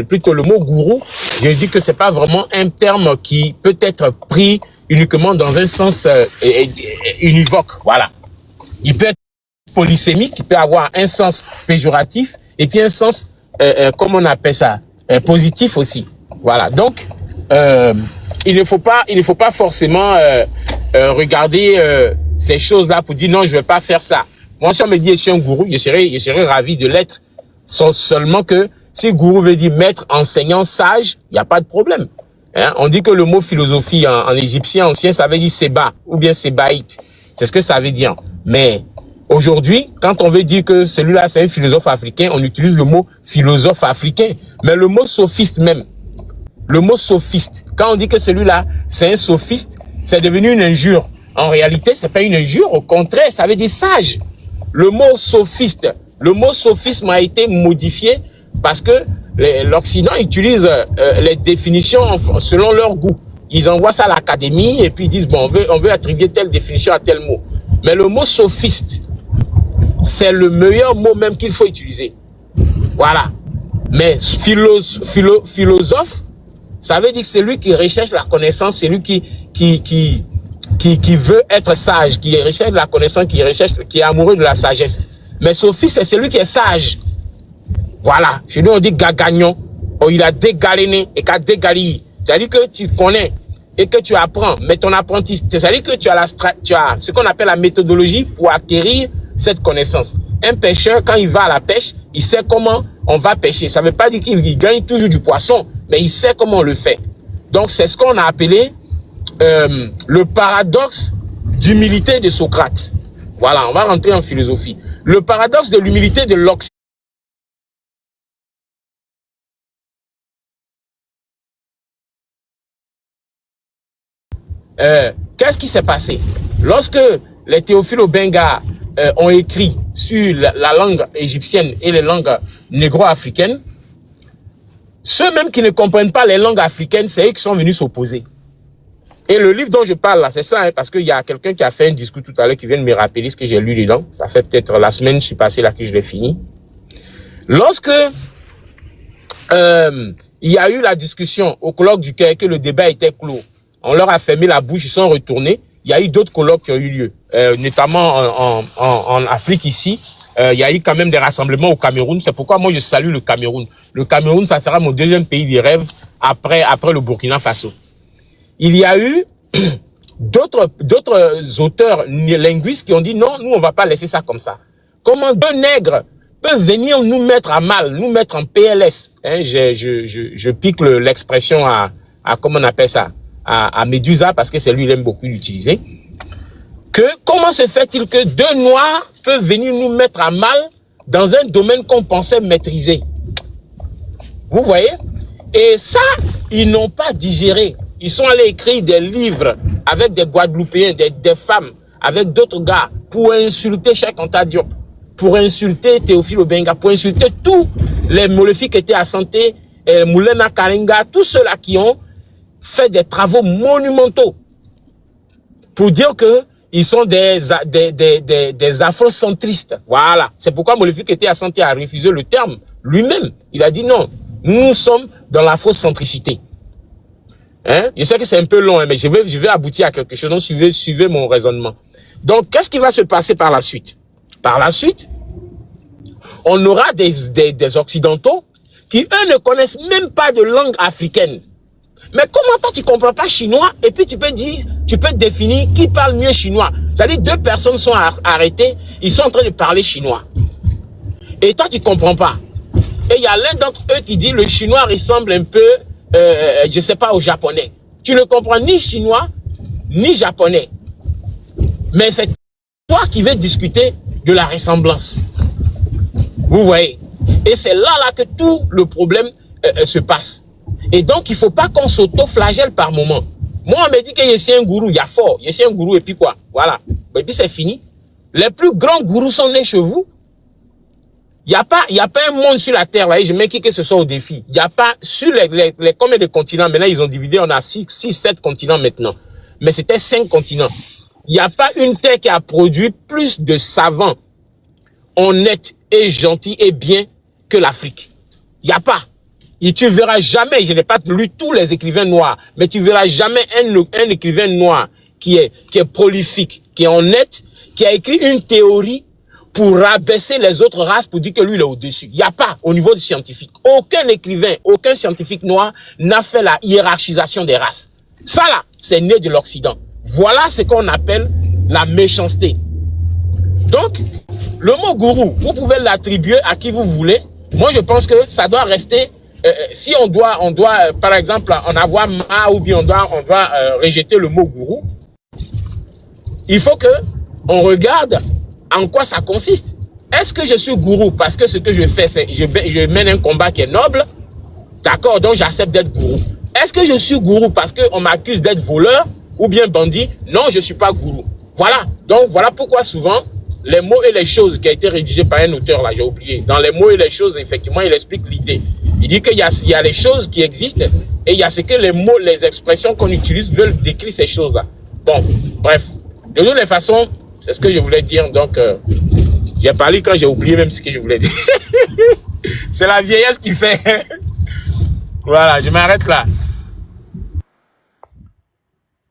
plutôt le mot gourou, j'ai dit que c'est pas vraiment un terme qui peut être pris uniquement dans un sens univoque. Voilà. Il peut être polysémique, il peut avoir un sens péjoratif et puis un sens, comment on appelle ça, positif aussi. Voilà. Donc, il ne faut pas forcément regarder ces choses-là pour dire non, je vais pas faire ça. Moi, si on me dit je suis un gourou, je serais ravi de l'être. Seulement que si gourou veut dire maître, enseignant, sage, il n'y a pas de problème. Hein? On dit que le mot philosophie en égyptien ancien, ça veut dire séba ou bien sébaïte. C'est ce que ça veut dire. Mais aujourd'hui, quand on veut dire que celui-là c'est un philosophe africain, on utilise le mot philosophe africain. Mais le mot sophiste même, le mot sophiste, quand on dit que celui-là c'est un sophiste, c'est devenu une injure. En réalité, c'est pas une injure, au contraire, ça veut dire sage. Le mot sophiste, le mot sophisme a été modifié parce que l'Occident utilise les définitions selon leur goût. Ils envoient ça à l'académie et puis ils disent bon, on veut attribuer telle définition à tel mot. Mais le mot sophiste, c'est le meilleur mot même qu'il faut utiliser. Voilà. Mais philosophe, ça veut dire que c'est lui qui recherche la connaissance, c'est lui qui veut être sage, qui recherche la connaissance, qui est amoureux de la sagesse. Mais sophiste, c'est celui qui est sage. Voilà. Chez nous, on dit gagagnon. Oh, il a dégaléné et qu'a dégalé. C'est-à-dire que tu connais et que tu apprends. Mais ton apprentissage, c'est-à-dire que tu as ce qu'on appelle la méthodologie pour acquérir cette connaissance. Un pêcheur, quand il va à la pêche, il sait comment on va pêcher. Ça ne veut pas dire qu'il gagne toujours du poisson, mais il sait comment on le fait. Donc, c'est ce qu'on a appelé le paradoxe d'humilité de Socrate. Voilà, on va rentrer en philosophie. Le paradoxe de l'humilité de l'Occident. Qu'est-ce qui s'est passé? Lorsque les Théophile Obenga ont écrit sur la langue égyptienne et les langues négro-africaines, ceux même qui ne comprennent pas les langues africaines, c'est eux qui sont venus s'opposer. Et le livre dont je parle là, c'est ça, hein, parce qu'il y a quelqu'un qui a fait un discours tout à l'heure qui vient de me rappeler ce que j'ai lu dedans. Ça fait peut-être la semaine, je suis passé là que je l'ai fini. Lorsque il y a eu la discussion au colloque du Caire, que le débat était clos, on leur a fermé la bouche, ils sont retournés. Il y a eu d'autres colloques qui ont eu lieu, notamment en Afrique ici. Il y a eu quand même des rassemblements au Cameroun. C'est pourquoi moi je salue le Cameroun. Le Cameroun, ça sera mon deuxième pays des rêves après le Burkina Faso. Il y a eu d'autres auteurs linguistes qui ont dit non, nous on va pas laisser ça comme ça. Comment deux nègres peuvent venir nous mettre à mal, nous mettre en PLS? Hein, je pique l'expression à comment on appelle ça, à Médusa, parce que c'est lui, il aime beaucoup l'utiliser. Comment se fait-il que deux noirs peuvent venir nous mettre à mal dans un domaine qu'on pensait maîtriser? Vous voyez? Et ça, ils n'ont pas digéré. Ils sont allés écrire des livres avec des Guadeloupéens, des femmes, avec d'autres gars, pour insulter Cheikh Anta Diop, pour insulter Théophile Obenga, pour insulter tous les Molefi qui étaient à Santé, Moulena Karinga, tous ceux-là qui ont fait des travaux monumentaux pour dire que ils sont des afrocentristes. Voilà. C'est pourquoi Molefi qui était à Santé a refusé le terme lui-même. Il a dit non, nous sommes dans l'afrocentricité. Hein? Je sais que c'est un peu long, hein, mais je vais aboutir à quelque chose. Donc, suivez mon raisonnement. Donc, qu'est-ce qui va se passer par la suite? Par la suite, on aura des Occidentaux qui, eux, ne connaissent même pas de langue africaine. Mais comment toi, tu comprends pas chinois et puis tu peux définir qui parle mieux chinois? C'est-à-dire deux personnes sont arrêtées, ils sont en train de parler chinois. Et toi, tu comprends pas. Et il y a l'un d'entre eux qui dit le chinois ressemble un peu, je sais pas, au japonais. Tu ne comprends ni chinois, ni japonais. Mais c'est toi qui veux discuter de la ressemblance. Vous voyez? Et c'est là que tout le problème se passe. Et donc, il ne faut pas qu'on s'auto-flagelle par moment. Moi, on me dit que je suis un gourou, il y a fort, je suis un gourou, et puis quoi? Voilà. Et puis c'est fini. Les plus grands gourous sont nés chez vous. Il n'y a pas un monde sur la Terre, voyez, je mets qui que ce soit au défi. Il n'y a pas, sur les combien de continents, maintenant ils ont divisé, on a 6, 7 continents maintenant. Mais c'était 5 continents. Il n'y a pas une terre qui a produit plus de savants, honnêtes et gentils et bien que l'Afrique. Il n'y a pas. Et tu verras jamais, je n'ai pas lu tous les écrivains noirs, mais tu verras jamais un écrivain noir qui est prolifique, qui est honnête, qui a écrit une théorie pour rabaisser les autres races, pour dire que lui, il est au-dessus. Il n'y a pas, au niveau du scientifique. Aucun écrivain, aucun scientifique noir n'a fait la hiérarchisation des races. Ça, là, c'est né de l'Occident. Voilà ce qu'on appelle la méchanceté. Donc, le mot gourou, vous pouvez l'attribuer à qui vous voulez. Moi, je pense que ça doit rester... si on doit, par exemple, en avoir marre ou bien on doit rejeter le mot gourou, il faut que on regarde en quoi ça consiste. Est-ce que je suis gourou parce que ce que je fais, c'est je mène un combat qui est noble? D'accord, donc j'accepte d'être gourou. Est-ce que je suis gourou parce qu'on m'accuse d'être voleur ou bien bandit? Non, je ne suis pas gourou. Voilà, donc voilà pourquoi souvent, les mots et les choses qui a été rédigé par un auteur, là, j'ai oublié. Dans les mots et les choses, effectivement, il explique l'idée. Il dit qu'il y a les choses qui existent et il y a ce que les mots, les expressions qu'on utilise veulent décrire ces choses-là. Bon, bref. De toutes les façons, c'est ce que je voulais dire. Donc, j'ai parlé quand j'ai oublié même ce que je voulais dire. C'est la vieillesse qui fait. Voilà, je m'arrête là.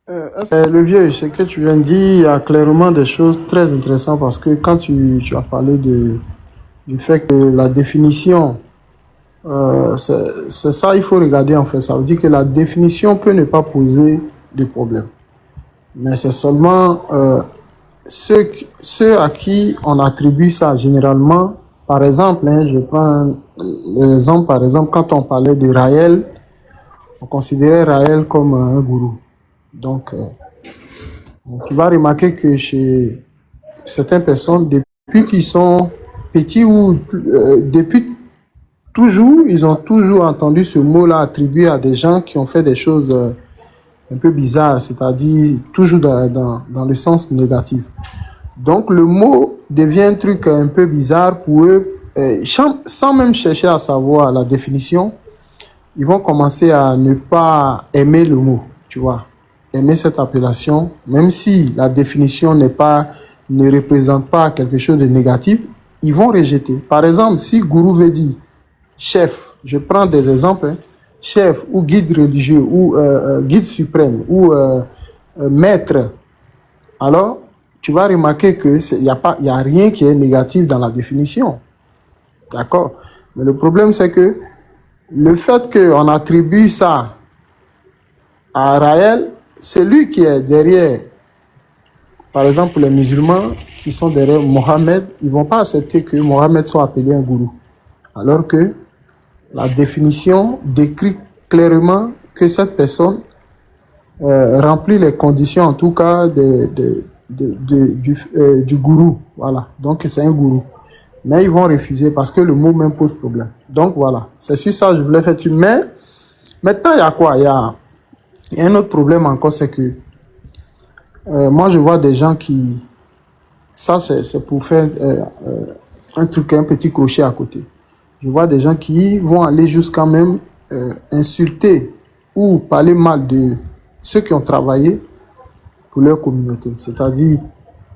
Le vieux, ce que tu viens de dire, il y a clairement des choses très intéressantes parce que quand tu as parlé du fait que la définition, c'est ça, il faut regarder en fait. Ça veut dire que la définition peut ne pas poser de problème. Mais c'est seulement ceux à qui on attribue ça généralement. Par exemple, je prends l'exemple, par exemple, quand on parlait de Raël, on considérait Raël comme un gourou. Donc, tu vas remarquer que chez certaines personnes, depuis qu'ils sont petits ou depuis toujours, ils ont toujours entendu ce mot-là attribué à des gens qui ont fait des choses un peu bizarres, c'est-à-dire toujours dans le sens négatif. Donc, le mot devient un truc un peu bizarre pour eux, sans même chercher à savoir la définition, ils vont commencer à ne pas aimer le mot, tu vois. Aimer cette appellation, même si la définition ne représente pas quelque chose de négatif, ils vont rejeter. Par exemple, si gourou veut dire chef, je prends des exemples, chef ou guide religieux ou guide suprême ou maître, alors tu vas remarquer que il y a rien qui est négatif dans la définition. D'accord? Mais le problème, c'est que le fait qu'on attribue ça à Raël, c'est lui qui est derrière. Par exemple, les musulmans qui sont derrière Mohammed, ils ne vont pas accepter que Mohammed soit appelé un gourou. Alors que la définition décrit clairement que cette personne remplit les conditions, en tout cas, du gourou. Voilà. Donc, c'est un gourou. Mais ils vont refuser parce que le mot même pose problème. Donc, voilà. C'est sur ça que je voulais faire. Mais maintenant, il y a quoi? Il y a un autre problème encore, c'est que moi, je vois des gens qui... Ça, c'est pour faire un truc, un petit crochet à côté. Je vois des gens qui vont aller jusqu'à même insulter ou parler mal de ceux qui ont travaillé pour leur communauté. C'est-à-dire,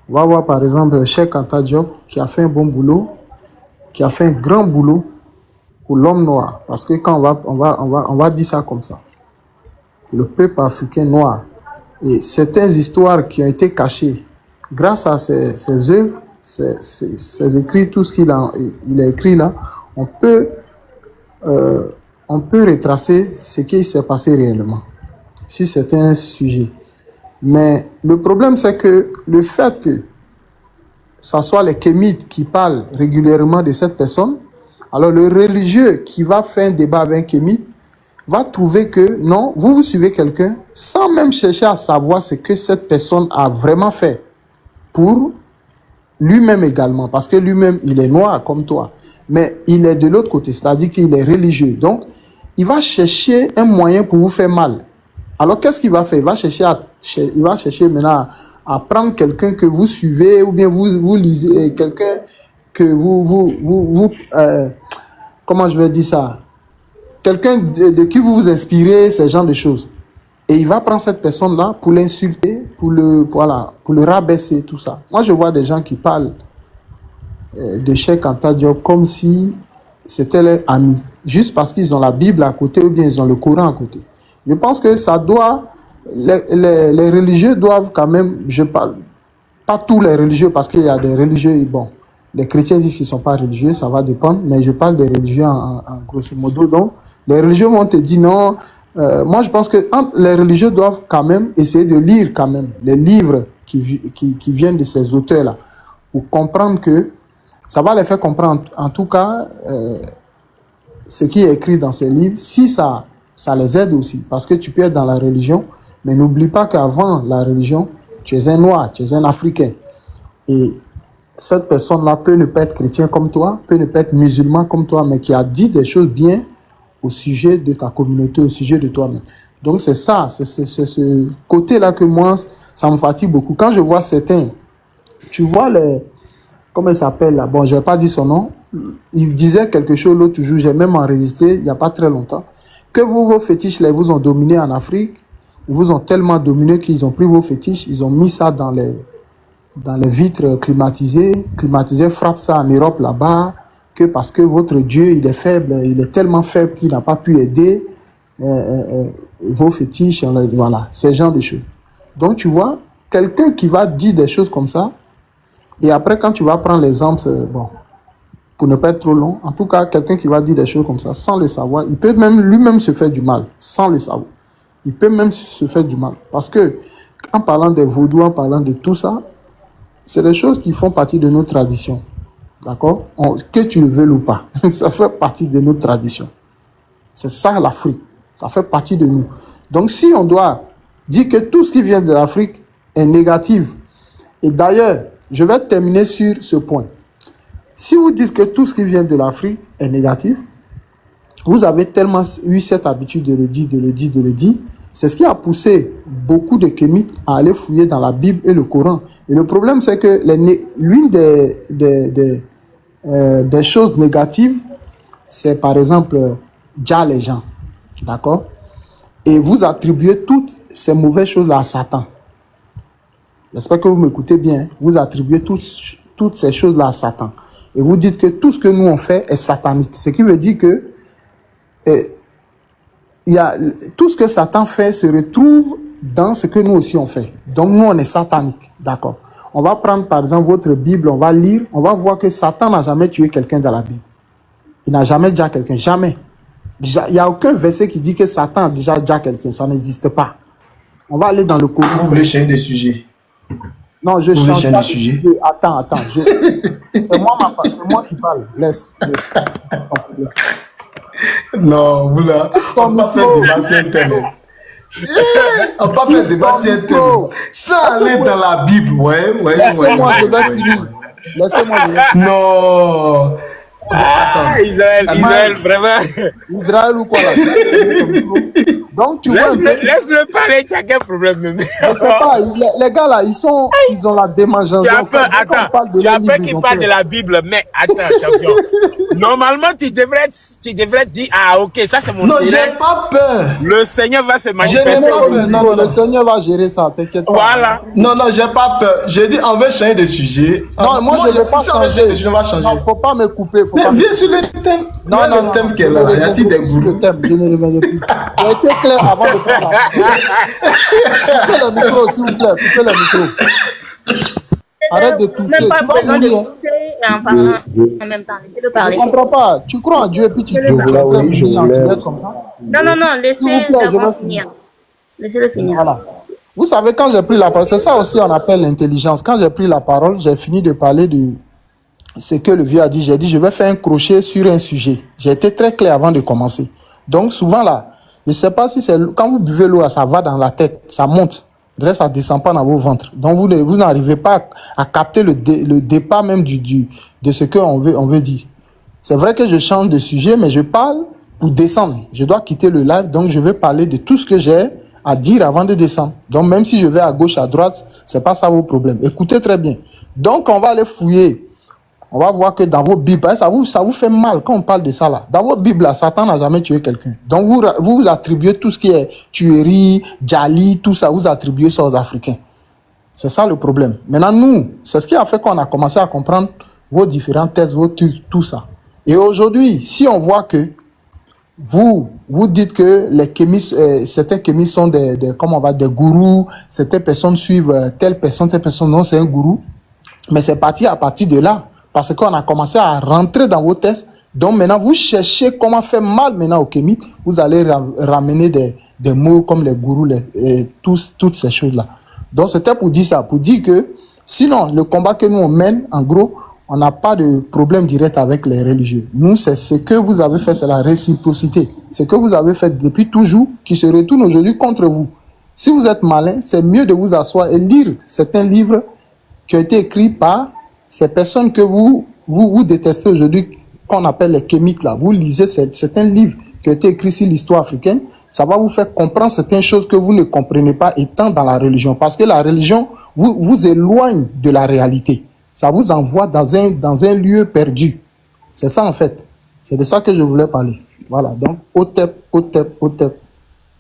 on va voir par exemple Cheikh Anta Diop qui a fait un bon boulot, qui a fait un grand boulot pour l'homme noir. Parce que quand on va dire ça comme ça, le peuple africain noir, et certaines histoires qui ont été cachées grâce à ses œuvres, ses écrits, tout ce qu'il a écrit là, on peut retracer ce qui s'est passé réellement sur certains sujets. Mais le problème, c'est que le fait que ce soit les kémites qui parlent régulièrement de cette personne, alors le religieux qui va faire un débat avec un kémite va trouver que non, vous suivez quelqu'un sans même chercher à savoir ce que cette personne a vraiment fait pour lui-même également, parce que lui-même, il est noir comme toi, mais il est de l'autre côté, c'est-à-dire qu'il est religieux. Donc, il va chercher un moyen pour vous faire mal. Alors, qu'est-ce qu'il va faire? Il va chercher maintenant à prendre quelqu'un que vous suivez ou bien vous lisez, quelqu'un que comment je vais dire ça? Quelqu'un de qui vous vous inspirez, ce genre de choses. Et il va prendre cette personne-là pour l'insulter, pour le rabaisser, tout ça. Moi, je vois des gens qui parlent de Cheikh Anta Diop comme si c'était leur ami, juste parce qu'ils ont la Bible à côté ou bien ils ont le Coran à côté. Je pense que ça doit... Les religieux doivent quand même... Je parle pas tous les religieux parce qu'il y a des religieux, bon, Les chrétiens disent qu'ils ne sont pas religieux, ça va dépendre, mais je parle des religieux en grosso modo. Donc, les religieux vont te dire non. Moi, je pense que les religieux doivent quand même essayer de lire quand même les livres qui viennent de ces auteurs-là, pour comprendre que ça va les faire comprendre, en tout cas, ce qui est écrit dans ces livres, si ça les aide aussi. Parce que tu peux être dans la religion, mais n'oublie pas qu'avant la religion, tu es un noir, tu es un africain. Et cette personne-là peut ne pas être chrétien comme toi, peut ne pas être musulman comme toi, mais qui a dit des choses bien au sujet de ta communauté, au sujet de toi-même. Donc c'est ça, c'est ce côté-là que moi, ça me fatigue beaucoup. Quand je vois certains, tu vois comment il s'appelle là, bon, je ne vais pas dire son nom, il disait quelque chose l'autre jour, j'ai même enregistré il n'y a pas très longtemps, que vos fétiches là, ils vous ont dominé en Afrique, ils vous ont tellement dominé qu'ils ont pris vos fétiches, ils ont mis ça dans les vitres climatisées frappe ça en Europe là-bas, que parce que votre Dieu, il est faible, il est tellement faible qu'il n'a pas pu aider vos fétiches, voilà, ce genre de choses. Donc tu vois, quelqu'un qui va dire des choses comme ça, et après quand tu vas prendre l'exemple, bon, pour ne pas être trop long, en tout cas, quelqu'un qui va dire des choses comme ça, sans le savoir, il peut même lui-même se faire du mal, sans le savoir. Il peut même se faire du mal. Parce que, en parlant des vaudous, en parlant de tout ça, c'est des choses qui font partie de nos traditions. D'accord? Que tu le veuilles ou pas, ça fait partie de nos traditions. C'est ça l'Afrique. Ça fait partie de nous. Donc, si on doit dire que tout ce qui vient de l'Afrique est négatif, et d'ailleurs, je vais terminer sur ce point. Si vous dites que tout ce qui vient de l'Afrique est négatif, vous avez tellement eu cette habitude de le dire, c'est ce qui a poussé beaucoup de kémites à aller fouiller dans la Bible et le Coran. Et le problème, c'est que l'une des choses négatives, c'est par exemple, déjà les gens. D'accord? Et vous attribuez toutes ces mauvaises choses-là à Satan. J'espère que vous m'écoutez bien. Vous attribuez toutes ces choses-là à Satan. Et vous dites que tout ce que nous on fait est satanique. Ce qui veut dire que tout ce que Satan fait se retrouve dans ce que nous aussi on fait. Donc nous on est satanique. D'accord. On va prendre par exemple votre Bible, on va lire, on va voir que Satan n'a jamais tué quelqu'un dans la Bible. Il n'a jamais déjà quelqu'un. Jamais. Il n'y a aucun verset qui dit que Satan a déjà quelqu'un. Ça n'existe pas. On va aller dans le Coran. Vous voulez changer de sujet? Non, je change pas de sujet. Attends. C'est moi qui parle. Laisse. Non, vous là, on va faire débat sur Internet. On va faire débat sur Internet. Ça aller dans la Bible, ouais. Laissez-moi, je vais finir. Non. Israël, vraiment. Israël ou quoi là? Donc tu vois. Laisse-le parler, tu as quel problème même? Je sais pas, les gars là, ils ont la démangeance. Tu as peur qu'ils parlent de la Bible, mais attends, champion. Normalement, tu devrais dire, ah ok, ça c'est mon Non, j'ai pas peur. Le Seigneur va se manifester. Non, le Seigneur va gérer ça, t'inquiète pas. Voilà. Non, j'ai pas peur. J'ai dit, on veut changer de sujet. Non, moi je ne vais pas changer. Non, faut pas me couper. Mais viens sur le thème. Non, le thème qu'elle a. Y a-t-il des gourous? Le thème, je ne reviendrai plus. J'ai été clair avant de prendre la coupez le micro, s'il vous plaît. Coupez le micro. Arrête de tousser. Tu vas mourir. En même temps, laissez-le parler. Je ne comprends pas. Tu crois en Dieu et puis tu es comme ça. Non, laissez-le finir. Laissez-le finir. Voilà. Vous savez, quand j'ai pris la parole, c'est ça aussi on appelle l'intelligence. Quand j'ai pris la parole, j'ai fini de parler de ce que le vieux a dit. J'ai dit, je vais faire un crochet sur un sujet. J'ai été très clair avant de commencer. Donc souvent là, je ne sais pas si c'est quand vous buvez l'eau, ça va dans la tête, ça monte. Ça ne descend pas dans vos ventres. Donc vous n'arrivez pas à capter le départ même de ce qu'on veut dire. C'est vrai que je change de sujet, mais je parle pour descendre. Je dois quitter le live, donc je vais parler de tout ce que j'ai à dire avant de descendre. Donc même si je vais à gauche, à droite, c'est pas ça vos problèmes. Écoutez très bien. Donc on va aller fouiller. On va voir que dans vos Bibles, ça vous fait mal quand on parle de ça là. Dans vos Bibles, là, Satan n'a jamais tué quelqu'un. Donc vous attribuez tout ce qui est tuerie, djali, tout ça, vous attribuez ça aux Africains. C'est ça le problème. Maintenant, nous, c'est ce qui a fait qu'on a commencé à comprendre vos différents tests, vos trucs, tout ça. Et aujourd'hui, si on voit que vous dites que les kémistes, certains kémistes sont des gourous, certaines personnes suivent telle personne, non, c'est un gourou. Mais c'est parti à partir de là. parce qu'on a commencé à rentrer dans vos tests. Donc maintenant, vous cherchez comment faire mal maintenant aux kémites. Vous allez ramener des mots comme les gourous, toutes ces choses-là. Donc c'était pour dire ça, pour dire que sinon, le combat que nous on mène, en gros, on n'a pas de problème direct avec les religieux. Nous, c'est ce que vous avez fait, c'est la réciprocité. Ce que vous avez fait depuis toujours, qui se retourne aujourd'hui contre vous. Si vous êtes malin, c'est mieux de vous asseoir et lire certains livres qui ont été écrits par ces personnes que vous détestez aujourd'hui, qu'on appelle les kémites là. Vous lisez certains livres qui ont été écrits sur l'histoire africaine, ça va vous faire comprendre certaines choses que vous ne comprenez pas étant dans la religion. Parce que la religion vous éloigne de la réalité. Ça vous envoie dans un lieu perdu. C'est ça en fait. C'est de ça que je voulais parler. Voilà, donc Otep.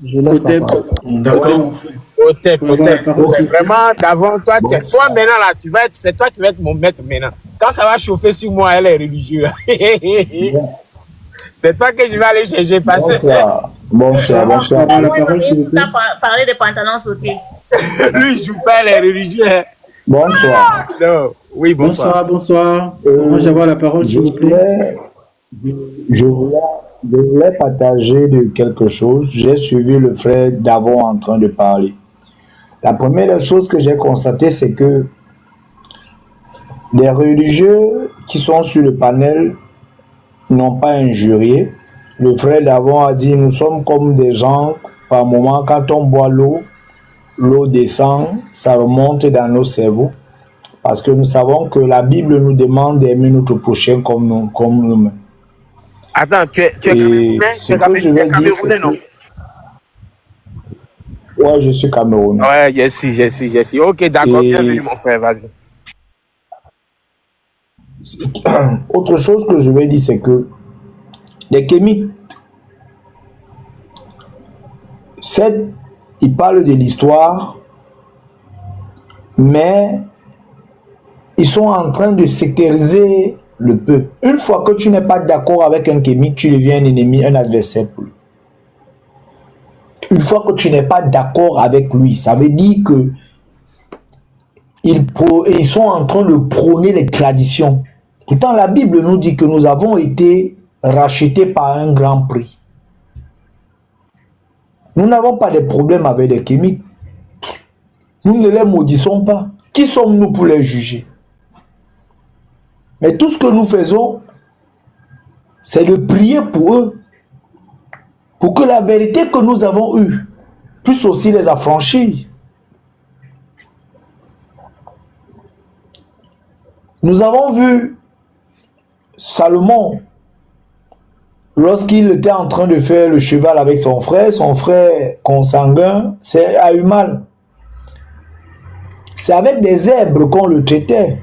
Je laisse la parole. D'accord. Otep. Vraiment, d'avant, toi maintenant là, c'est toi qui vas être mon maître maintenant. Quand ça va chauffer sur moi, elle est religieuse. C'est toi que je vais aller chercher. Bonsoir. Tu as parlé des pantalons sautés. Lui, il joue pas les religieux. Bonsoir. Non. Oui, bonsoir. Moi, j'avais la parole, s'il vous plaît. Je voulais partager de quelque chose. J'ai suivi le frère Davon en train de parler. La première chose que j'ai constatée, c'est que des religieux qui sont sur le panel n'ont pas injurié. Le frère Davon a dit, nous sommes comme des gens, par moment, quand on boit l'eau descend, ça remonte dans nos cerveaux. Parce que nous savons que la Bible nous demande d'aimer notre prochain comme nous-mêmes. Attends, tu es camerounais, non? Ouais, je suis camerounais. Ouais, j'ai su. Ok, d'accord, bienvenue mon frère, vas-y. Autre chose que je vais dire, c'est que les kémites, ils parlent de l'histoire, mais ils sont en train de sécuriser le peuple. Une fois que tu n'es pas d'accord avec un kémite, tu deviens un ennemi, un adversaire pour lui. Une fois que tu n'es pas d'accord avec lui, ça veut dire que ils sont en train de prôner les traditions. Pourtant, la Bible nous dit que nous avons été rachetés par un grand prix. Nous n'avons pas de problème avec les kémites. Nous ne les maudissons pas. Qui sommes-nous pour les juger? Mais tout ce que nous faisons, c'est de prier pour eux, pour que la vérité que nous avons eue puisse aussi les affranchir. Nous avons vu Salomon, lorsqu'il était en train de faire le cheval avec son frère consanguin a eu mal. C'est avec des zèbres qu'on le traitait.